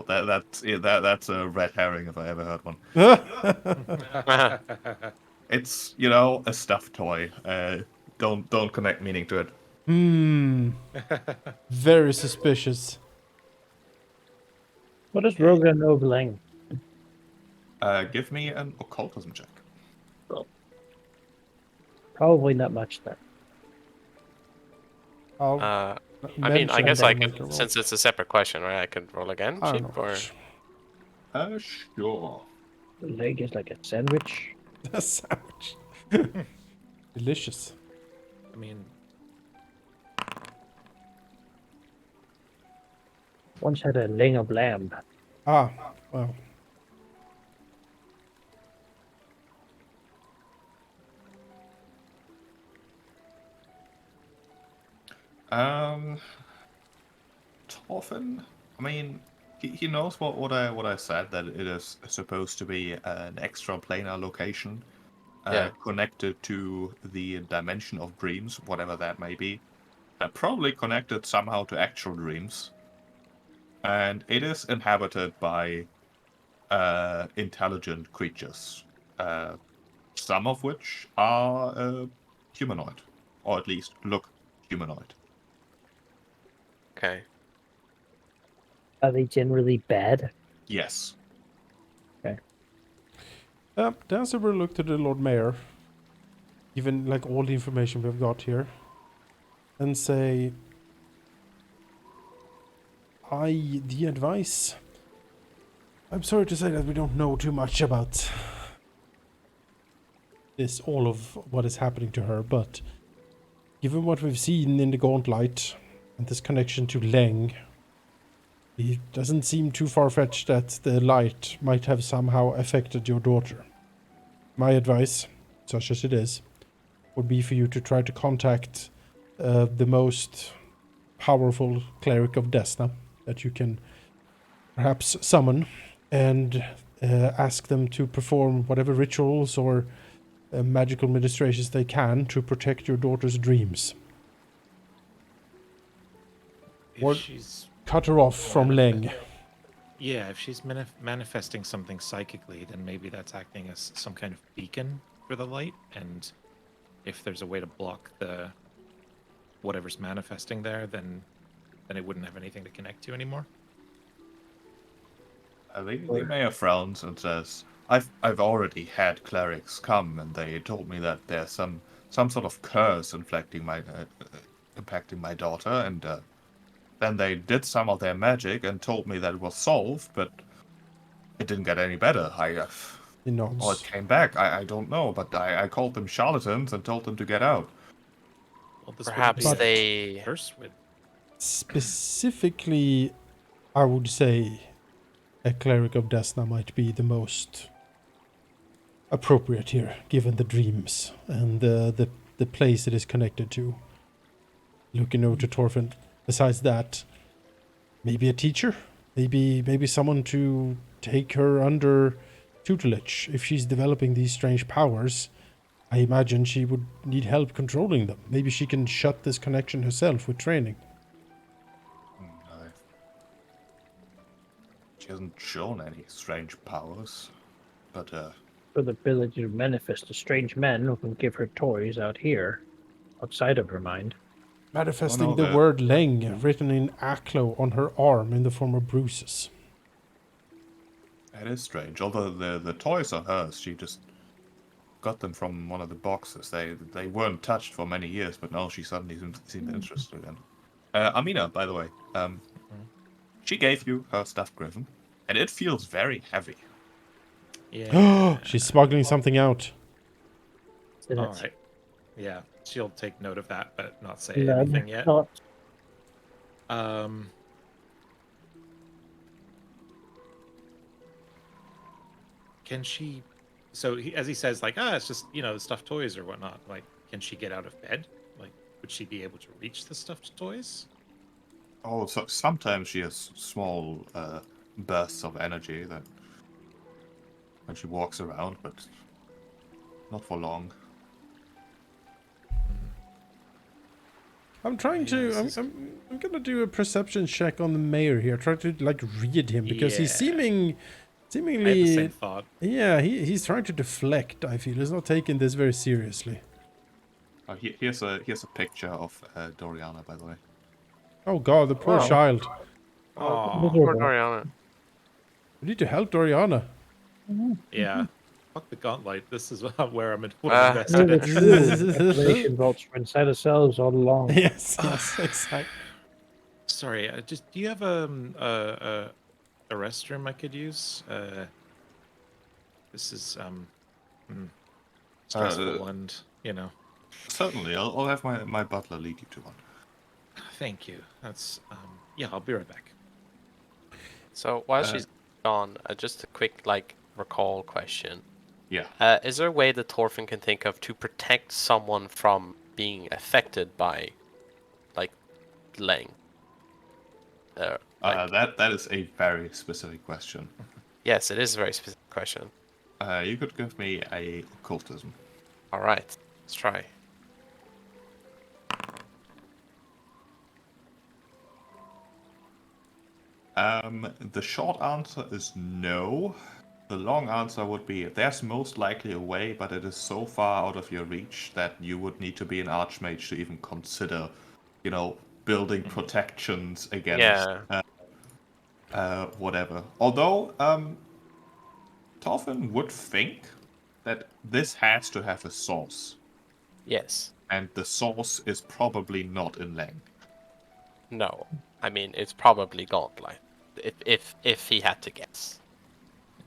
that's a red herring if I ever heard one. It's a stuffed toy. Don't connect meaning to it. Very suspicious. What is Roga Nobling? Give me an occultism check. Probably not much then. I'll I mean, I mention guess that I and make a can, roll. since it's a separate question, right? I could roll again, I don't Sheep, know. or Sure. The leg is like a sandwich. A sandwich. Delicious. I mean, Once had a ling of lamb. Ah, well. Torfin. I mean, he knows what I said, that it is supposed to be an extra planar location, Yeah. connected to the dimension of dreams, whatever that may be. Probably connected somehow to actual dreams. And it is inhabited by intelligent creatures, some of which are humanoid, or at least look humanoid. okay. Are they generally bad? Yes. Dancer will look to the Lord Mayor, given like all the information we've got here, and say, the advice. I'm sorry to say that we don't know too much about this, all of what is happening to her, but given what we've seen in the Gauntlet and this connection to Leng, it doesn't seem too far-fetched that the light might have somehow affected your daughter. My advice, such as it is, would be for you to try to contact the most powerful cleric of Desna that you can perhaps summon, and ask them to perform whatever rituals or magical ministrations they can to protect your daughter's dreams. if Or she's cut her off from Leng. yeah, if she's manifesting something psychically, then maybe that's acting as some kind of beacon for the light. And if there's a way to block the whatever's manifesting there, then it wouldn't have anything to connect to anymore. The mayor frowns and says, "I've already had clerics come, and they told me that there's some sort of curse impacting my daughter, and then they did some of their magic and told me that it was solved, but it didn't get any better. He Or it nods. came back. I don't know, but I called them charlatans and told them to get out." Well, this Perhaps wouldn't be a they. curse with. Specifically, I would say a cleric of Desna might be the most appropriate here, given the dreams and the place it is connected to. Looking over to Torfin. Besides that, maybe a teacher, maybe someone to take her under tutelage. If she's developing these strange powers, I imagine she would need help controlling them. Maybe she can shut this connection herself with training. No. She hasn't shown any strange powers, but For the ability to manifest a strange man who can give her toys out here, outside of her mind. Manifesting no, the the- word Leng written in Aklo on her arm in the form of bruises. it is strange. Although the toys are hers, she just got them from one of the boxes. They weren't touched for many years, but now she suddenly seemed interested again. Amina, by the way, she gave you her stuffed griffin, and it feels very heavy. Yeah. She's smuggling something out. So All that's right. Yeah, she'll take note of that, but not say blood, anything yet. not Can she? So as he says, like, it's just stuffed toys or whatnot. Like, can she get out of bed? Like, would she be able to reach the stuffed toys? Oh, so sometimes she has small bursts of energy that when she walks around, but not for long. I'm trying Yeah, to. this I'm gonna do a perception check on the mayor here. Try to like read him because he's Yeah. I had the seemingly. same thought. Yeah, he's trying to deflect. I feel he's not taking this very seriously. Here's a picture of Doriana, by the way. Oh God, the poor Wow. child. Oh, Poor miserable. Doriana. We need to help Doriana. yeah. Fuck the gauntlet. This is where I'm I invested. knew that you activation vaults were inside ourselves all along. Yes, exactly. Sorry, just do you have a restroom I could use? This is stressful and Certainly, I'll have my butler lead you to one. Thank you. That's yeah. I'll be right back. So while she's gone, just a quick recall question. Yeah. Is there a way that Thorfinn can think of to protect someone from being affected by, Leng? That is a very specific question. Yes, it is a very specific question. You could give me a occultism. All right, let's try. The short answer is no. The long answer would be there's most likely a way, but it is so far out of your reach that you would need to be an archmage to even consider, building protections against whatever. Although, Thorfinn would think that this has to have a source, Yes. and the source is probably not in Leng. No. I mean, it's probably Gauntlet. If he had to guess.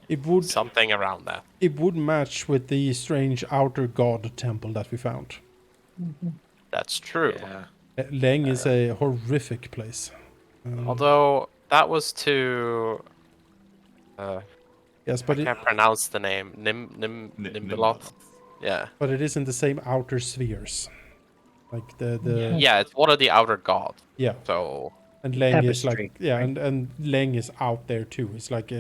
It would Something around that. it would match with the strange outer god temple that we found. That's true. Yeah. Leng is a horrific place. Although that was to Yes, I but can't pronounce the name. Nimbilot. Yeah. but it is in the same outer spheres. Like the Yeah, it's one of the outer gods. yeah. So And Leng is Tapestry, like yeah, right? and Leng is out there too. It's like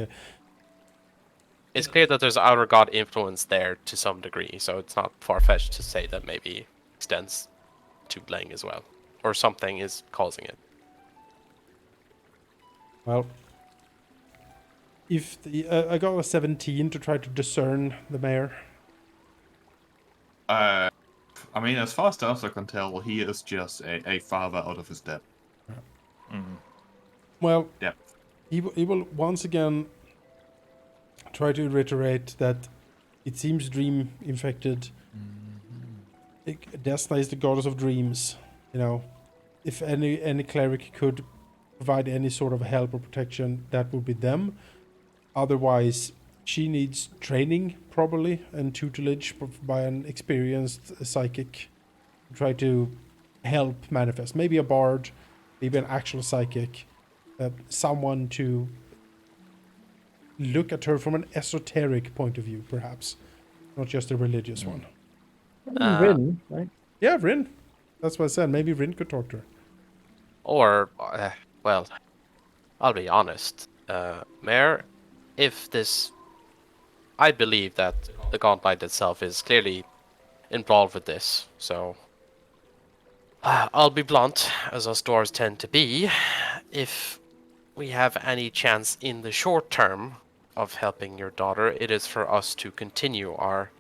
it's clear that there's outer god influence there to some degree. So it's not far-fetched to say that maybe extends to Leng as well, or something is causing it. well. If I got a 17 to try to discern the mayor. I mean, as far as Delta can tell, he is just a father out of his depth. Well, Yeah. he will once again try to reiterate that it seems dream infected. Desna is the goddess of dreams. If any cleric could provide any sort of help or protection, that would be them. Otherwise, she needs training probably and tutelage by an experienced psychic to try to help manifest. Maybe a bard, maybe an actual psychic, someone to look at her from an esoteric point of view, perhaps. not just a religious one. Rin, right? Yeah, Rin. That's what I said. Maybe Rin could talk to her. Or, well, I'll be honest, Mayor, if this... I believe that the Gauntlet itself is clearly involved with this, so... I'll be blunt, as us dwarves tend to be. If we have any chance in the short term of helping your daughter, it is for us to continue our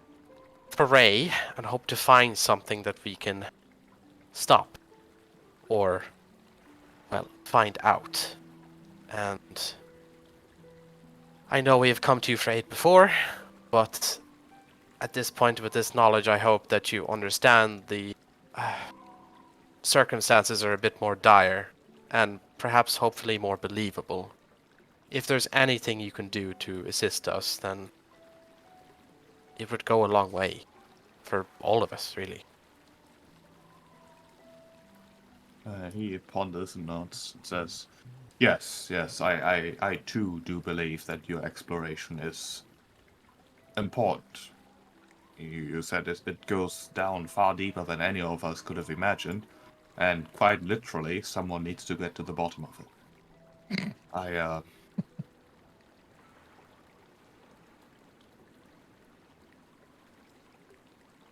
foray and hope to find something that we can stop. Or, well, find out. And I know we have come to you for aid before, but at this point with this knowledge, I hope that you understand the circumstances are a bit more dire and perhaps hopefully more believable. If there's anything you can do to assist us, then it would go a long way for all of us, really. He ponders and nods and says, yes, I too do believe that your exploration is important. You said it goes down far deeper than any of us could have imagined, and quite literally, someone needs to get to the bottom of it.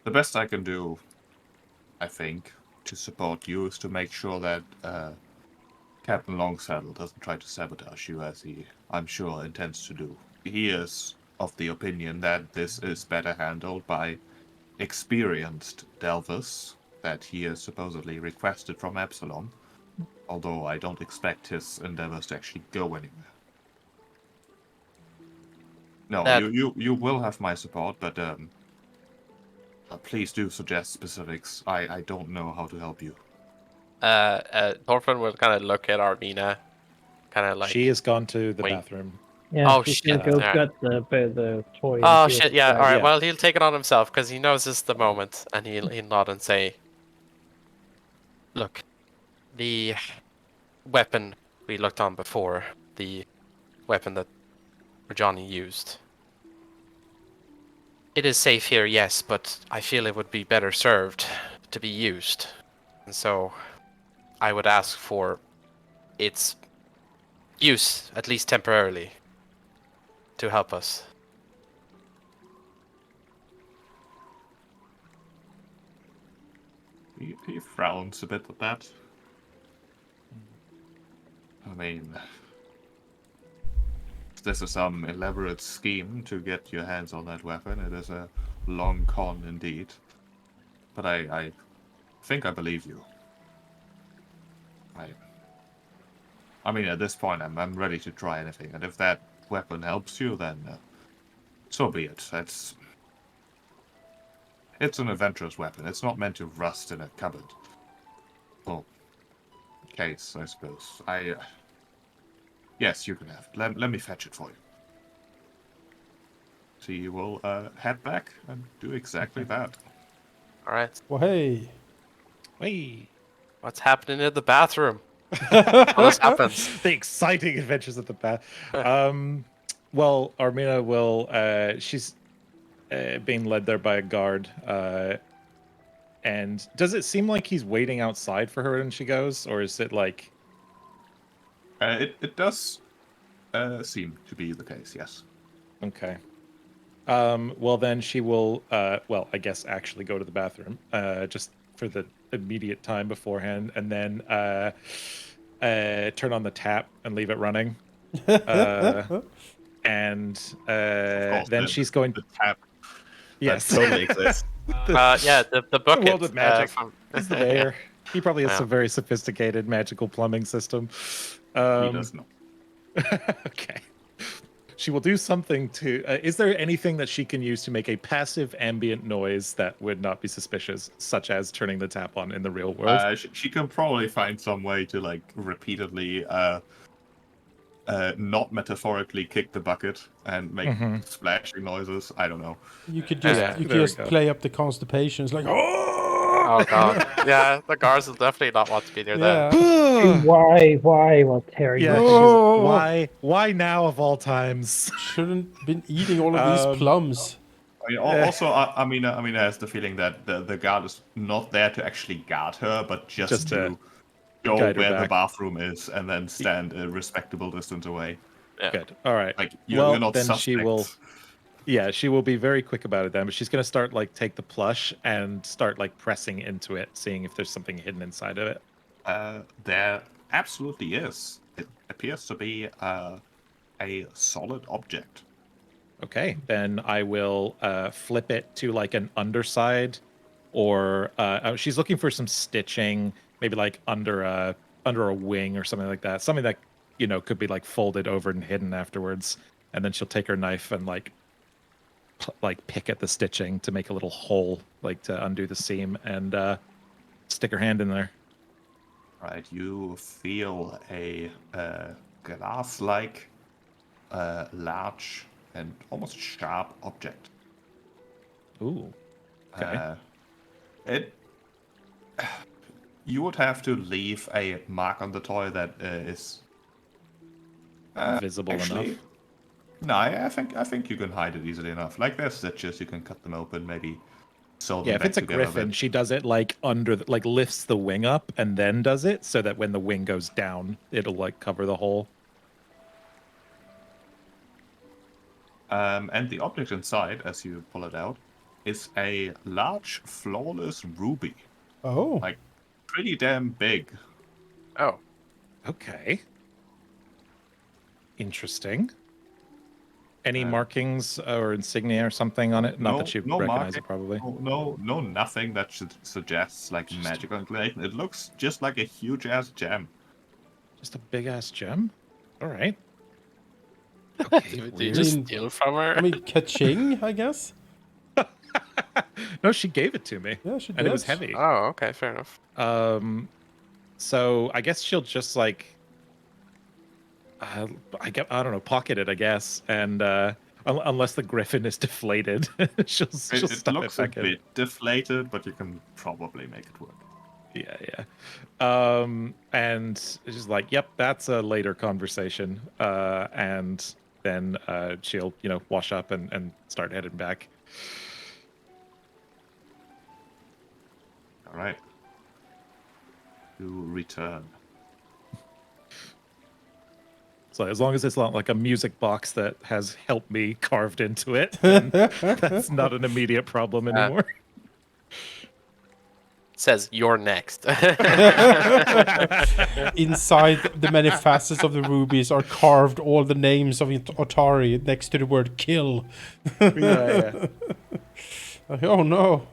The best I can do, I think, to support you is to make sure that Captain Longsaddle doesn't try to sabotage you as he, I'm sure, intends to do. He is of the opinion that this is better handled by experienced delvers that he has supposedly requested from Absalom, although I don't expect his endeavors to actually go anywhere. No, you will have my support, but please do suggest specifics. I don't know how to help you. Thorfinn will kind of look at Armina, kind of like... She has gone to the wait. bathroom. Yeah, Oh, she's shit. gonna go Alright. get the toy. Oh and see shit, what's yeah, inside. alright, yeah. well, he'll take it on himself, because he knows this is the moment, and he'll nod and say, look, the weapon we looked on before, the weapon that Johnny used, it is safe here, yes, but I feel it would be better served to be used. And so, I would ask for its use, at least temporarily, to help us. He frowns a bit at that. I mean, if this is some elaborate scheme to get your hands on that weapon, it is a long con indeed. But I think I believe you. I mean, at this point, I'm ready to try anything, and if that weapon helps you, then so be it. It's an adventurous weapon. It's not meant to rust in a cupboard. Oh, case, I suppose. Yes, you can have it. Let me fetch it for you. So you will head back and do exactly that. Alright, Well, hey. Hey. what's happening in the bathroom? How this happens? The exciting adventures of the bath. Well, Armina will. She's being led there by a guard. And does it seem like he's waiting outside for her when she goes, or is it like? It does seem to be the case. Yes. Okay. Well, then she will. Well, I guess actually go to the bathroom. Just for the immediate time beforehand, and then turn on the tap and leave it running. And then she's going. The tap. Yes, That totally exists. Yeah, the bucket. world of magic. From... He's the mayor. He probably has Yeah. some very sophisticated magical plumbing system. He does not. Okay. She will do something to... is there anything that she can use to make a passive ambient noise that would not be suspicious, such as turning the tap on in the real world? She can probably find some way to like repeatedly, not metaphorically kick the bucket and make splashing noises. I don't know. You could just Yeah, you could there we just go. play up the constipations like Oh god. Yeah, the guards will definitely not want to be near that. yeah. Why will Terry? Yeah, Oh. why now of all times? Shouldn't been eating all of these plums. Also, I has the feeling that the guard is not there to actually guard her, but just to go guide her where the back. bathroom is and then stand a respectable distance away. Yeah. Good. All right. Like well, you're not then suspect. she will. Yeah, she will be very quick about it then, but she's gonna start like take the plush and start like pressing into it, seeing if there's something hidden inside of it. There absolutely is. It appears to be a solid object. Okay, then I will flip it to like an underside, or she's looking for some stitching, maybe like under a wing or something like that. Something that could be like folded over and hidden afterwards. And then she'll take her knife and like pick at the stitching to make a little hole, like to undo the seam, and stick her hand in there. Right, you feel a glass-like, large and almost sharp object. Ooh. Okay. You would have to leave a mark on the toy that is visible actually, enough. No, I think you can hide it easily enough. Like there's stitches, you can cut them open, maybe sew them Yeah, if back it's a together. griffin, she does it like under, like lifts the wing up and then does it, so that when the wing goes down, it'll like cover the hole. And the object inside, as you pull it out, is a large, flawless ruby. Oh. Like, pretty damn big. Oh. Okay. Interesting. Any markings or insignia or something on it? Not that you recognize it, probably. No, nothing that should suggests like magical inclination. It looks just like a huge-ass gem. Just a big-ass gem? All right. Okay, did you just steal from her? I mean, ka-ching, I guess? No, she gave it to me. Yeah, she did. And it was heavy. Oh, okay, fair enough. So I guess she'll just like, I don't know, pocket it, I guess, and unless the griffin is deflated, she'll stuff It looks it back a bit deflated, but you can probably make it work. Yeah. And it's just like, yep, that's a later conversation. And then she'll, wash up and start heading back. All right. You return. So as long as it's not like a music box that has "help me" carved into it, then that's not an immediate problem anymore. Says you're next. Inside the many facets of the rubies are carved all the names of Atari next to the word kill. Yeah. Oh no.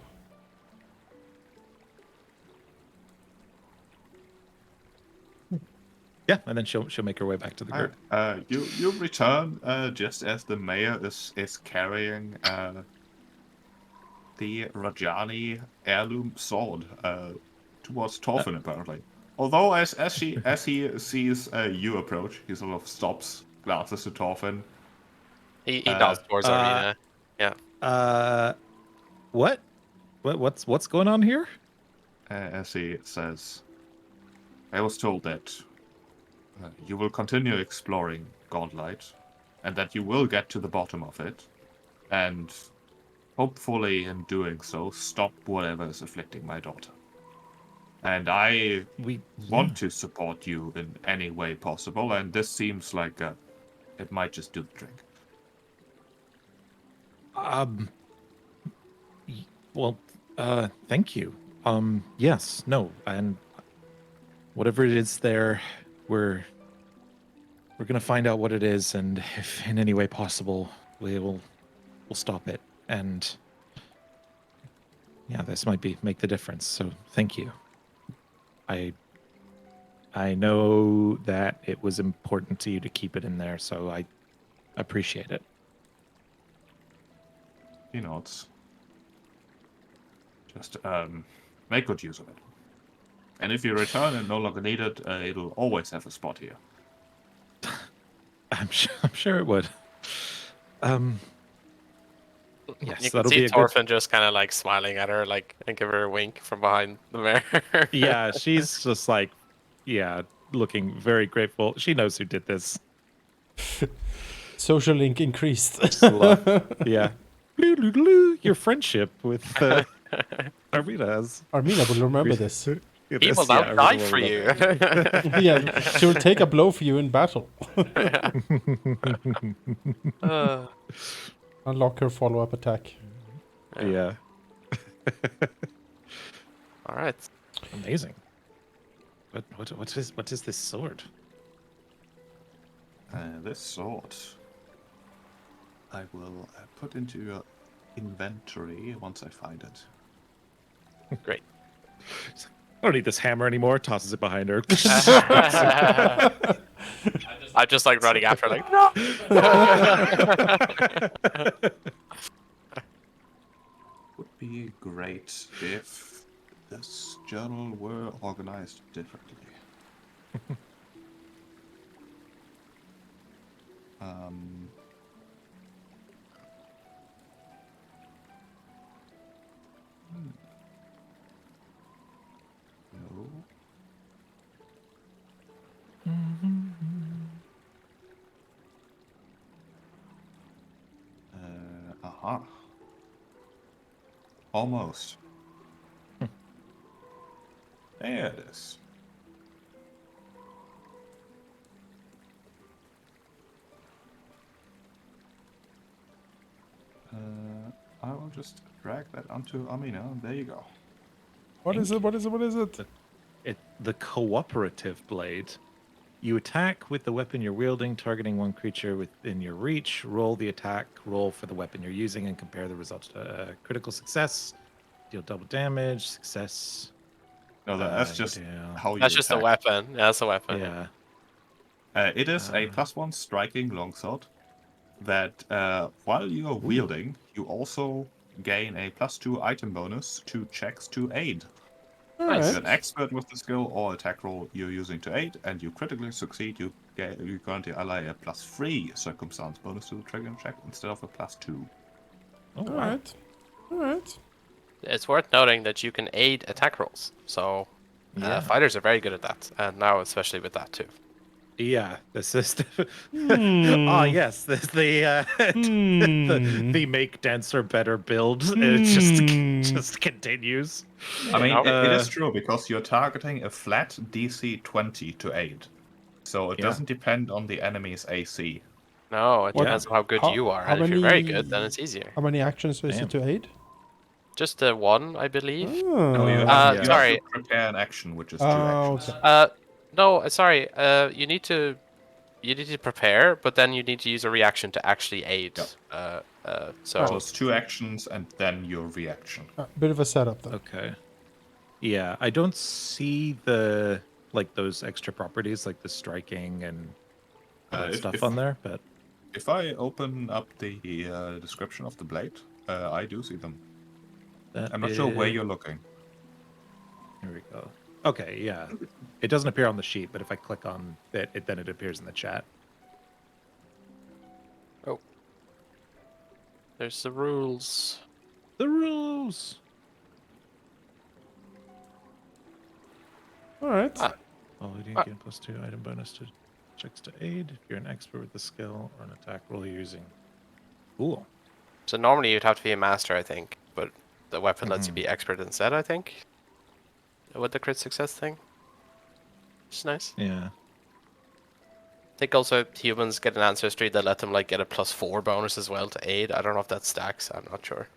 Yeah, and then she'll make her way back to the group. You return just as the mayor is carrying the Rajani heirloom sword towards Torfin, apparently. Although as he sees you approach, he sort of stops, glances to Torfin. He nods towards Arena. Yeah. What's going on here? As he says, I was told that you will continue exploring Godlight, and that you will get to the bottom of it, and hopefully in doing so, stop whatever is afflicting my daughter. And I want to support you in any way possible, and this seems like it might just do the trick. Well, thank you. Yes, no, and whatever it is there, we're gonna find out what it is, and if in any way possible, we'll stop it. And yeah, this might make the difference. So thank you. I know that it was important to you to keep it in there, so I appreciate it. It's just make good use of it. And if you return and no longer need it, it'll always have a spot here. I'm sure it would. Yes, you can that'll see be a Torfin just kind of like smiling at her, like, and give her a wink from behind the mayor. Yeah, she's just like, looking very grateful. She knows who did this. Social link increased. Yeah. Your friendship with Armina has. Armina will remember this. He will now die for you. Yeah, she will take a blow for you in battle. Uh, Unlock her follow-up attack. Yeah. all right. Amazing. What is this sword? This sword I will put into your inventory once I find it. Great. I don't need this hammer anymore. Tosses it behind her. I'm just like running after, like, no. Would be great if this journal were organized differently. um, no. Aha. Almost. There it is. I will just drag that onto Amina. There you go. What is it? What is it? What is it? The cooperative blade. You attack with the weapon you're wielding, targeting one creature within your reach. Roll the attack roll for the weapon you're using and compare the results to critical success. Deal double damage. Success. No, that's just yeah. how you That's just a attack. weapon. Yeah, that's a weapon. Yeah. It is a +1 striking longsword that while you are wielding, you also gain a +2 item bonus to checks to aid. If Alright. you're an expert with the skill or attack roll you're using to aid, and you critically succeed, you grant your ally a +3 circumstance bonus to the triggering check instead of a +2. Oh, wow. Alright. Alright. It's worth noting that you can aid attack rolls. So Yeah. fighters are very good at that, and now especially with that too. Yeah, this is. Hmm. Ah, yes, the Hmm. the make denser, better build. Hmm. It just continues. I mean, know, it is true because you're targeting a flat DC 20 to aid. So it Yeah. doesn't depend on the enemy's AC. No, it What- depends on how good you are, how and if you're very good, many- then it's easier. How many actions is Damn. it to aid? Just one, I believe. No, you Oh. have, yeah. you Sorry. have to prepare an action, which is 2 Oh, actions. okay. No, sorry. You need to prepare, but then you need to use a reaction to actually aid. Yep. So So it's 2 actions and then your reaction. Bit of a setup then. Okay. Yeah, I don't see the those extra properties like the striking and stuff on there, but If I open up the description of the blade, I do see them. I'm not sure where you're looking. Here we go. Okay, yeah. It doesn't appear on the sheet, but if I click on it, then it appears in the chat. there's the rules. The rules. Alright. Ah. Oh, you gain +2 item bonus to checks to aid if you're an expert with the skill or an attack roll you're using. Cool. So normally you'd have to be a master, I think, but the weapon lets you be expert instead, I think. With the crit success thing. Which is nice. Yeah. I think also humans get an ancestry that let them like get a +4 bonus as well to aid. I don't know if that stacks. I'm not sure.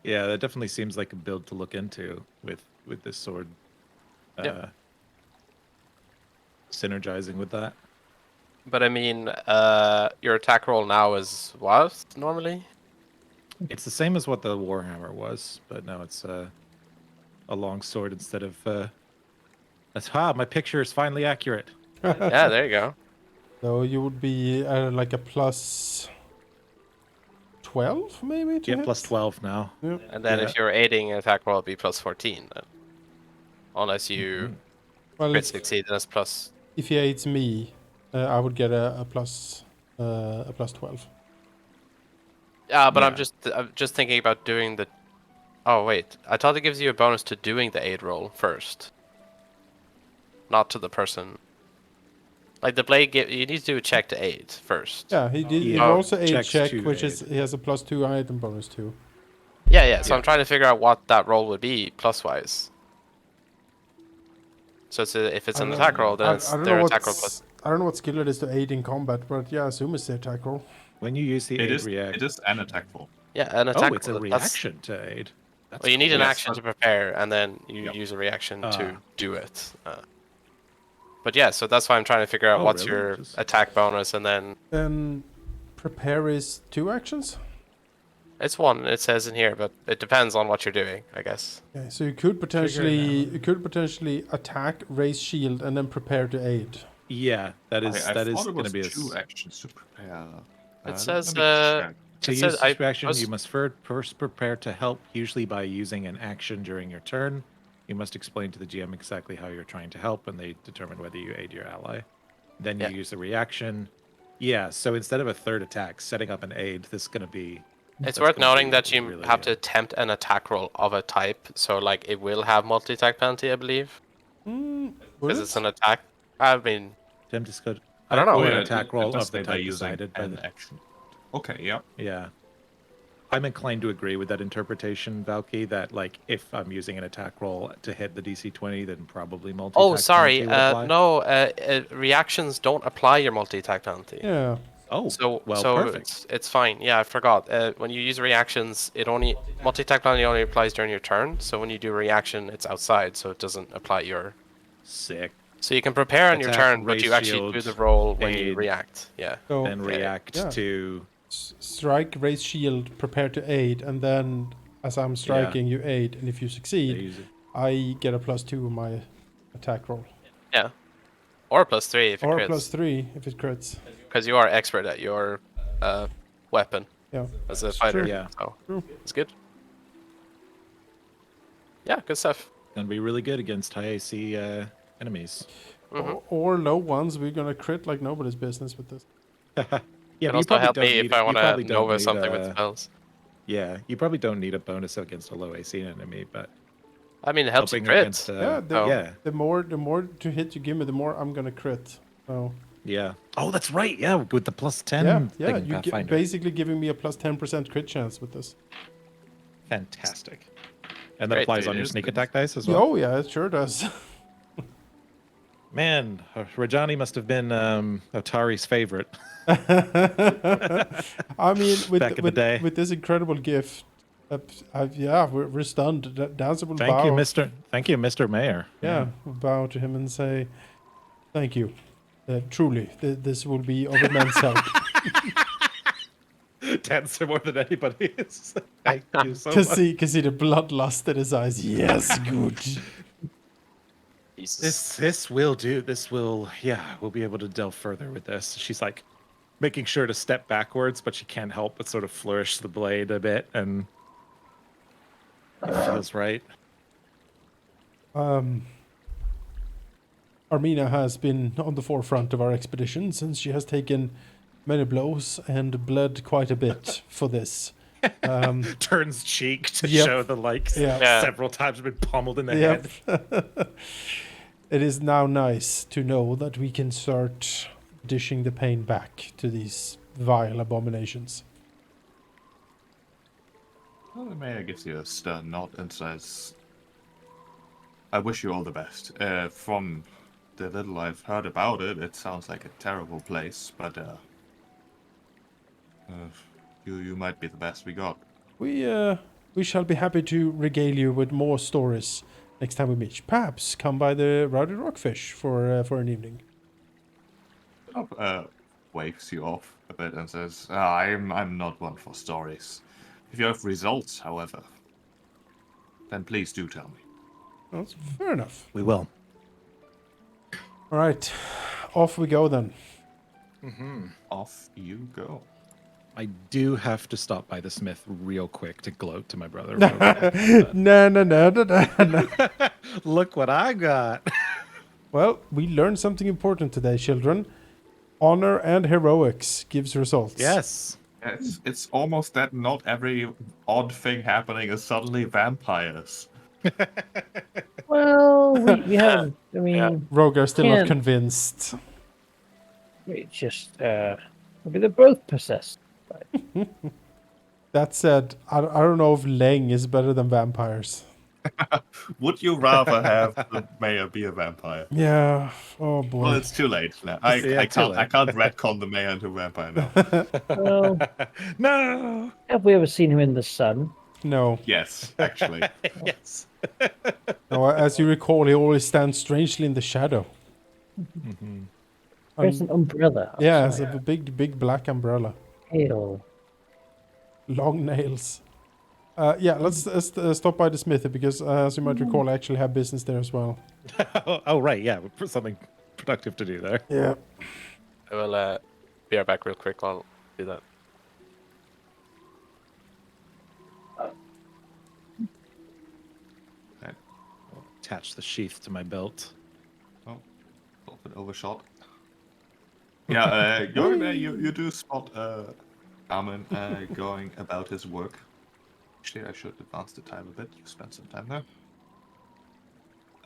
Yeah, that definitely seems like a build to look into with this sword. Yep. Synergizing with that. But I mean, your attack roll now is what normally? It's the same as what the Warhammer was, but now it's a long sword instead of. My picture is finally accurate. Yeah, there you go. So you would be like a +12 maybe to Yeah, hit? +12 now. Yeah. And then Yeah. if you're aiding an attack roll, it'd be +14 then. Unless you Well, crit succeed, then it's plus. if he aids me, I would get a +12. Yeah, but Yeah. I'm just thinking about doing the. Oh wait, I thought it gives you a bonus to doing the aid roll first, not to the person. Like the blade, you need to do a check to aid first. Yeah, he Yeah. rolls a 8 Checks check, to which aid. is he has a +2 item bonus too. Yeah. So Yeah. I'm trying to figure out what that roll would be plus wise. So if it's I an don't attack know- roll, then I it's don't know their attack roll plus. I don't know what skill it is to aid in combat, but yeah, I assume it's the attack roll. When you use the It aid is. react. It is an attack roll. Yeah, an attack. Oh, it's a roll, that's- reaction to aid. That's Well, you need an Yes, action but- to prepare, and then you Yep. use a reaction to Ah. do it. But yeah, so that's why I'm trying to figure out Oh, what's really? your Just- attack bonus, and then Then prepare is 2 actions. it's 1. It says in here, but it depends on what you're doing, I guess. Okay, so you could potentially attack, raise shield, and then prepare to aid. Yeah, that is I that is thought it going to was be a 2 actions to prepare. It says, let me check. To It use says this I reaction, was- you must first prepare to help, usually by using an action during your turn. You must explain to the GM exactly how you're trying to help, and they determine whether you aid your ally. Then you Yeah. use the reaction. Yeah, so instead of a third attack, setting up an aid, this is going to be... It's that's worth gonna noting be that you really, have to attempt an attack roll of a type, so like it will have multi-attack penalty, I believe, Would because it? it's an attack. I mean, Attempt is good. I don't know. Or yeah, an attack roll does of the say by type using decided by an the... action. Okay, yeah. Yeah. I'm inclined to agree with that interpretation, Valky, that like if I'm using an attack roll to hit the DC 20, then probably multi-attack oh sorry, penalty would apply. no, reactions don't apply your multi-attack penalty. Yeah. Oh, So well, perfect. it's fine. Yeah, I forgot. When you use reactions, it only multi-attack penalty only applies during your turn. So when you do a reaction, it's outside, so it doesn't apply your. Sick. So you can prepare on your Attack, turn, but raise you actually do shield, the roll when you aid. react. Yeah. So Then react yeah. to... strike, raise shield, prepare to aid, and then as I'm striking, you aid, and if you they succeed, use it. I get a +2 on my attack roll, Yeah. Or +3 if it or crits, +3 if it crits. because you are expert at your weapon Yeah. as a fighter. true. Yeah. So True. it's good. Yeah, good stuff. Gonna be really good against high AC enemies. Or low ones. We're gonna crit like nobody's business with this. Yeah, Can but you also probably help don't me need if I you want probably to don't Nova need something with a- spells. Yeah, you probably don't need a bonus against a low AC enemy, but I mean, it helps you helping crit. against Yeah, Oh. yeah, The more to hit you give me, the more I'm gonna crit. So yeah. Oh, that's right. Yeah, with the +10 yeah, thing, you Pathfinder. basically giving me a +10% crit chance with this. Fantastic. And that Great. applies on It your is sneak good. attack dice as well. Oh yeah, it sure does. Man, Rajani must have been Otari's favorite. I mean, Back in the day. with this incredible gift, yeah, we're stunned. Danceable Thank bow. you, Mr. Mayor. Yeah, bow to him and say, "Thank you. Truly, this will be of immense help." Dancer more than anybody is. Thank you so Cause much. see the bloodlust in his eyes. Yes, good. Jesus. This will do. This will, yeah, we'll be able to delve further with this. She's like making sure to step backwards, but she can't help but sort of flourish the blade a bit, and it feels right. Armina has been on the forefront of our expedition since she has taken many blows and bled quite a bit for this. Turns cheek to Yep. show the like Yeah. several times been pummeled in the Yep. head. It is now nice to know that we can start dishing the pain back to these vile abominations. Well, the mayor gives you a stern nod and says, I wish you all the best. From the little I've heard about it, it sounds like a terrible place, but you might be the best we got. We shall be happy to regale you with more stories next time we meet. Perhaps come by the Rowdy Rockfish for an evening. Waves you off a bit and says, I'm not one for stories. If you have results, however, then please do tell me. That's fair enough. We will. All right, off we go then. Off you go. I do have to stop by the smith real quick to gloat to my brother. No. Look what I got. Well, we learned something important today, children. Honor and heroics gives results. Yes. It's almost that not every odd thing happening is suddenly vampires. Well, we haven't. I mean, Rogue are still not Can't. convinced. It's just, maybe they're both possessed. That said, I don't know if Leng is better than vampires. Would you rather have the mayor be a vampire? Yeah. Oh Well, boy. it's too late now. Yeah, I too can't late. retcon the mayor into a vampire now. Well, No. have we ever seen him in the sun? No. Yes, actually. Yes. No. As you recall, he always stands strangely in the shadow. Mhm. There's an umbrella. Yeah, it's a outside. big black umbrella. Hail. Long nails. Yeah, let's stop by the smithy because, as you might recall, I actually have business there as well. Oh, right. Yeah, something productive to do there. Yeah. I will be right back real quick. I'll do that. I'll attach the sheath to my belt. Oh, a little bit overshot. Yeah, going there, you do spot Armin going about his work. Actually, I should advance the time a bit. You spent some time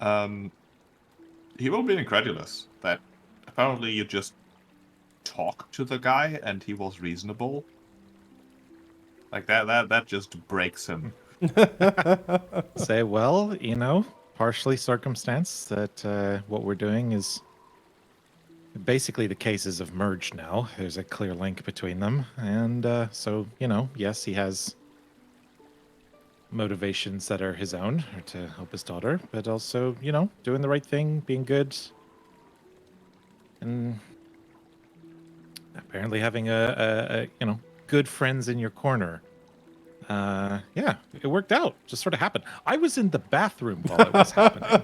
there. He will be incredulous that apparently you just talked to the guy and he was reasonable. Like that just breaks him. Say, well, partially circumstance that what we're doing is basically the cases have merged now. There's a clear link between them. And so, yes, he has motivations that are his own or to help his daughter, but also, doing the right thing, being good. And apparently having a good friends in your corner. Yeah, it worked out. Just sort of happened. I was in the bathroom while it was happening.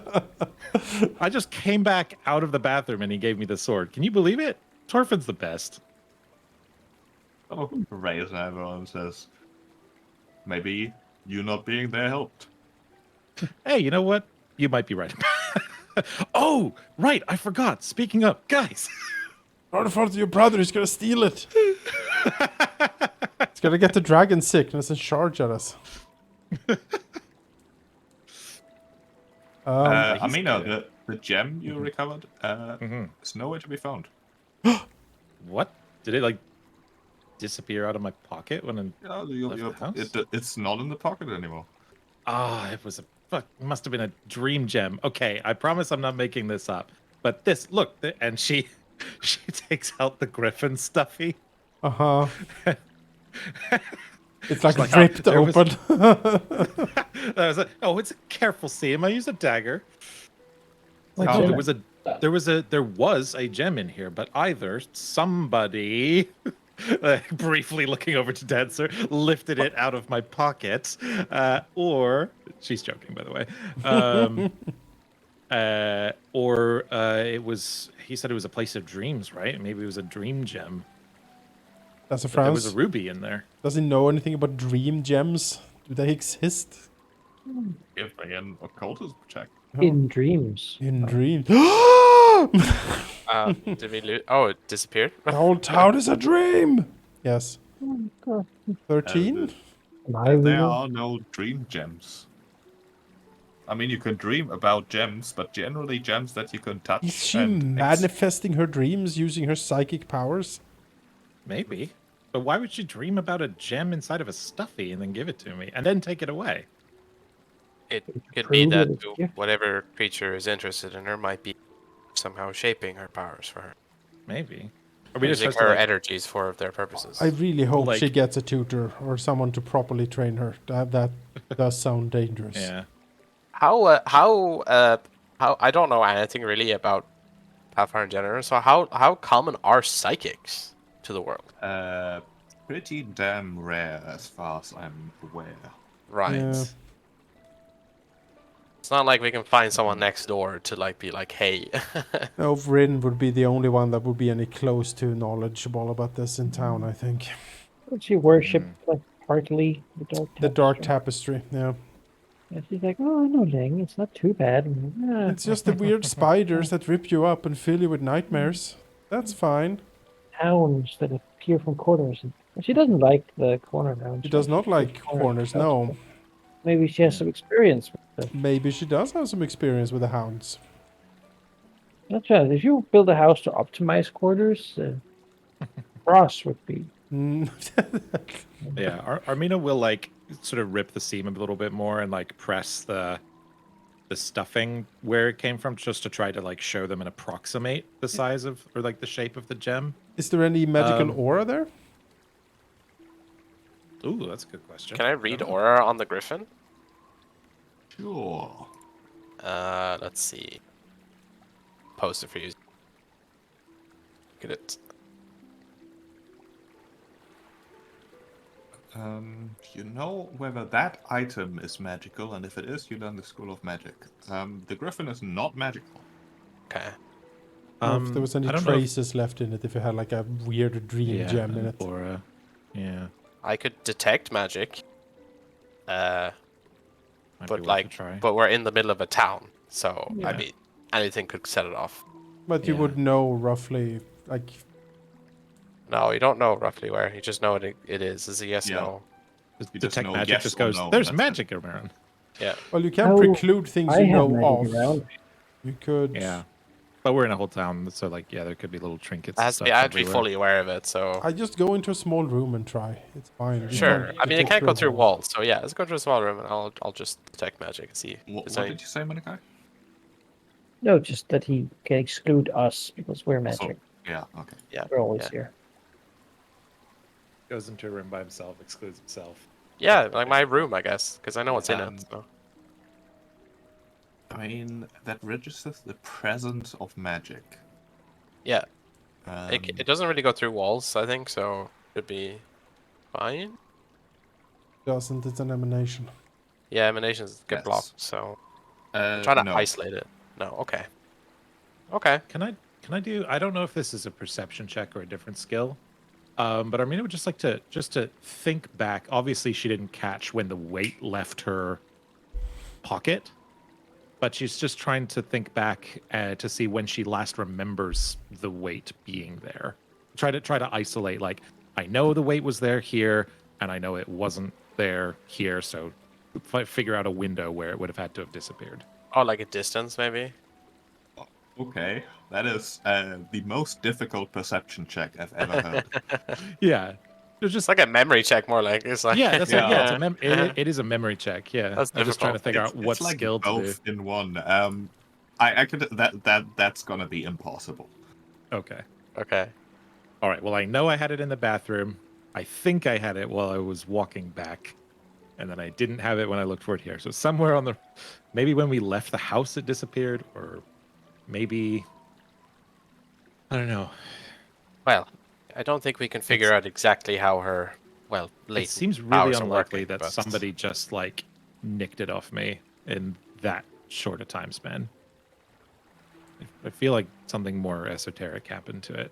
I just came back out of the bathroom and he gave me the sword. Can you believe it? Torfin's the best. Oh, raise an eyebrow and says, maybe you not being there helped. Hey, you know what? You might be right. Oh, right. I forgot. Speaking of, guys. Not in front of your brother. He's gonna steal it. He's gonna get the dragon sickness and charge at us. Amina, the gem you recovered is nowhere to be found. What? Did it disappear out of my pocket when I Yeah, left the house? it's not in the pocket anymore. Ah, it was it must have been a dream gem. Okay, I promise I'm not making this up. But look, and she takes out the griffin stuffy. Uh-huh. It's like like, ripped there was- open. I was like, oh, it's a careful seam. I used a dagger. What Oh, gem? there was a gem in here, but either somebody briefly looking over to Dancer lifted it out of my pocket, or she's joking, by the way, or he said it was a place of dreams, right? Maybe it was a dream gem. That's a But there was a France. ruby in there. Does he know anything about dream gems? Do they exist? Give me an occultism check. In dreams. In dreams. Did we lose? Oh, it disappeared. The whole town is a dream. Yes. Oh, God. 13. Am I There real? are no dream gems. I mean, you can dream about gems, but generally gems that you can touch. Is she and manifesting her dreams using her psychic powers? Maybe. But why would she dream about a gem inside of a stuffy and then give it to me and then take it away? It could be Prove that it's a gift. whatever creature is interested in her might be somehow shaping her powers for her, Maybe. Or we just using supposed to her energies for their purposes. I really hope she Like- gets a tutor or someone to properly train her. That does sound dangerous. yeah. How I don't know anything really about Pathfinder in general. So how common are psychics to the world? pretty damn rare as far as I'm aware. Right. Yeah. It's not like we can find someone next door to be like, hey. No, Vryn would be the only one that would be any close to knowledgeable about this in town, I think. Would she worship like partly the dark The dark tapestry? tapestry, yeah. Yeah, she's like, oh, I know, Ling. It's not too bad. Yeah. It's just the weird spiders that rip you up and fill you with nightmares. That's fine. Hounds that appear from corners. She doesn't like the corner hounds. She does not like corners, no. Maybe she has some experience with them. Maybe she does have some experience with the hounds. Not sure. If you build a house to optimize quarters, brass would be. Mm. Yeah, Armina will like sort of rip the seam a little bit more and like press the stuffing where it came from, just to try to like show them and approximate the size of or like the shape of the gem. Is there any magical aura there? Ooh, that's a good question. Can I read aura on the griffin? Sure. Let's see. Post it for you. Look at it. You know whether that item is magical, and if it is, you learn the School of Magic. The Griffin is not magical. Okay. Or if there was any I don't know if- traces left in it, if it had like a weird dream gem in an it. aura. Yeah. I could detect magic. Might be But worth like, a try. but we're in the middle of a town, so I Yeah. mean, anything could set it off. But you Yeah. would know roughly, like, No, you don't know roughly where. You just know it is. Is a yes, Yeah. no. You just Detect know magic yes just or goes, no, there's that's it. magic around. Yeah. well, you can Oh, preclude things I you have know magic of. around. You could. Yeah. But we're in a whole town, so like, yeah, there could be little trinkets I and have to stuff be, I have to be everywhere. fully aware of it. So I just go into a small room and try. It's fine. You sure. can't I mean, it detect can't go your through wall. walls. So yeah, let's go to a small room and I'll just detect magic and see. What Is did any- you say, Monikai? No, just that he can exclude us because we're magic. Yeah, okay. Yeah. We're always yeah. here. Goes into a room by himself, excludes himself. Yeah, like my room, I guess, because I know what's in Um, it. So. I mean, that registers the presence of magic. Yeah, Um, it doesn't really go through walls, I think, so should be fine. Doesn't, it's an emanation. Yeah, emanations get Yes. blocked, so I'm trying to no. isolate it. No, okay. Okay. Can I do, I don't know if this is a perception check or a different skill. But Armina would just like to think back. Obviously, she didn't catch when the weight left her pocket, but she's just trying to think back to see when she last remembers the weight being there. Try to isolate. Like, I know the weight was there here, and I know it wasn't there here. So, figure out a window where it would have had to have disappeared. Oh, like a distance, maybe? Okay, that is the most difficult perception check I've ever heard. Yeah, there's just It's like a memory check, more like. It's like yeah, that's like yeah, it's a yeah. it is a memory check. Yeah, That's I'm just trying to difficult. figure out what It's like skill to do. both in one. I could that's gonna be impossible. Okay. Okay. All right. Well, I know I had it in the bathroom. I think I had it while I was walking back. And then I didn't have it when I looked for it here. So somewhere on the... Maybe when we left the house it disappeared. Or maybe... I don't know. Well, I don't think we can figure out exactly how her, well, It latent seems really powers are unlikely working, that but- somebody just, like, nicked it off me in that short a time span. I feel like something more esoteric happened to it.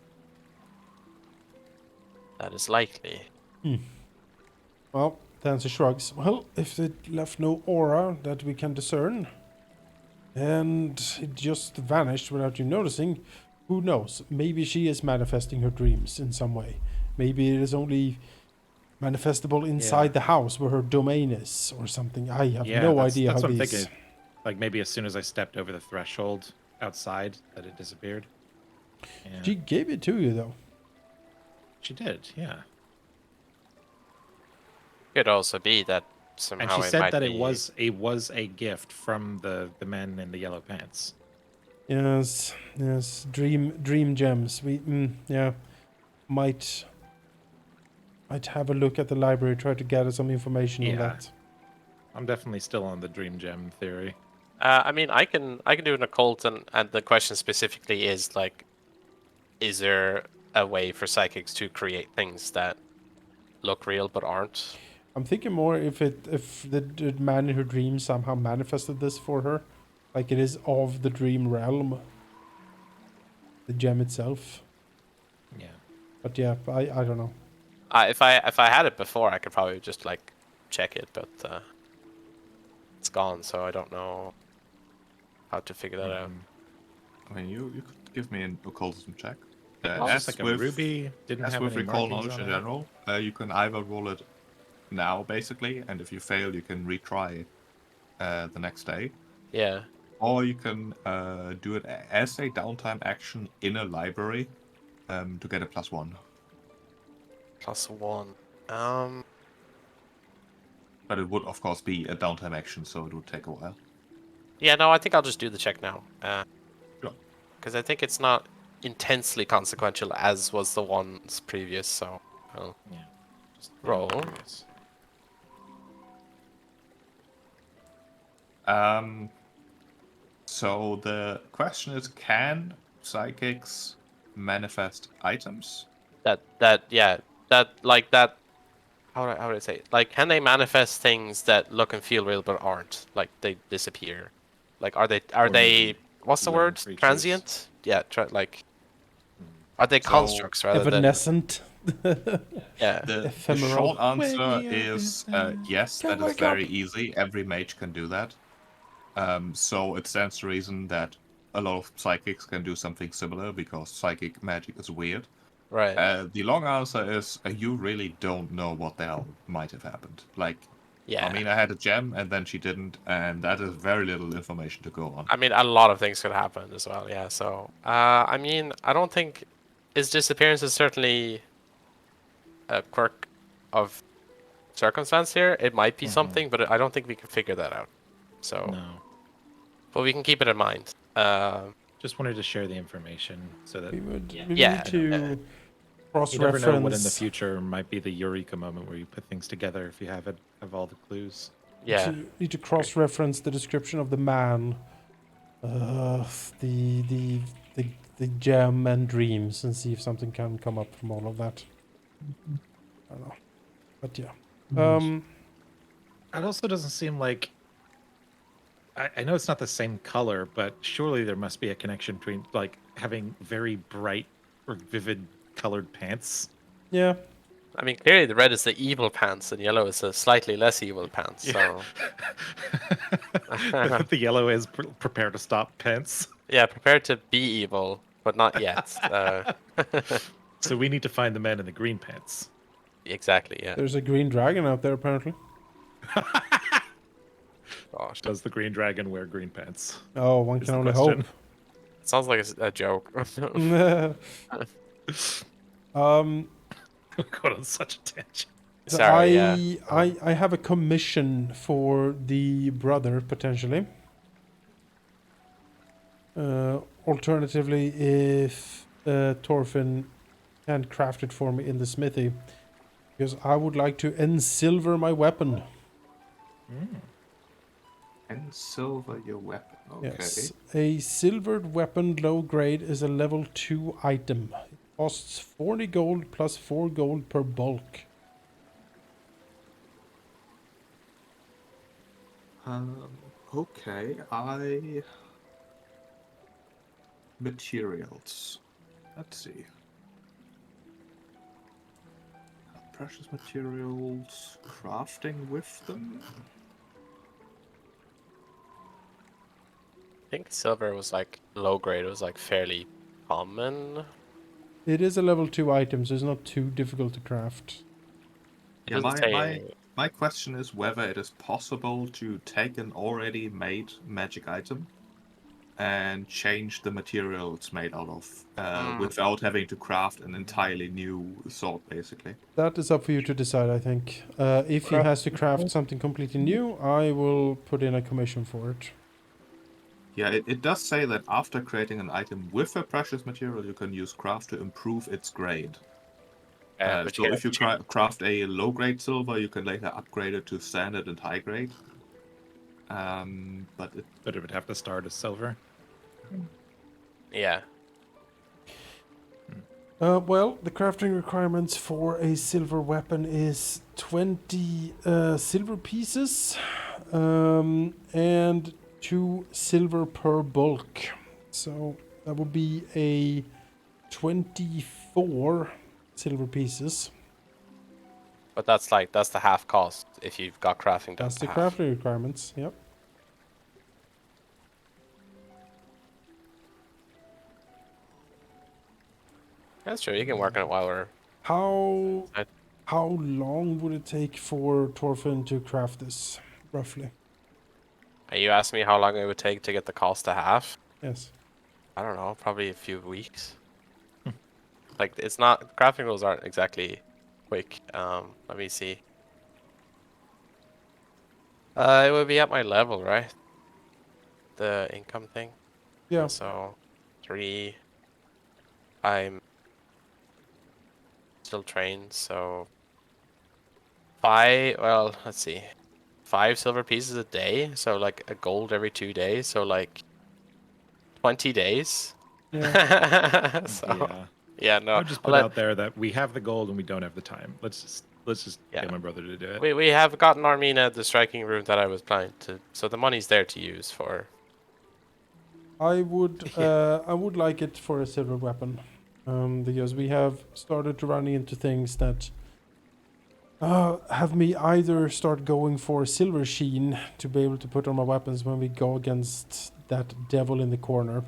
That is likely. Well, Tansy shrugs. Well, if it left no aura that we can discern, and it just vanished without you noticing, who knows? Maybe she is manifesting her dreams in some way. Maybe it is only manifestable inside Yeah. the house where her domain is, or something. I have Yeah, no that's, idea that's how what I'm these... thinking. Like maybe as soon as I stepped over the threshold outside, that it disappeared. Yeah. She gave it to you, though. She did, yeah. Could also be that somehow And she it said might that be... it was a gift from the men in the yellow pants. Yes, yes, dream gems. Yeah, might have a look at the library, try to gather some information on Yeah. that. I'm definitely still on the dream gem theory. I mean, I can do an occult, and the question specifically is like, is there a way for psychics to create things that look real but aren't? I'm thinking more if the man in her dream somehow manifested this for her, like it is of the dream realm, the gem itself. Yeah. But yeah, I don't know. If I had it before, I could probably just like check it, but it's gone, so I don't know how to figure that out. I mean, you could give me an occultism check. Oh, as just like with, a ruby. Didn't as have with any recall markings knowledge on in it. general, you can either roll it now, basically, and if you fail, you can retry the next day. Yeah. Or you can do it as a downtime action in a library to get a +1. +1. But it would, of course, be a downtime action, so it would take a while. Yeah, no, I think I'll just do the check now. Sure. Because I think it's not intensely consequential as was the ones previous, so I'll Yeah. Just roll. curious. So the question is, can psychics manifest items? That how would I say it? Like, can they manifest things that look and feel real but aren't? Like, they disappear. Like, are Or they maybe what's the living word? creatures. Transient? Yeah, are they So, constructs rather than Evanescent. yeah? The Ephemeral. short answer Wake me up is inside. yes, Can't that is wake very up. easy. Every mage can do that. So it stands to reason that a lot of psychics can do something similar because psychic magic is weird. Right. The long answer is you really don't know what the hell might have happened. Like, Yeah. I mean, I had a gem and then she didn't, and that is very little information to go on. I mean, a lot of things could happen as well. Yeah. So, I mean, I don't think his disappearance is certainly a quirk of circumstance here. It might be something, but I don't think we can figure that out. So, No. but we can keep it in mind. Just wanted to share the information so that We would Yeah. we Yeah, need to you never know what in the cross-reference future might be the eureka moment where you put things together if you have all the clues. Yeah. need to cross-reference the description of the man, uh, the the the the gem and dreams, and see if something can come up from all of that. I don't know, but yeah. It also doesn't seem like. I know it's not the same color, but surely there must be a connection between like having very bright or vivid colored pants. Yeah. I mean, clearly the red is the evil pants, and yellow is the slightly less evil pants. So, The yellow is prepare to stop pants. yeah, prepare to be evil, but not yet. So we need to find the man in the green pants. Exactly. Yeah. There's a green dragon out there apparently. Gosh, Does the green dragon wear green pants? Oh, one Is can the only question. hope. it sounds like a joke. Going on such a tangent. So Sorry. Yeah. I have a commission for the brother potentially. Alternatively, if Thorfinn can craft it for me in the smithy, because I would like to ensilver my weapon. And silver your weapon. Okay. Yes, a silvered weapon low grade is a level 2 item. It costs 40 gold plus 4 gold per bulk. Okay, materials. Let's see. Precious materials, crafting with them. I think silver was like low grade. It was like fairly common. It is a level 2 item, so it's not too difficult to craft. It Yeah, doesn't say. my question is whether it is possible to take an already made magic item and change the material it's made out of without having to craft an entirely new sword, basically. That is up for you to decide, I think. If he has to craft something completely new, I will put in a commission for it. Yeah, it does say that after creating an item with a precious material, you can use craft to improve its grade. But So you if you craft a low-grade silver, you can later upgrade it to standard and high grade. But it would have to start as silver. yeah. Well, the crafting requirements for a silver weapon is 20 silver pieces and 2 silver per bulk. So that would be a 24 silver pieces. But that's the half cost if you've got crafting done. That's the half. crafting requirements, yep. That's true. You can work on it while we're. How long would it take for Thorfinn to craft this, roughly? Are you asking me how long it would take to get the cost to half? Yes. I don't know, probably a few weeks. Like, it's not, crafting rules aren't exactly quick. Let me see. It would be at my level, right? The income thing. Yeah. So, 3. I'm still trained, so 5. Well, let's see. 5 silver pieces a day, so like a gold every 2 days, so like 20 days. Yeah. So, Yeah. yeah, I no. would just put out there that we have the gold and we don't have the time. Let's just Yeah. get my brother to do it. We have gotten Armina the striking route that I was planning to, so the money's there to use for. I would like it for a silver weapon, because we have started to run into things that have me either start going for silver sheen to be able to put on my weapons when we go against that devil in the corner,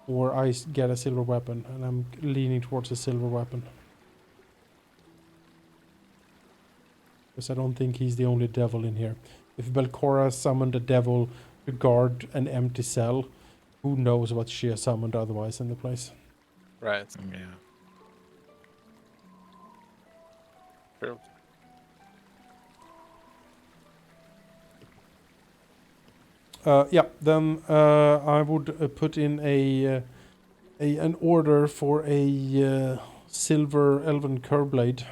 or I get a silver weapon, and I'm leaning towards a silver weapon. Because I don't think he's the only devil in here. If Belcora summoned a devil to guard an empty cell, who knows what she has summoned otherwise in the place. Right. Yeah. True. Yeah, then I would put in an order for a silver elven curve blade.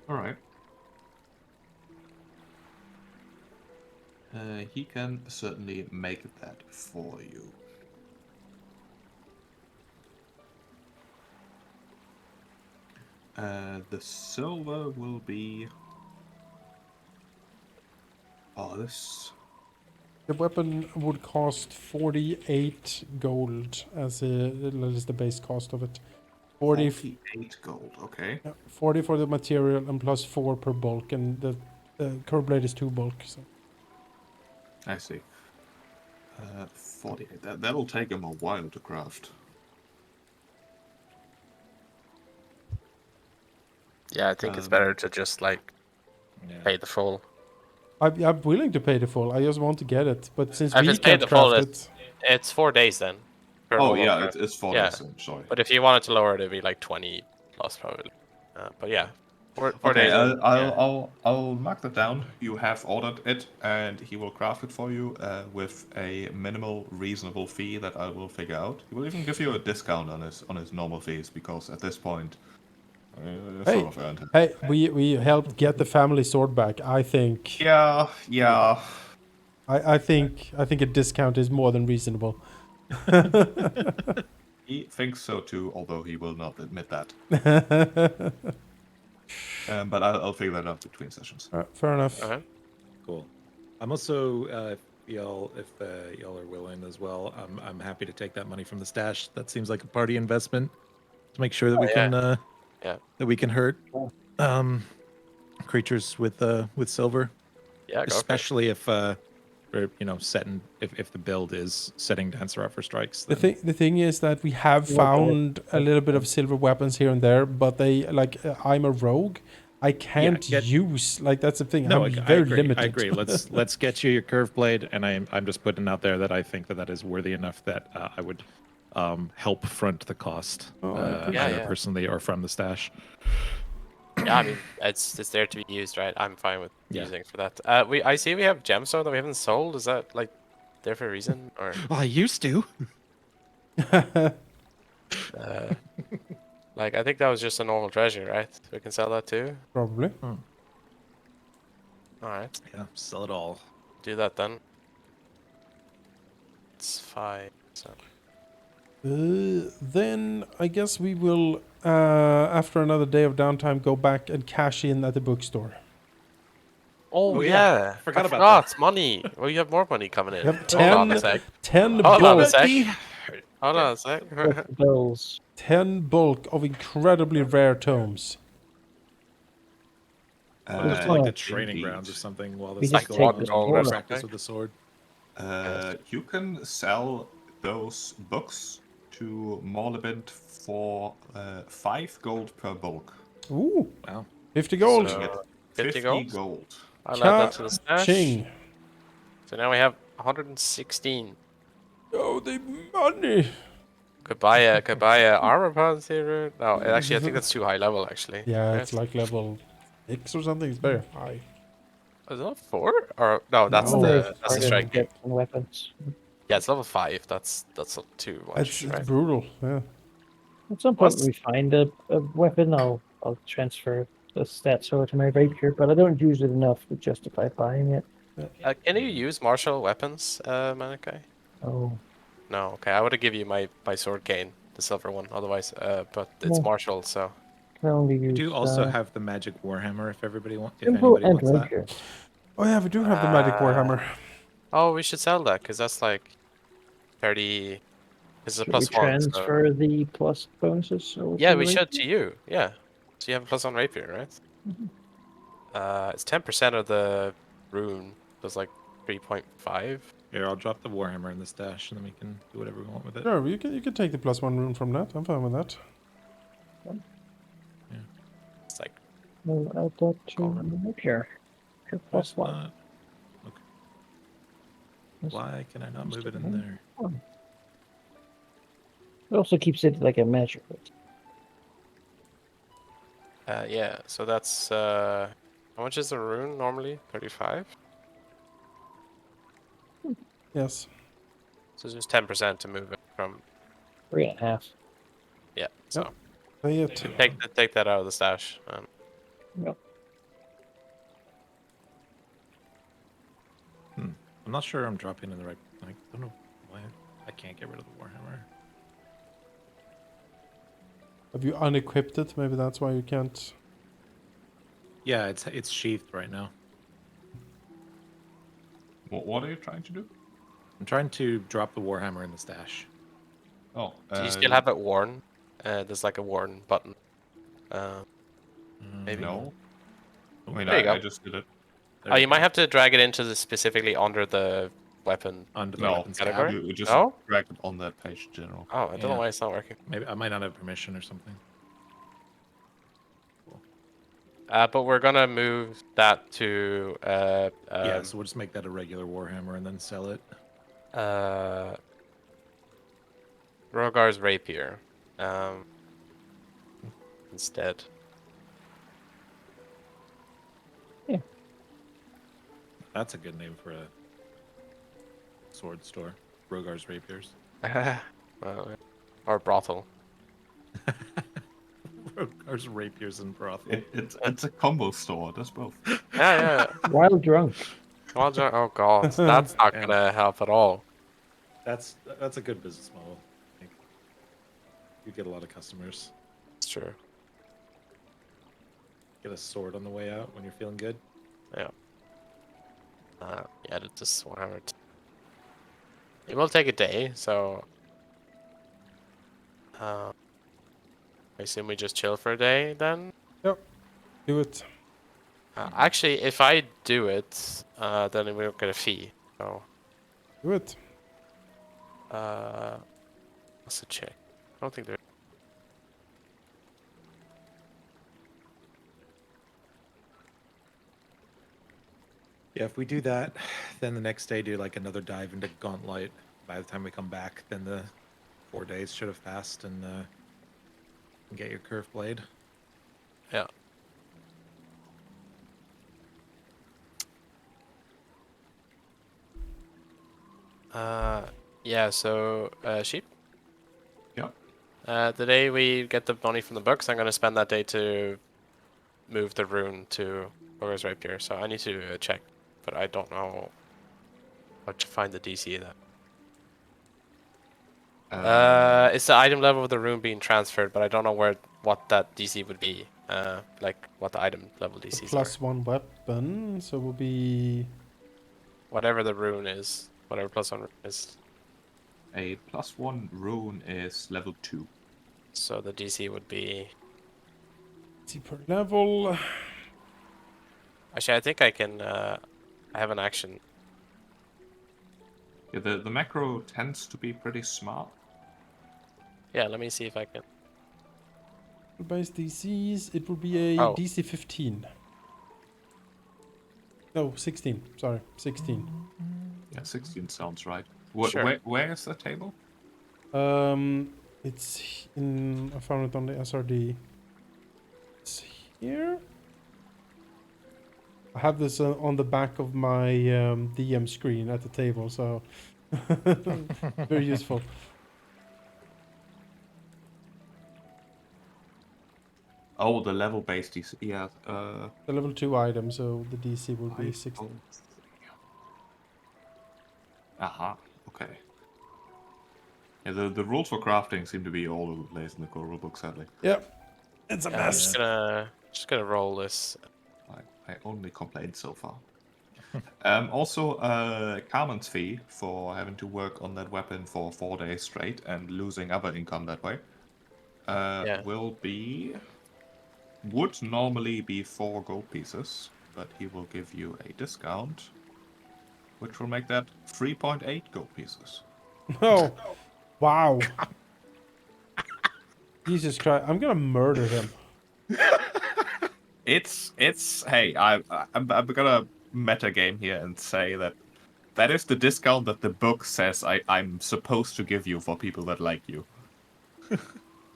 All right. He can certainly make that for you. The silver will be. Oh, this. The weapon would cost 48 gold as that is the base cost of it. 48 gold, okay. 40 for the material and plus 4 per bulk, and the curve blade is 2 bulk. So. I see. 48. That'll take him a while to craft. Yeah, I think it's better to just like pay the full. I'm willing to pay the full. I just want to get it, but since If we it's paid can't the full, craft it, it's 4 days then. per Oh, normal yeah, craft. it's 4 Yeah. days in, sorry. But if you wanted to lower it, it'd be like 20 plus probably. But yeah, 4 Okay, days. I'll mark that down. You have ordered it, and he will craft it for you with a minimal, reasonable fee that I will figure out. He will even give you a discount on his normal fees because at this point, sort of earned it. hey, we helped get the family sword back. I think. Yeah. I think a discount is more than reasonable. He thinks so too, although he will not admit that. But I'll figure that out between sessions. Fair enough. Cool. I'm also, if y'all are willing as well, I'm happy to take that money from the stash. That seems like a party investment to make sure that we can that we can hurt creatures with silver. Yeah, go for it. Especially if or, if the build is setting Dancer up for strikes. The thing is that we have found a little bit of silver weapons here and there, but they I'm a rogue. I can't use that's the thing. No, I'm very agree, limited. I agree. Let's get you your curve blade, and I'm just putting out there that I think that is worthy enough that I would help front the cost, either personally or from the stash. Yeah, I mean it's there to be used, right? I'm fine with using for that. I see we have gemstone that we haven't sold. Is that like there for a reason or? Well, I used to. Like I think that was just a normal treasure, right? We can sell that too. Probably. All right. Yeah, sell it all. Do that then. It's 5. So. Then I guess we will, after another day of downtime, go back and cash in at the bookstore. Oh yeah. I Forgot about that. Money. Well, you have more money coming in. You have Hold on a sec. 10 Hold on a bulk. sec. Hold on a sec. Bills. 10 bulk of incredibly rare tomes. Just like the training grounds or something while We this is just going take on. this all sword. Practice with the sword. You can sell those books to Morlebint for 5 gold per bulk. Ooh. Wow. 50 gold. So, 50 50 gold. gold. I'll add that to the stash. Ching. So now we have 116. Oh, the money! Could buy a armor policy rune. No, actually, I think that's too high level. Actually. Yeah, Right? it's like level 6 or something. It's very high. Is it level 4? Or no, that's No. Very the hard strike game. and weapons. Yeah, it's level 5. That's too much, It's right? brutal. Yeah. At some point, What's- we find a weapon. I'll transfer the stats over to my rapier, but I don't use it enough to justify buying it. Can you use martial weapons, Manikai? Oh, No. Okay, I would have give you my sword cane, the silver one. Otherwise, but it's No. martial, so. can only We use do also have the magic warhammer if simple anybody and wants that. rapier. Oh yeah, we do have the magic warhammer. Oh, we should sell that because that's like 30. This is a Should we plus one. So. transfer the plus bonuses? Over Yeah, to we the should rapier? to you. Yeah. So you have a plus 1 rapier, right? It's 10% of the rune. So it's like 3.5. Here, I'll drop the warhammer in the stash, and then we can do whatever we want with it. Sure, you can take the +1 rune from that. I'm fine with that. It's like We'll add that to Over. the rapier. Sure, plus That's one. not- Okay. That's Why can I not move it in one. there? It also keeps it like a measure. yeah. So that's how much is the rune normally? 35. Yes. So just 10% to move it from. 3.5. Yeah. So Pay it. take that out of the stash. Yep. I'm not sure I'm dropping in the right. I don't know why I can't get rid of the warhammer. Have you unequipped it? Maybe that's why you can't. Yeah, it's sheathed right now. What are you trying to do? I'm trying to drop the warhammer in the stash. Oh, Do you still have it worn? There's like a worn button. Maybe. No. I mean, There you go. I just did it. There Oh, we you go. might have to drag it into the specifically under the weapon. Under the No, weapons tab. category? we just No? dragged it on that page in general. Oh, I don't know Yeah. why it's not working. Maybe I might not have permission or something. But we're gonna move that to Yeah, so we'll just make that a regular warhammer and then sell it. Rogar's rapier. Instead. That's a good name for a sword store. Rogar's rapiers. Or brothel. Rogar's rapiers and brothel. It's a combo store. That's both. Yeah. While drunk. Well, oh god, that's not Yeah. gonna help at all. That's a good business model. I think you get a lot of customers. It's true. Get a sword on the way out when you're feeling good. Yeah. Yeah, it's just 100. It will take a day, so. I assume we just chill for a day then. Do it. Actually, if I do it, then we don't get a fee. So, Do it. let's check. I don't think there. Yeah, if we do that, then the next day do like another dive into Gauntlet. By the time we come back, then the 4 days should have passed and get your curve blade. Yeah. Yeah. So, sheep. Yeah. The day we get the money from the books, I'm gonna spend that day to move the rune to Rogar's rapier. So I need to check, but I don't know how to find the DC of that. It's the item level of the rune being transferred, but I don't know what that DC would be. Like what the item level The DCs are. +1 weapon, so it will be. Whatever the rune is, whatever +1 rune is. A +1 rune is level 2. So the DC would be. See per level. Actually, I think I can. I have an action. Yeah, the macro tends to be pretty smart. Yeah, let me see if I can. Base DCs, it will be a Oh. DC 15. No, 16. Sorry, 16. Yeah, 16 sounds right. Sure. Where is the table? It's in. I found it on the SRD. It's here. I have this on the back of my DM screen at the table, so very useful. Oh, the level-based DC. Yeah. The level 2 item, so the DC will be 6. Aha. Okay. Yeah, the rules for crafting seem to be all over the place in the core rulebook, sadly. Yep, it's a I'm mess. just gonna roll this. I only complained so far. Also, Carmen's fee for having to work on that weapon for 4 days straight and losing other income that way Yeah. would normally be 4 gold pieces, but he will give you a discount, which will make that 3.8 gold pieces. Oh, wow. Jesus Christ, I'm gonna murder him. It's hey, I'm gonna meta game here and say that is the discount that the book says I'm supposed to give you for people that like you.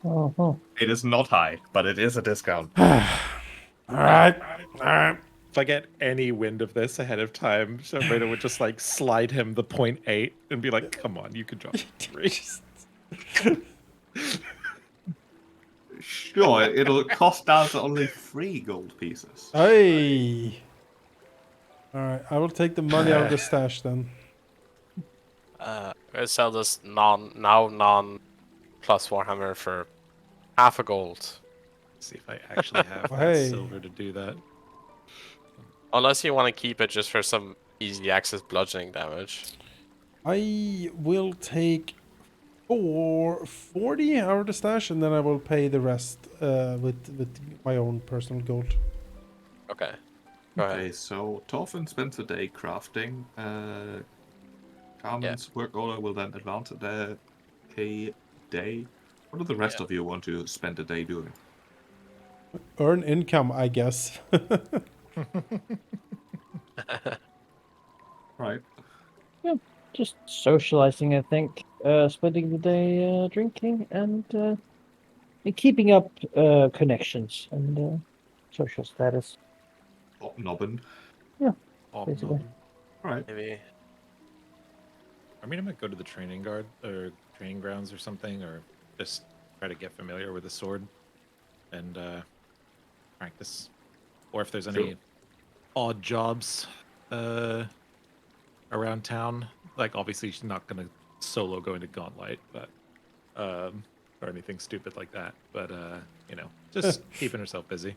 Uh-huh. It is not high, but it is a discount. Alright. If I get any wind of this ahead of time, Raider would just like slide him the 0.8 and be like, "Come on, you can drop 3." Sure, it'll cost down to only 3 gold pieces. Hey. Alright, I will take the money out of the stash then. I sell this non plus Warhammer for half a gold. See if I actually have that Hey. silver to do that. Unless you want to keep it just for some easy access bludgeoning damage. I will take 40 out of the stash, and then I will pay the rest with my own personal gold. Okay. Go Okay, ahead. so Torfin spends a day crafting. Carmen's work order will then advance a day. What do the rest of you want to spend a day doing? Earn income, I guess. Right. Yeah, just socializing, I think. Spending the day drinking and keeping up connections and social status. Nobbin. Basically. Right. Maybe. I mean, I might go to the training grounds or something, or just try to get familiar with the sword and practice. Or if there's any odd jobs around town, like obviously she's not gonna solo go into Gauntlet, but or anything stupid like that. But just keeping herself busy.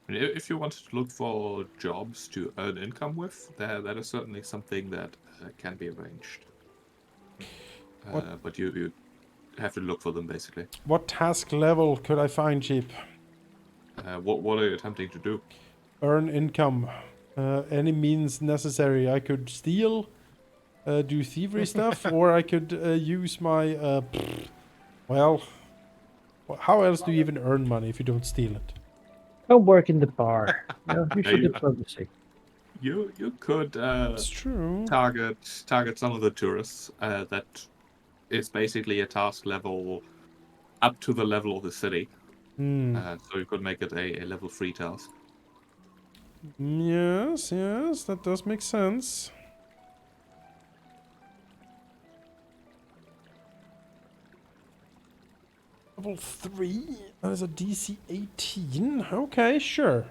If you wanted to look for jobs to earn income with, that is certainly something that can be arranged. But you have to look for them, basically. What task level could I find cheap? What are you attempting to do? Earn income. Any means necessary. I could steal, do thievery stuff, or I could use my... well, how else do you even earn money if you don't steal it? Don't work in the bar. You should you- diplomacy. You could It's true. target some of the tourists. That is basically a task level up to the level of the city. So you could make it a level 3 task. Yes, that does make sense. Level 3? That is a DC 18. Okay, sure.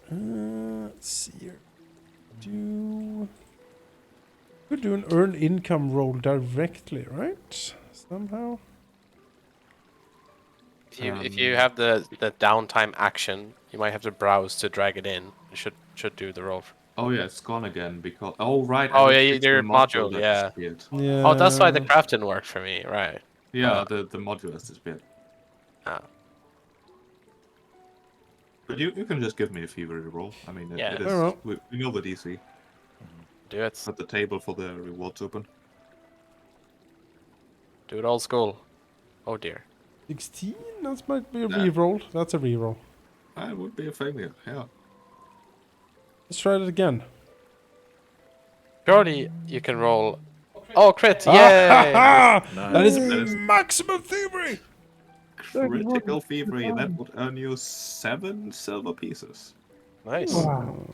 Let's see here. Could do an earn income roll directly, right? Somehow. If you have the downtime action, you might have to browse to drag it in. You should do the roll. Oh yeah, it's gone again because right. Oh I yeah, did fix the your module, that yeah. disappeared. Yeah. Oh, that's why the craft didn't work for me, right? Yeah, the module has disappeared. Oh. But you can just give me a fever roll. I mean, Yeah. it is. Very well. We know the DC. Do it. Put the table for the rewards open. Do it old school. Oh dear. 16? That might be a Nah. reroll. That's a reroll. It would be a failure, yeah. Let's try it again. Surely you can roll. Oh, crit! Ah, Yay! ha, ha! That is Nice. maximum thievery. Critical thievery, that would earn you 7 silver pieces. Nice. Wow.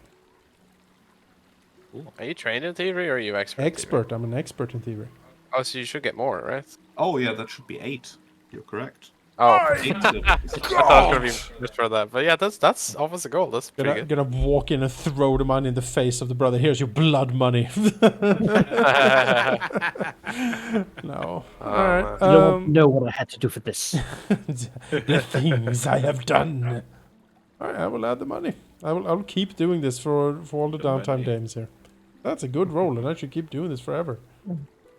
Are you trained in thievery or are you expert? in thievery? Expert. I'm an expert in thievery. Oh, so you should get more, right? Oh yeah, that should be 8. You're correct. Oh, 8 silver pieces. I thought it was gonna be just for that, but yeah, that's almost a goal. That's pretty Gonna walk in and throw the money in the face of the brother. Here's your blood money. No. Oh, All right. You don't know what I had to do for this. The things I have done. All right, I will add the money. I will keep doing this for all the downtime games here. That's a good roll, and I should keep doing this forever.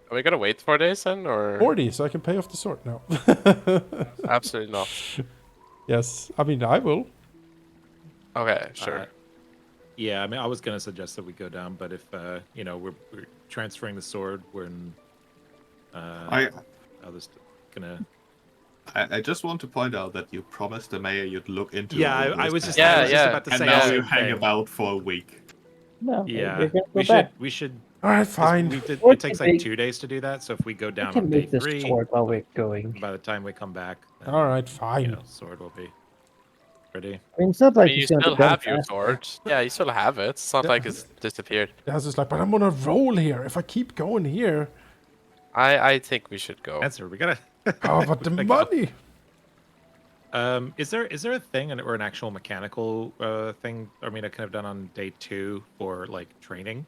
Are we gonna wait 4 days then, or 40, so I can pay off the sword now. absolutely not? Yes, I mean I will. Okay, sure. Yeah, I mean, I was gonna suggest that we go down, but if you know, we're transferring the sword, I was gonna. I just want to point out that you promised the mayor you'd look into. Yeah, all I this was just, Yeah, I was just yeah. about to and say. now the you same hang thing. about for a week. No, Yeah, we're gonna go we back. should. All right, 'cause fine. Or it takes can like we- 2 days to do that. So if we go I down can on day make this 3, sword while we're going. by the time we come back, then, All right, you fine. know, sword will be ready. I mean, it's not I like mean, you he's gonna still be done have your faster. sword. Yeah, you still have it. It's not Yeah. like it's disappeared. That's just like, but I'm on a roll here. If I keep going here, I think we should go. Answer. We gotta. how about the we gotta go. money? Is there a thing or an actual mechanical thing? I mean, I could have done on day 2 for like training.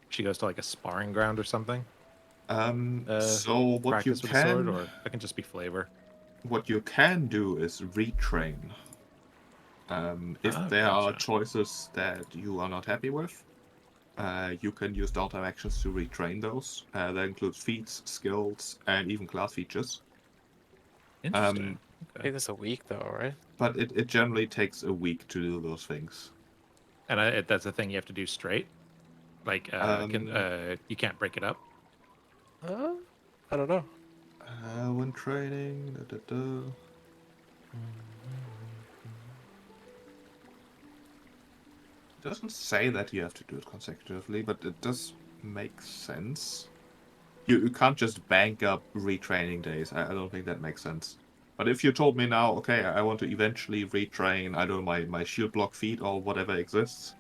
She goes to like a sparring ground or something. So what you Practice with the sword, can or that can just be flavor. do is retrain. If there are Gotcha. choices that you are not happy with, you can use downtime actions to retrain those. That includes feats, skills, and even class features. Interesting. I think it's a week though, right? But it generally takes a week to do those things. And that's a thing you have to do straight. Like, you can't break it up. I don't know. When training, It doesn't say that you have to do it consecutively, but it does make sense. You can't just bank up retraining days. I don't think that makes sense. But if you told me now, okay, I want to eventually retrain, I don't know, my shield block feat or whatever exists,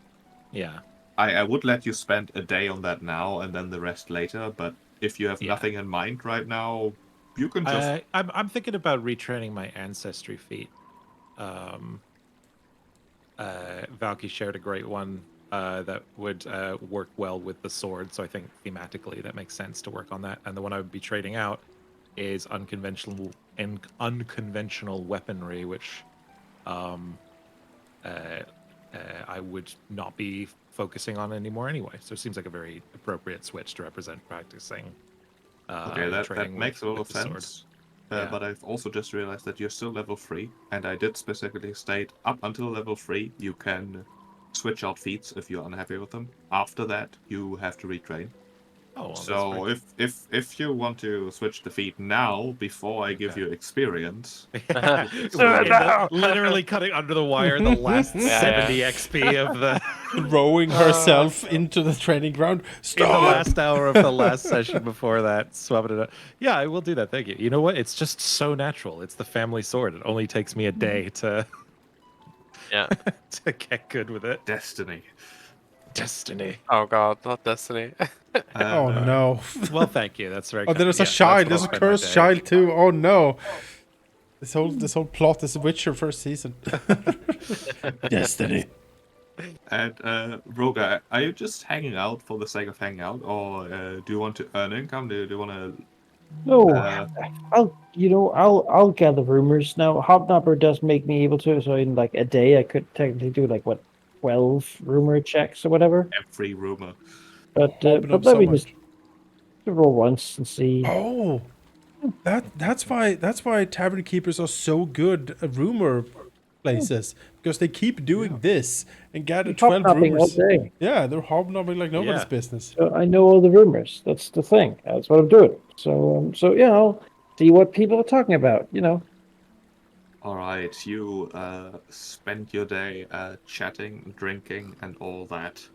Yeah. I would let you spend a day on that now and then the rest later. But if you have Yeah. nothing in mind right now, you can just I'm thinking about retraining my ancestry feat. Valky shared a great one that would work well with the sword, so I think thematically that makes sense to work on that. And the one I would be trading out is unconventional weaponry, which I would not be focusing on anymore anyway. So it seems like a very appropriate switch to represent practicing. Okay, that training makes a lot with of the sword. sense. Yeah. But I've also just realized that you're still level 3, and I did specifically state up until level 3 you can switch out feats if you're unhappy with them. After that, you have to retrain. Oh, well, So if you want to switch the feat now before I give Okay. you experience, Literally cutting under the wire the last Yeah, 70 XP of the Throwing herself into the training ground. in the Stop! last hour of the last session before that, swapping it up. Yeah, I will do that. Thank you. You know what? It's just so natural. It's the family sword. It only takes me a day to Yeah. to get good with it. Destiny. Destiny. Oh god, not Destiny. Oh no! Well, thank you. That's very. Oh, there's kind. a Yeah, child. that's There's a what I'll spend my cursed day. child too. Oh no! This whole plot is Witcher first season. Destiny. And Roga, are you just hanging out for the sake of hanging out, or do you want to earn income? Do you want to? No, Uh, I'll gather rumors. Now, Hobnobber does make me able to, so in like a day I could technically do like what 12 rumor checks or whatever. Every rumor. But Open up let so me much. just roll once and see. Oh, that's why tavern keepers are so good at rumor places, because they keep doing this and gather 12 Hobnobbing all rumors. day. Yeah, they're hobnobbing like nobody's Yeah. business. So I know all the rumors. That's the thing. That's what I'm doing. So yeah, I'll see what people are talking about. You know. All right, you spend your day chatting, drinking, and all that.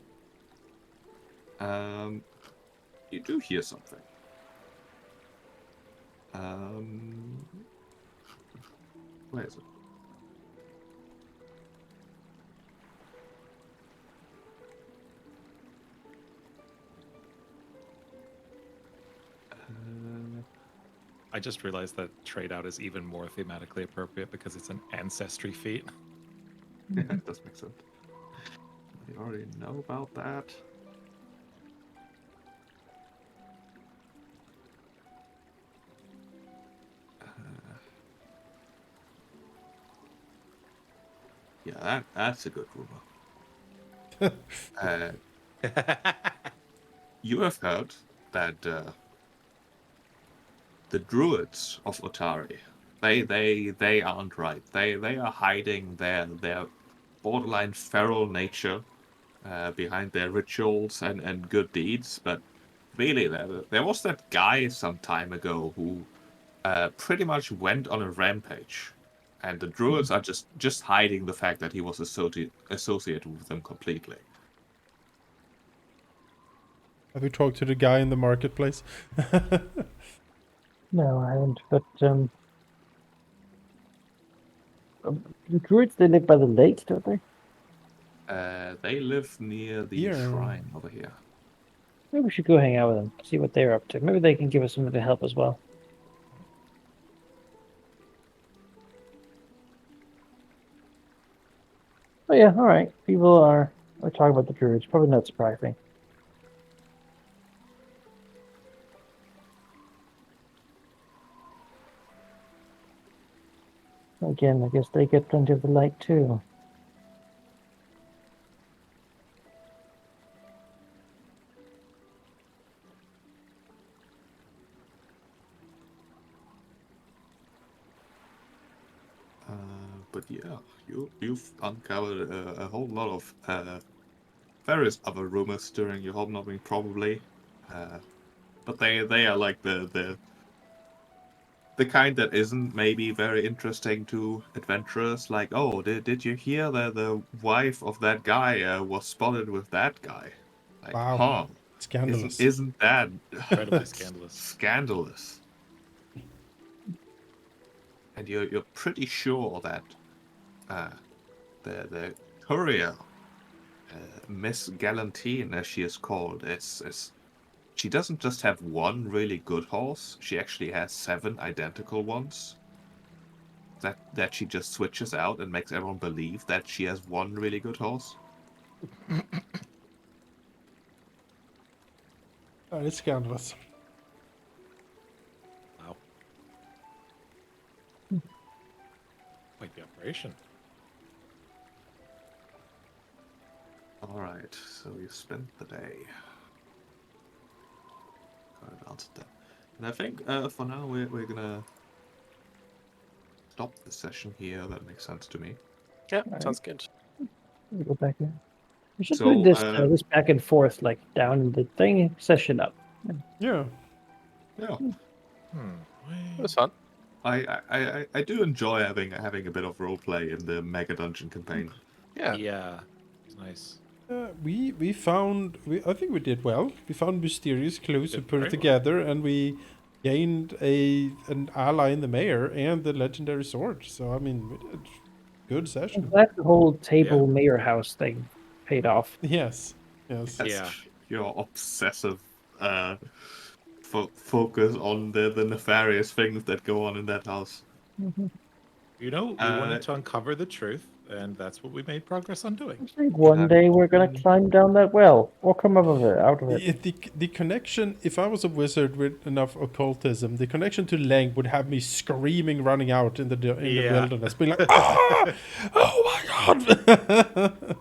You do hear something. Where is it? I just realized that trade out is even more thematically appropriate because it's an ancestry feat. Yeah, it does make sense. We already know about that. Yeah, that's a good rumor. You have heard that the druids of Otari, they aren't right. They are hiding their borderline feral nature behind their rituals and good deeds. But really, there was that guy some time ago who pretty much went on a rampage, and the druids are just hiding the fact that he was associated with them completely. Have you talked to the guy in the marketplace? No, I haven't. But the druids, they live by the lake, don't they? They live near the Here. shrine over here. Maybe we should go hang out with them, see what they're up to. Maybe they can give us something to help as well. But yeah, all right. People are talking about the druids. Probably not surprising. Again, I guess they get plenty of the light too. But yeah, you've uncovered a whole lot of various other rumors during your hobnobbing, probably. But they are like the kind that isn't maybe very interesting to adventurers. Like, oh, did you hear that the wife of that guy was spotted with that guy? Like, Wow. huh? Scandalous. Isn't that Incredibly scandalous. scandalous? And you're pretty sure that the courier, Miss Galantine, as she is called, is she doesn't just have one really good horse. She actually has 7 identical ones. That she just switches out and makes everyone believe that she has one really good horse. It's scandalous. Wow. Quite the operation. All right, so you spent the day. Got it answered that. And I think for now we're gonna stop the session here. That makes sense to me. Yeah, Alright. sounds good. Let me go back in. We should So, put this back and forth, like down in the thing, session up. Yeah. Yeah, It was fun. I do enjoy having a bit of roleplay in the Mega Dungeon campaign. Yeah. Yeah. It's nice. We found I think we did well. We found mysterious clues. We Did put it very well. together, and we gained an ally in the mayor and the legendary sword. So I mean, we did good I'm session. glad the whole table mayor house thing paid off. Yes. Yes. That's Yeah. your obsessive focus on the nefarious things that go on in that house. You know, we wanted to uncover the truth, and that's what we made progress on doing. I think one day we're gonna climb down that well, or come out of it. The connection, if I was a wizard with enough occultism, the connection to Leng would have me screaming, running out in the wilderness, being like, "Ah! Oh my god!"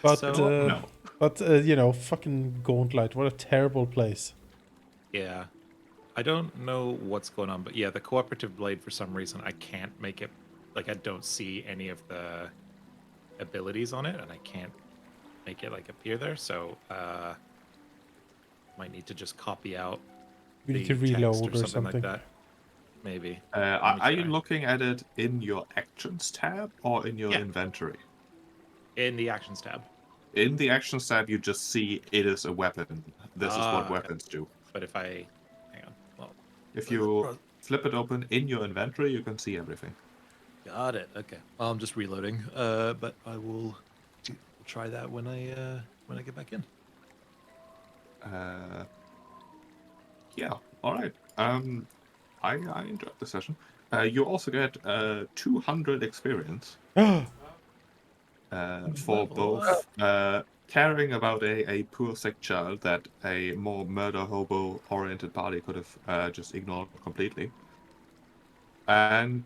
But So, No. but you know, fucking Gauntlet, what a terrible place. Yeah. I don't know what's going on, but yeah, the cooperative blade, for some reason, I can't make it, like, I don't see any of the abilities on it, and I can't make it, like, appear there, so, might need to just copy out We the need to text reload or something something. like that. maybe. Are you try. looking at it in your actions tab or in your Yeah. inventory? In the actions tab. In the actions tab, you just see it is a weapon. This is what Okay. weapons do. But if I hang on, well, If you flip it open in your inventory, you can see everything. got it. Okay, I'm just reloading. But I will try that when I get back in. Yeah. All right. I enjoyed the session. You also get 200 experience for Level both caring about a poor sick child that a more murder hobo oriented party could have just ignored completely, and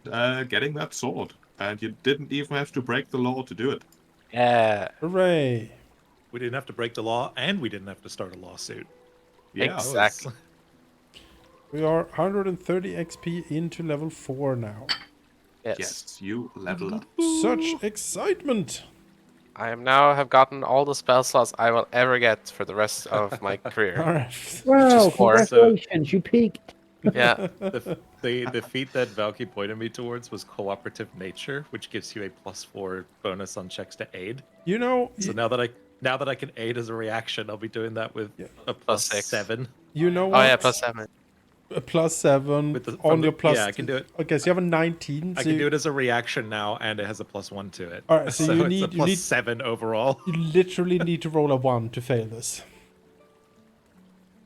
getting that sword. And you didn't even have to break the law to do it. Yeah, Hooray! We didn't have to break the law, and we didn't have to start a lawsuit. Yeah. That was- exactly. We are 130 XP into level 4 now. Yes. Yes, you level up. Such excitement! I am now have gotten all the spell slots I will ever get for the rest of my career. Alright. Wow, Just four. congratulations, you peaked. Yeah. The feat that Valky pointed me towards was cooperative nature, which gives you a +4 bonus on checks to aid. You know, So now that I can aid as a reaction, I'll be doing that with a +6. +7. you know Oh what? yeah, +7. A +7 With the- on from your the- plus. yeah, I can do it. Okay, so you have a 19. I so can do it as a reaction now, and it has a +1 to it. Alright, so you it's need- a you need- +7 overall. You literally need to roll a 1 to fail this.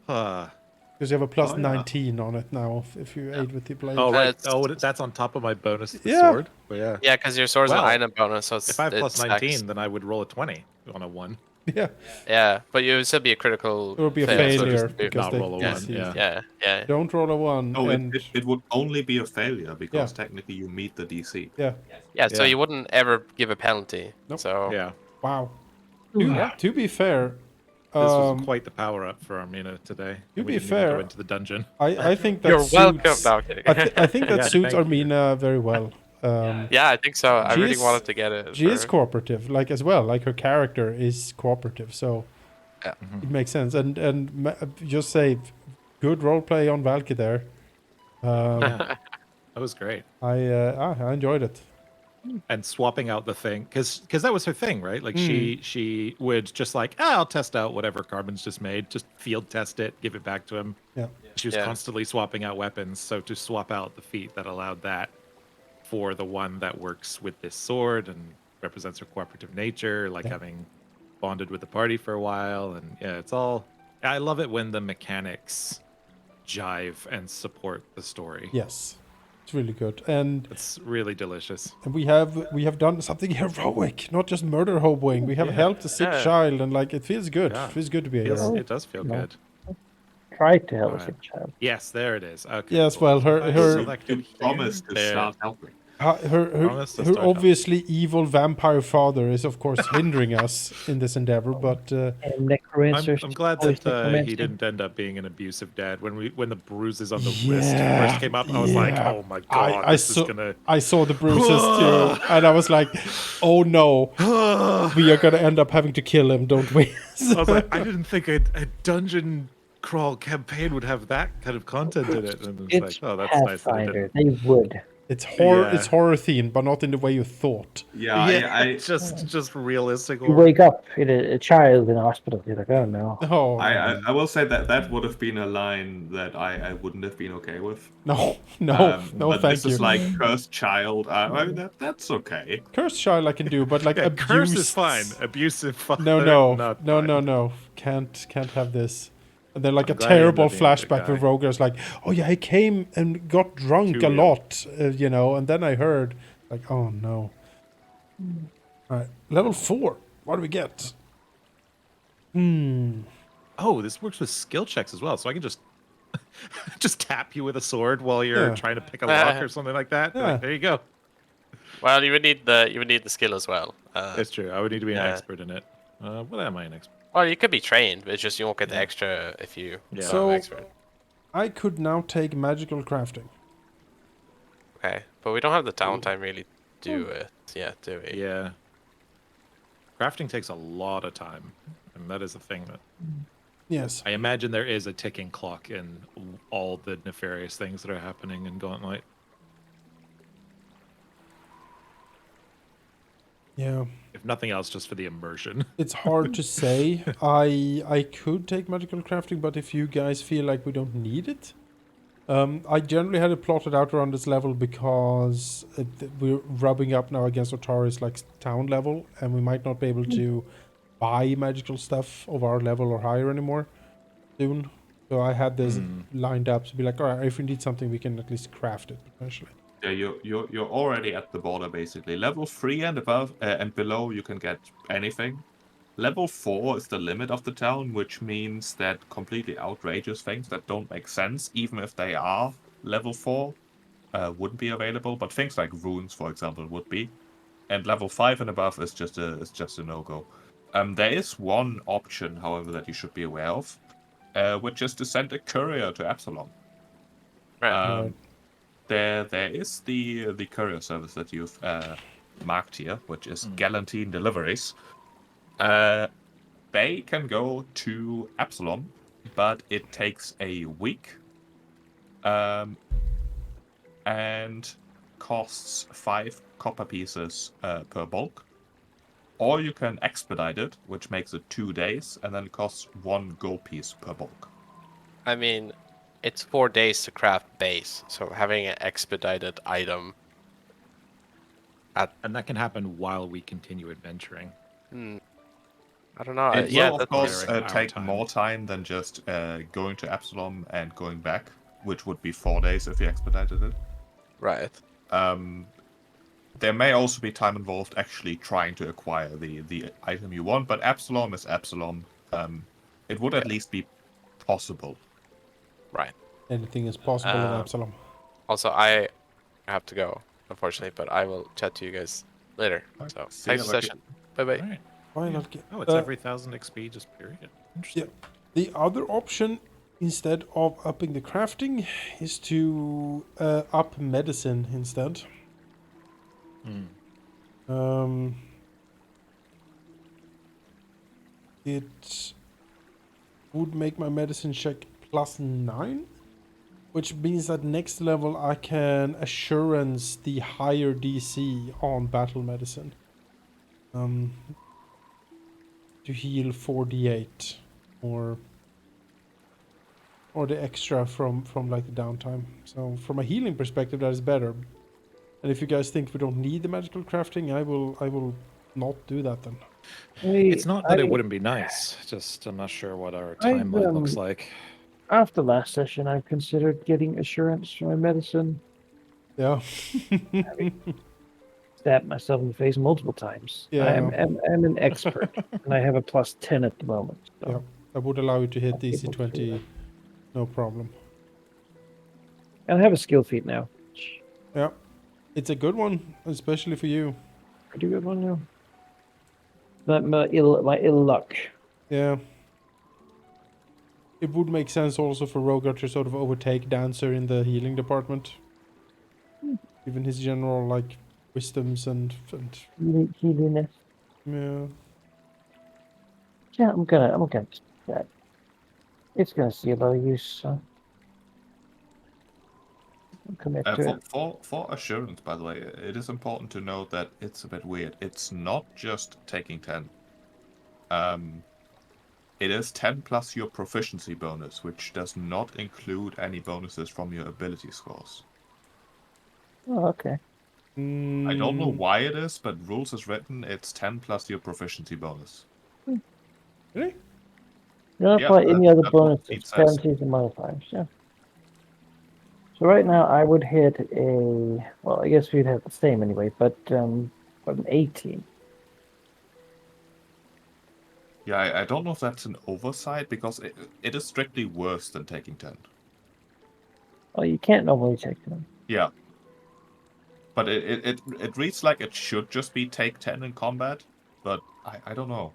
Because you have a plus Oh, yeah. 19 on it now if you aid with the blade. Oh right. it's- Oh, that's on top of my bonus to the Yeah. sword. But yeah. Yeah, because your sword's Well, an item bonus, so it's If I have it plus stacks. 19, then I would roll a 20 on a 1. Yeah, Yeah, but you would still be a critical. it will be a fail, so failure just do- because not they roll a can one, see. yeah. Yeah. Don't roll a 1 No, and it would only be a failure because Yeah. technically you meet the DC. yeah. Yeah, so Yeah. you wouldn't ever give a penalty. Nope. So Yeah. Wow. Yeah. To be fair, This was um, quite the power up for Armina today. to and we be didn't even fair, go into the dungeon. I think that you're welcome. suits. No, I'm kidding. I think that Yeah, suits thank you. Armina very well. Yeah, I think so. I She really is- wanted to get it. She is for- cooperative, like as well. Like her character is cooperative, so Yeah. it makes sense. And just say, good roleplay on Valky there. Yeah. That was great. I enjoyed it. And swapping out the thing, because that was her thing, right? Like Mm. she would just like, I'll test out whatever Carbon's just made, just field test it, give it back to him. Yeah. She was Yeah. constantly swapping out weapons, so to swap out the feat that allowed that for the one that works with this sword and represents her cooperative nature, like Yeah. having bonded with the party for a while, and yeah, it's all. I love it when the mechanics jive and support the story. Yes, it's really good. And It's really delicious. we have done something heroic, not just murder hoboing. We have Yeah. helped a sick Yeah. child, and like it feels good. Yeah. It feels good to be a hero. It does feel Yeah. good. Try to help Alright. a child. Yes, there it is. Okay. Yes, cool. well, her If I her select it You promised to here, start helping. her Promise to her start obviously evil vampire father is of course hindering us in this endeavor, but And I'm necromancers. glad always that he necromancy. didn't end up being an abusive dad. When the bruises on the wrist Yeah, first came up, I was like, yeah. oh my god, I this saw is gonna. I saw the bruises too, and I was like, oh no, we are gonna end up having to kill him, don't we? I was like, I didn't think a dungeon crawl campaign would have that kind of content in it. And it's It's like, oh, that's nice that it Pathfinder. didn't. They would. It's horror. Yeah. It's horror themed, but not in the way you thought. Yeah, Yeah, I just realistic. You wake up in a child in a hospital. You're like, oh no. Oh I will say that would have been a line that I wouldn't have been okay with. no, no, no, but thank this you. is like cursed child. I mean, that's okay. Cursed child I can do, but like Yeah, abuse. curse is fine. Abusive father. No, not no, fine. no. Can't have this. And then like I'm a glad he ended terrible up being a good flashback where guy. Roger's like, oh yeah, he came and got drunk Too a real. lot, and then I heard like, oh no. All right, level 4. What do we get? Oh, this works with skill checks as well, so I can just just tap you with a sword while you're Yeah. trying to pick a lock or something like that. Be Yeah. Like, there you go. Well, you would need the skill as well. That's true. I would need to be an Yeah. expert in it. What am I an expert? Well, you could be trained, but it's just you won't get the extra if you Yeah. are So- an expert. I could now take magical crafting. Okay, but we don't have the downtime really to do it yet, do we? Yeah. Crafting takes a lot of time, and that is a thing that Yes. I imagine there is a ticking clock in all the nefarious things that are happening in Gauntlet. Yeah. If nothing else, just for the immersion. It's hard to say. I could take magical crafting, but if you guys feel like we don't need it, I generally had it plotted out around this level because we're rubbing up now against Otari's like town level, and we might not be able to buy magical stuff of our level or higher anymore soon. So I had this lined up to be like, all right, if we need something, we can at least craft it potentially. Yeah, you're already at the border basically. Level 3 and above and below, you can get anything. Level 4 is the limit of the town, which means that completely outrageous things that don't make sense, even if they are level 4, wouldn't be available. But things like runes, for example, would be. And level 5 and above is just a no-go. There is one option, however, that you should be aware of, which is to send a courier to Absalom. Right. Right. There is the courier service that you've marked here, which is Galantine Deliveries. They can go to Absalom, but it takes a week, and costs 5 copper pieces per bulk. Or you can expedite it, which makes it 2 days, and then costs 1 gold piece per bulk. I mean, it's 4 days to craft base, so having an expedited item And that can happen while we continue adventuring. I don't know. It Yeah, will, of that's course, Clearing our take time. more time than just going to Absalom and going back, which would be 4 days if you expedited it. right. There may also be time involved actually trying to acquire the item you want, but Absalom is Absalom. It would at least be possible. Right. Anything is possible in Absalom. Also, I have to go, unfortunately, but I will chat to you guys later. Alright, So, see thanks ya, for the Lucky. session. Bye bye. All right. Why Yeah. not get? Oh, it's every 1,000 XP just period. Interesting. Yeah. The other option, instead of upping the crafting, is to up medicine instead. It would make my medicine check +9, which means that next level I can assurance the higher DC on battle medicine. To heal 4d8 or the extra from like the downtime. So from a healing perspective, that is better. And if you guys think we don't need the magical crafting, I will not do that then. It's not that it wouldn't be nice. Just I'm not sure what our timeline looks like. After last session, I've considered getting assurance for my medicine. Yeah. Stabbed myself in the face multiple times. Yeah. I'm an expert, and I have a +10 at the moment. So Yeah. That would allow you to hit I'll be DC able to do 20, that. no problem. And I have a skill feat now. Yeah. It's a good one, especially for you. Pretty good one now. My ill luck. Yeah. It would make sense also for Rogar to sort of overtake Dancer in the healing department. Given his general, like, wisdoms and Healiness. yeah. Yeah, I'm gonna do that. It's gonna see a lot of use, so I'll commit to it. For assurance, by the way, it is important to note that it's a bit weird. It's not just taking 10. It is 10 plus your proficiency bonus, which does not include any bonuses from your ability scores. Oh, okay. I don't know why it is, but rules is written, it's 10 plus your proficiency bonus. Really? You don't Yeah, apply any other that's what bonuses, it says. penalties, and modifiers. Yeah. So right now I would hit a. Well, I guess we'd have the same anyway, but an 18. Yeah, I don't know if that's an oversight, because it is strictly worse than taking 10. Oh, you can't normally take them. Yeah. But it reads like it should just be take 10 in combat, but I don't know.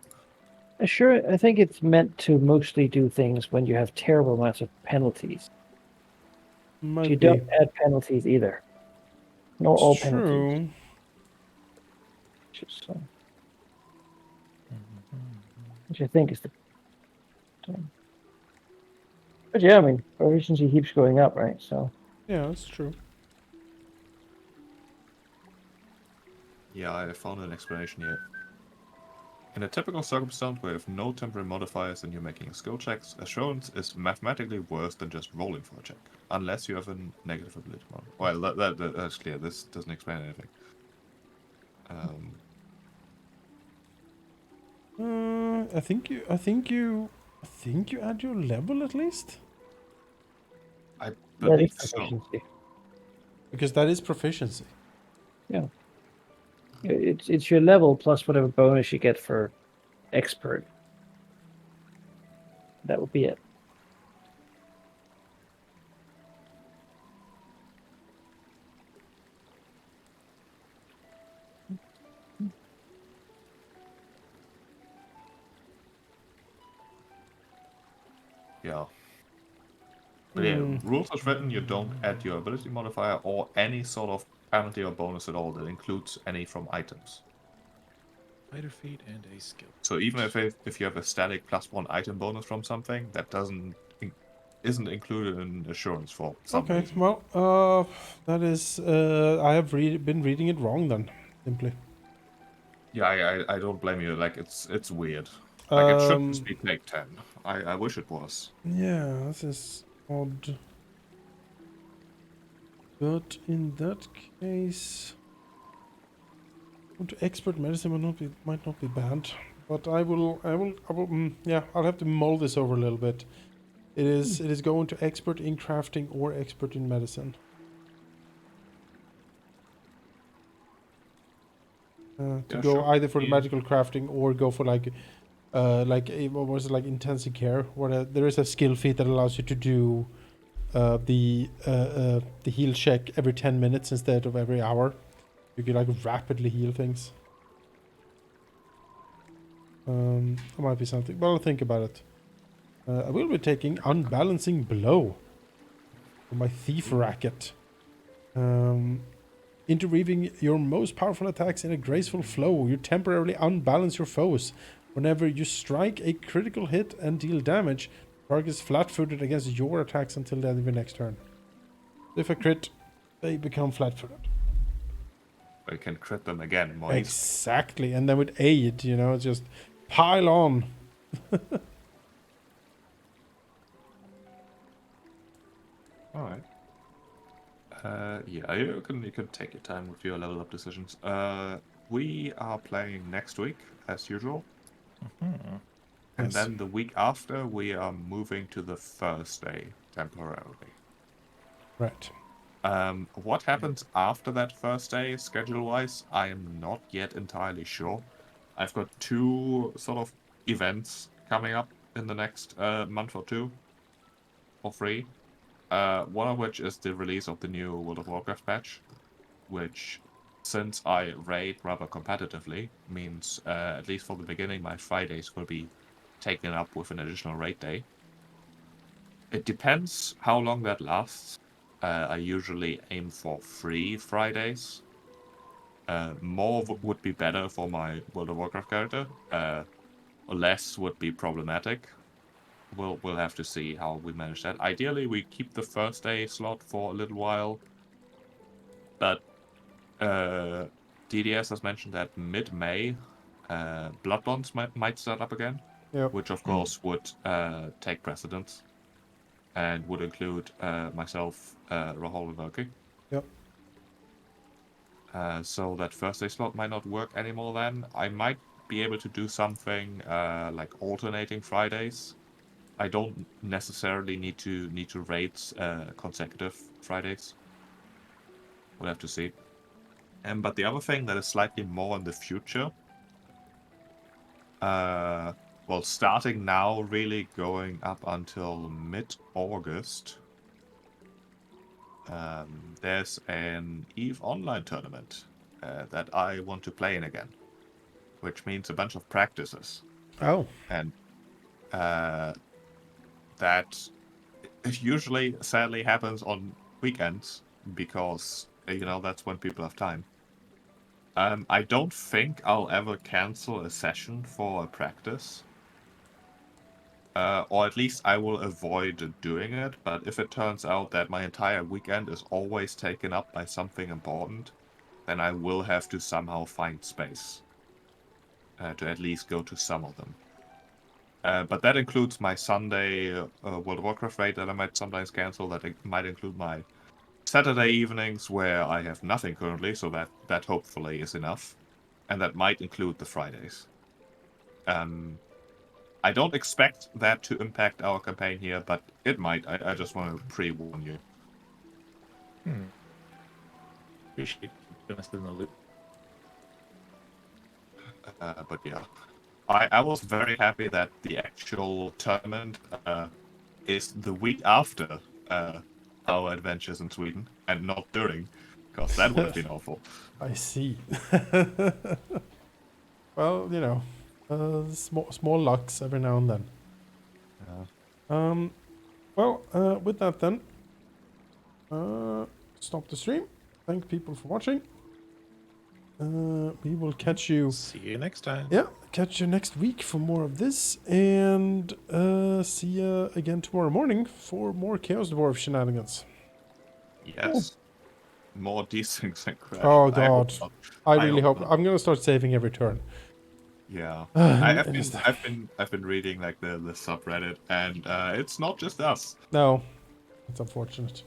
Sure, I think it's meant to mostly do things when you have terrible amounts of penalties. Might You be. don't add penalties either. No, all It's penalties. true. Which I think is the. But yeah, I mean, proficiency keeps going up, right? So Yeah, that's true. Yeah, I found an explanation here. In a typical circumstance where you have no temporary modifiers and you're making skill checks, assurance is mathematically worse than just rolling for a check, unless you have a negative ability modifier. Well, that's clear. This doesn't explain anything. I think you add your level at least, I that is believe so. proficiency. because that is proficiency. Yeah. It's your level plus whatever bonus you get for expert. That would be it. Yeah. But yeah, rules as written, you don't add your ability modifier or any sort of penalty or bonus at all that includes any from items. Fighter feat and a skill. So even if you have a static +1 item bonus from something, that isn't included in assurance for some Okay, reason. well, that is I have been reading it wrong then, simply. Yeah, I don't blame you. Like it's weird. Like it should just Um, be take 10. I wish it was. yeah, this is odd. But in that case, going to expert medicine might not be bad. But I will. Yeah, I'll have to mull this over a little bit. It is going to expert in crafting or expert in medicine. To Yeah, go sure. either for the Yeah. magical crafting or go for like what was it, like intensive care, where there is a skill feat that allows you to do the heal check every 10 minutes instead of every hour. You can like rapidly heal things. That might be something, but I'll think about it. I will be taking Unbalancing Blow for my Thief Racket. Interweaving your most powerful attacks in a graceful flow, you temporarily unbalance your foes. Whenever you strike a critical hit and deal damage, the target is flat-footed against your attacks until the end of your next turn. If a crit, they become flat-footed. I can crit them again more easily. Exactly, and then with aid, it's just pile on. Alright. Yeah, you can take your time with your level up decisions. We are playing next week, as usual. And Yes. then the week after, we are moving to the Thursday temporarily. Right. What happens after that Thursday, schedule-wise, I am not yet entirely sure. I've got 2 sort of events coming up in the next month or 2, or 3. One of which is the release of the new World of Warcraft patch, which, since I raid rather competitively, means, at least for the beginning, my Fridays will be taken up with an additional raid day. It depends how long that lasts. I usually aim for 3 Fridays. More would be better for my World of Warcraft character. Less would be problematic. We'll have to see how we manage that. Ideally, we keep the Thursday slot for a little while, but DDS has mentioned that mid-May, Blood Bonds might start up again, Yep. which of course would take precedence and would include myself, Rahul, and Loki. Yep. So that Thursday slot might not work anymore then. I might be able to do something like alternating Fridays. I don't necessarily need to raid consecutive Fridays. We'll have to see. But the other thing that is slightly more in the future, well, starting now, really going up until mid-August, there's an EVE Online tournament that I want to play in again, which means a bunch of practices. Oh. And that usually, sadly, happens on weekends because, that's when people have time. I don't think I'll ever cancel a session for a practice. Or at least I will avoid doing it. But if it turns out that my entire weekend is always taken up by something important, then I will have to somehow find space to at least go to some of them. But that includes my Sunday World of Warcraft raid that I might sometimes cancel. That might include my Saturday evenings where I have nothing currently, so that hopefully is enough. And that might include the Fridays. I don't expect that to impact our campaign here, but it might. I just want to pre-warn you. Appreciate keeping us in the loop. But yeah, I was very happy that the actual tournament is the week after our adventures in Sweden and not during, because that would have been awful. I see. Well, you know, small lucks every now and then. Yeah. Well, with that then, stop the stream. Thank people for watching. We will catch you. See you next time. Yeah, catch you next week for more of this, and see you again tomorrow morning for more Chaos Dwarf shenanigans. Yes. More decent than Crash. Oh I hope god, not. I really hope. not. I'm gonna start saving every turn. Yeah, And I've been reading like the subreddit, and it's not just us. No, it's unfortunate.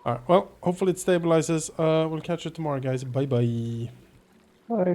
All right. Well, hopefully it stabilizes. We'll catch you tomorrow, guys. Bye bye. Bye.